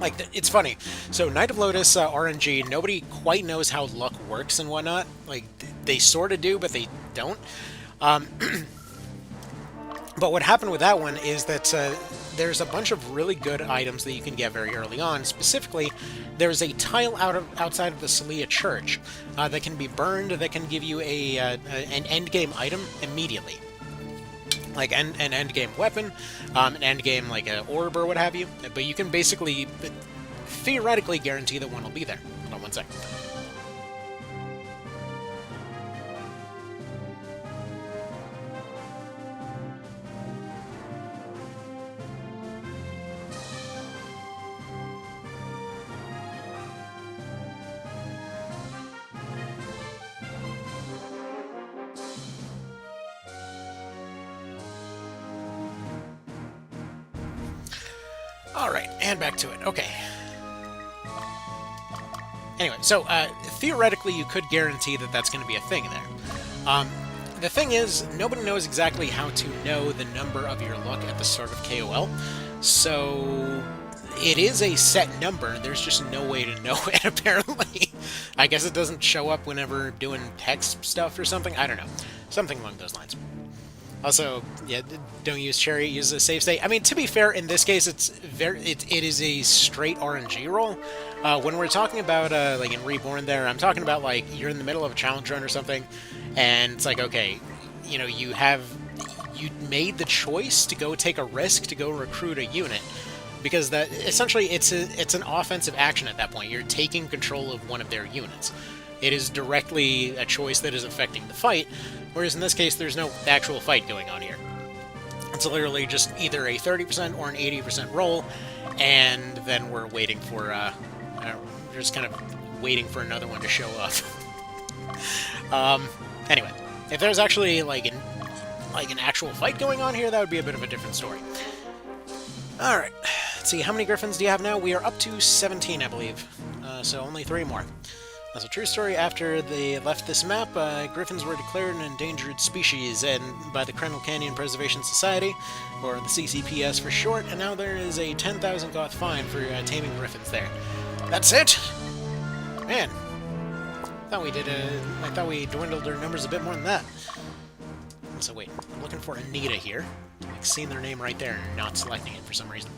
Like, it's funny. So, Knight of Lotus RNG, nobody quite knows how luck works and whatnot. Like, they sort of do, but they don't. But what happened with that one is that there's a bunch of really good items that you can get very early on. Specifically, there's a tile outside of the Celia Church that can be burned that can give you an endgame item immediately. Like an endgame weapon, an endgame like an orb or what have you. But you can basically, theoretically, guarantee that one will be there. Hold on one sec. Alright, and back to it. Okay. Anyway, so, theoretically you could guarantee that that's going to be a thing there. The thing is, nobody knows exactly how to know the number of your luck at the start of KOL, so it is a set number, there's just no way to know it, apparently. I guess it doesn't show up whenever doing text stuff or something, I don't know. Something along those lines. Also, yeah, don't use Chariot, use a save state. I mean, to be fair, in this case, it is a straight RNG roll. When we're talking about, like, in Reborn there, I'm talking about, like, you're in the middle of a challenge run or something, and it's like, okay, you know, you made the choice to go take a risk to go recruit a unit. Because that, essentially, it's an offensive action at that point. You're taking control of one of their units. It is directly a choice that is affecting the fight, whereas in this case, there's no actual fight going on here. It's literally just either a 30% or an 80% roll, and then we're waiting for just kind of waiting for another one to show up. Anyway, if there's actually like an actual fight going on here, that would be a bit of a different story. Alright, let's see, how many Gryphons do you have now? We are up to 17, I believe. So only 3 more. That's a true story. After they left this map, Gryphons were declared an endangered species and by the Crennel Canyon Preservation Society, or the CCPS for short, and now there is a 10,000 goth fine for taming Gryphons there. That's it? Man, I thought we dwindled their numbers a bit more than that. So wait, I'm looking for Anita here. I've seen their name right there and not selecting it for some reason.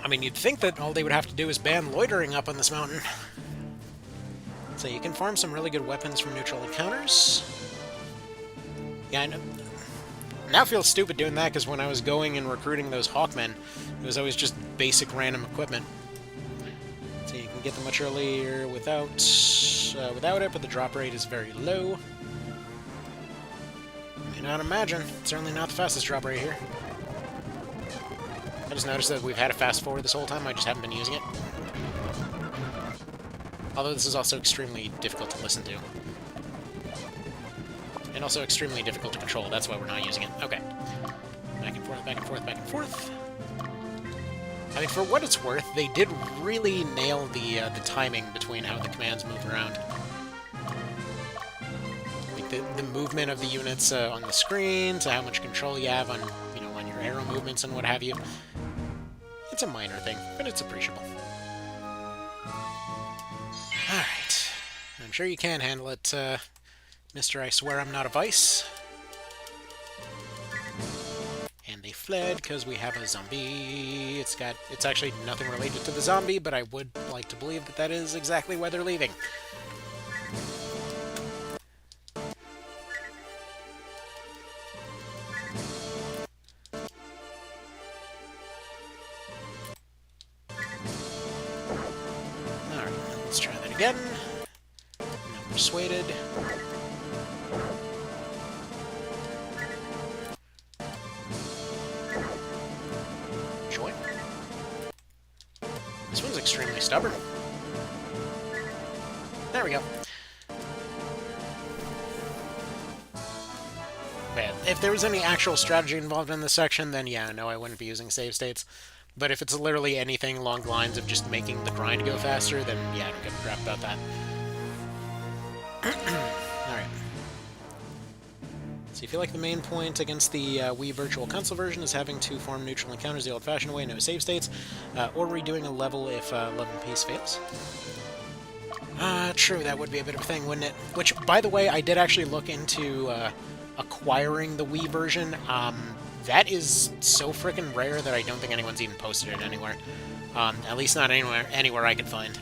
I mean, you'd think that all they would have to do is ban loitering up on this mountain. So you can farm some really good weapons from neutral encounters. Yeah, I know. Now I feel stupid doing that, because when I was going and recruiting those Hawkmen, it was always just basic random equipment. So you can get them much earlier without it, but the drop rate is very low. I cannot imagine. It's certainly not the fastest drop rate here. I just noticed that we've had a fast forward this whole time, I just haven't been using it. Although this is also extremely difficult to listen to. And also extremely difficult to control, that's why we're not using it. Okay. Back and forth, back and forth, back and forth. I mean, for what it's worth, they did really nail the timing between how the commands move around. Like the movement of the units on the screen, to how much control you have on, you know, on your arrow movements and what have you. It's a minor thing, but it's appreciable. Alright. I'm sure you can handle it, Mr. I Swear I'm Not a Vice. And they fled because we have a zombie. It's actually nothing related to the zombie, but I would like to believe that that is exactly why they're leaving. Alright, let's try that again. No persuaded. This one's extremely stubborn. There we go. But if there was any actual strategy involved in this section, then yeah, no, I wouldn't be using save states. But if it's literally anything along the lines of just making the grind go faster, then yeah, I don't give a crap about that. Alright. So you feel like the main point against the Wii Virtual Console version is having to form neutral encounters the old-fashioned way, no save states, or redoing a level if Love and Peace fails. True, that would be a bit of a thing, wouldn't it? Which, by the way, I did actually look into acquiring the Wii version. That is so frickin' rare that I don't think anyone's even posted it anywhere. At least not anywhere I could find.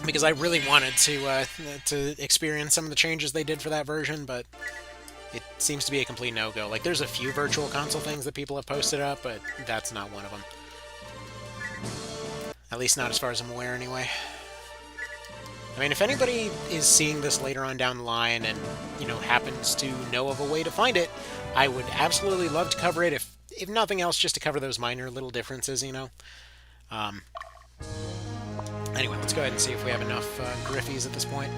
Because I really wanted to experience some of the changes they did for that version, but it seems to be a complete no-go. Like, there's a few Virtual Console things that people have posted up, but that's not one of them. At least not as far as I'm aware, anyway. I mean, if anybody is seeing this later on down the line and, you know, happens to know of a way to find it, I would absolutely love to cover it, if nothing else, just to cover those minor little differences, you know? Anyway, let's go ahead and see if we have enough Gryphys at this point.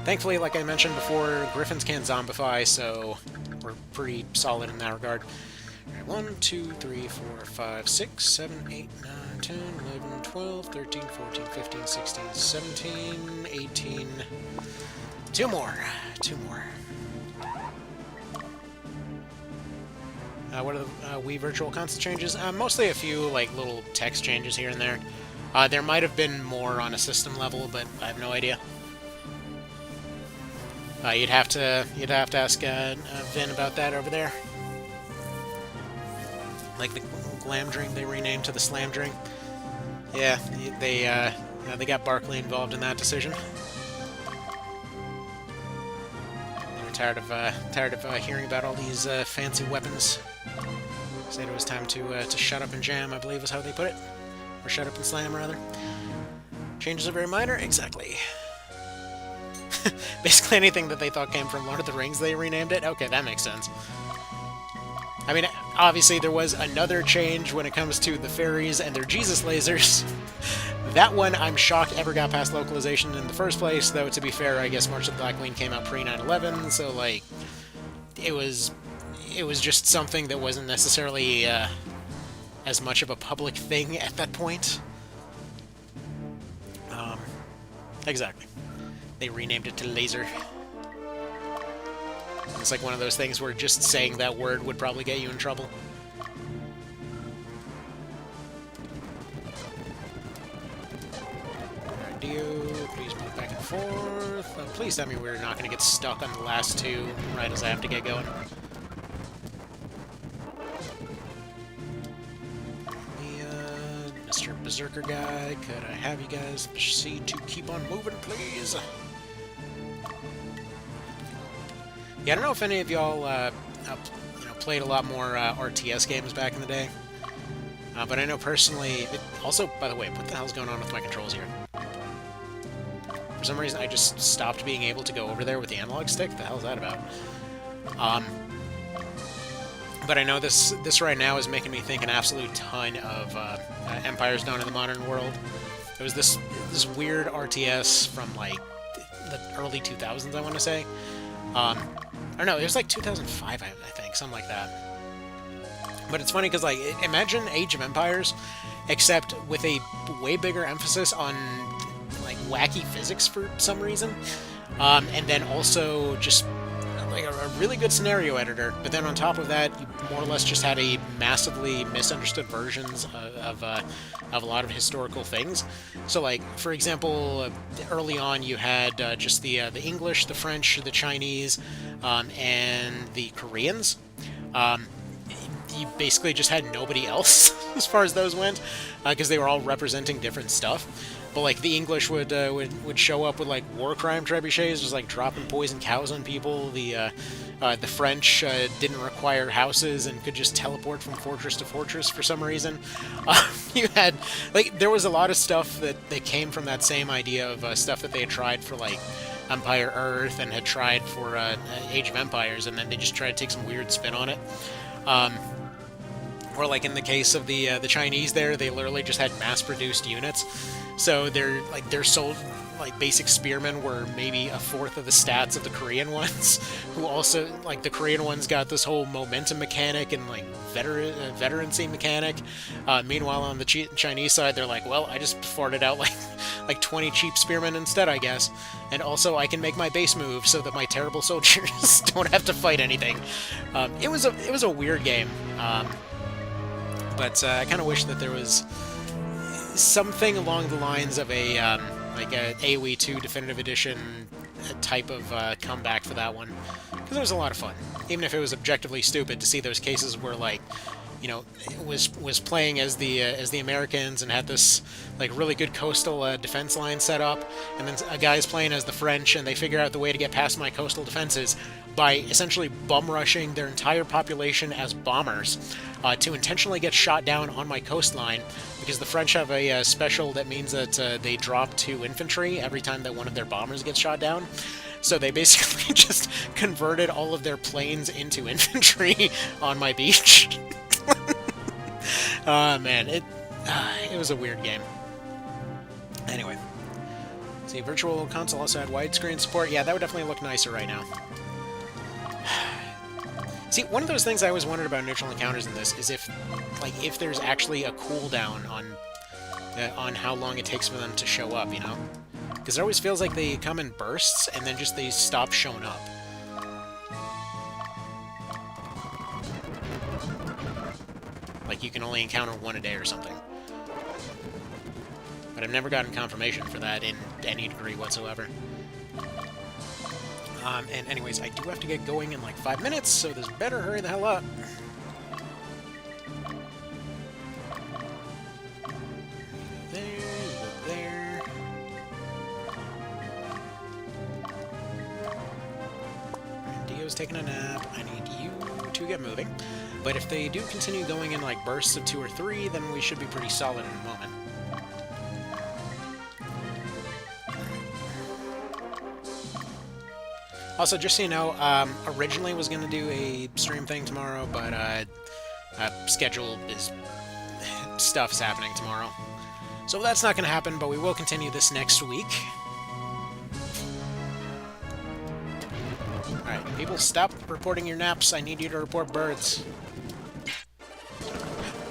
Thankfully, like I mentioned before, Gryphons can't zombify, so we're pretty solid in that regard. Alright, 1, 2, 3, 4, 5, 6, 7, 8, 9, 10, 11, 12, 13, 14, 15, 16, 17, 18... Two more. What are the Wii Virtual Console changes? Mostly a few, like, little text changes here and there. There might have been more on a system level, but I have no idea. You'd have to ask Vin about that over there. Like the glam drink they renamed to the slam drink. Yeah, they got Barkley involved in that decision. They were tired of hearing about all these fancy weapons. Said it was time to shut up and jam, I believe is how they put it. Or shut up and slam, rather. Changes are very minor? Exactly. Basically anything that they thought came from Lord of the Rings, they renamed it? Okay, that makes sense. I mean, obviously there was another change when it comes to the fairies and their Jesus lasers. That one, I'm shocked ever got past localization in the first place, though, to be fair, I guess March of the Black Queen came out pre-9/11, so, like, it was just something that wasn't necessarily as much of a public thing at that point. Exactly. They renamed it to laser. It's like one of those things where just saying that word would probably get you in trouble. Please move back and forth. Please tell me we're not going to get stuck on the last two right as I have to get going. Mr. Berserker guy, could I have you guys proceed to keep on moving, please? Yeah, I don't know if any of y'all played a lot more RTS games back in the day. But I know personally... Also, by the way, what the hell's going on with my controls here? For some reason, I just stopped being able to go over there with the analog stick. The hell's that about? But I know this right now is making me think an absolute ton of Empires Dawn in the Modern World. It was this weird RTS from, like, the early 2000s, I want to say. I don't know, it was like 2005, I think, something like that. But it's funny because, like, imagine Age of Empires, except with a way bigger emphasis on, like, wacky physics for some reason. And then also just, like, a really good scenario editor. But then on top of that, you more or less just had a massively misunderstood versions of a lot of historical things. So, like, for example, early on you had just the English, the French, the Chinese, and the Koreans. You basically just had nobody else as far as those went, because they were all representing different stuff. But, like, the English would show up with, like, war crime trebuchets, just, like, dropping poison cows on people. The French didn't require houses and could just teleport from fortress to fortress for some reason. You had, like, there was a lot of stuff that came from that same idea of stuff that they had tried for, like, Empire Earth and had tried for Age of Empires, and then they just tried to take some weird spin on it. Or, like, in the case of the Chinese there, they literally just had mass-produced units. So their basic spearmen were maybe a fourth of the stats of the Korean ones, who also, like, the Korean ones got this whole momentum mechanic and, like, veterancy mechanic. Meanwhile, on the Chinese side, they're like, well, I just farted out, like 20 cheap spearmen instead, I guess. And also, I can make my base move so that my terrible soldiers don't have to fight anything. It was a weird game. But I kind of wish that there was something along the lines of a AoE 2 Definitive Edition type of comeback for that one, because it was a lot of fun. Even if it was objectively stupid to see those cases where, like, you know, it was playing as the Americans and had this, like, really good coastal defense line set up, and then a guy's playing as the French, and they figure out the way to get past my coastal defenses by essentially bum rushing their entire population as bombers to intentionally get shot down on my coastline, because the French have a special that means that they drop 2 infantry every time that one of their bombers gets shot down. So they basically just converted all of their planes into infantry on my beach. Man, it was a weird game. Anyway, see, Virtual Console also had widescreen support. Yeah, that would definitely look nicer right now. See, one of those things I always wondered about neutral encounters in this is if there's actually a cooldown on how long it takes for them to show up, you know? Because it always feels like they come in bursts and then just they stop showing up. Like you can only encounter 1 a day or something. But I've never gotten confirmation for that in any degree whatsoever. And anyways, I do have to get going in like 5 minutes, so this better hurry the hell up. There, you go there. Dio's taking a nap. I need you to get moving. But if they do continue going in like bursts of 2 or 3, then we should be pretty solid in a moment. Also, just so you know, originally was going to do a stream thing tomorrow, but schedule is stuff's happening tomorrow. So that's not going to happen, but we will continue this next week. Alright, people, stop reporting your naps. I need you to report birds.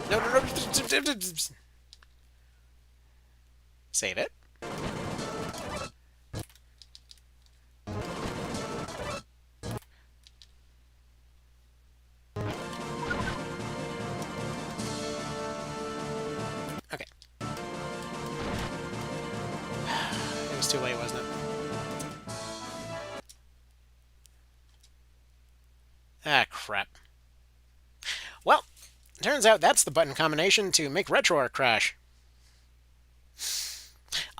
No, no, no. Save it. Okay. It was too late, wasn't it? Ah, crap. Well, turns out that's the button combination to make RetroArch crash.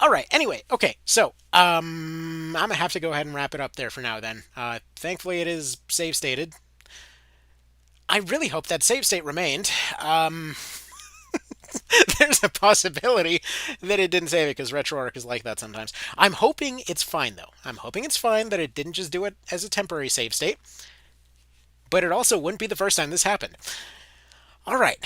Alright, anyway, okay, so, I'm gonna have to go ahead and wrap it up there for now then. Thankfully it is save stated. I really hope that save state remained. There's a possibility that it didn't save it because RetroArch is like that sometimes. I'm hoping it's fine, though. I'm hoping it's fine that it didn't just do it as a temporary save state. But it also wouldn't be the first time this happened. Alright,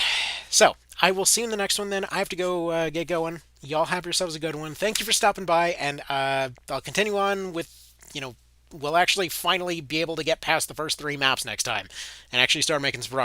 so I will see you in the next one then. I have to go get going. Y'all have yourselves a good one. Thank you for stopping by, and I'll continue on with, we'll actually finally be able to get past the first 3 maps next time and actually start making some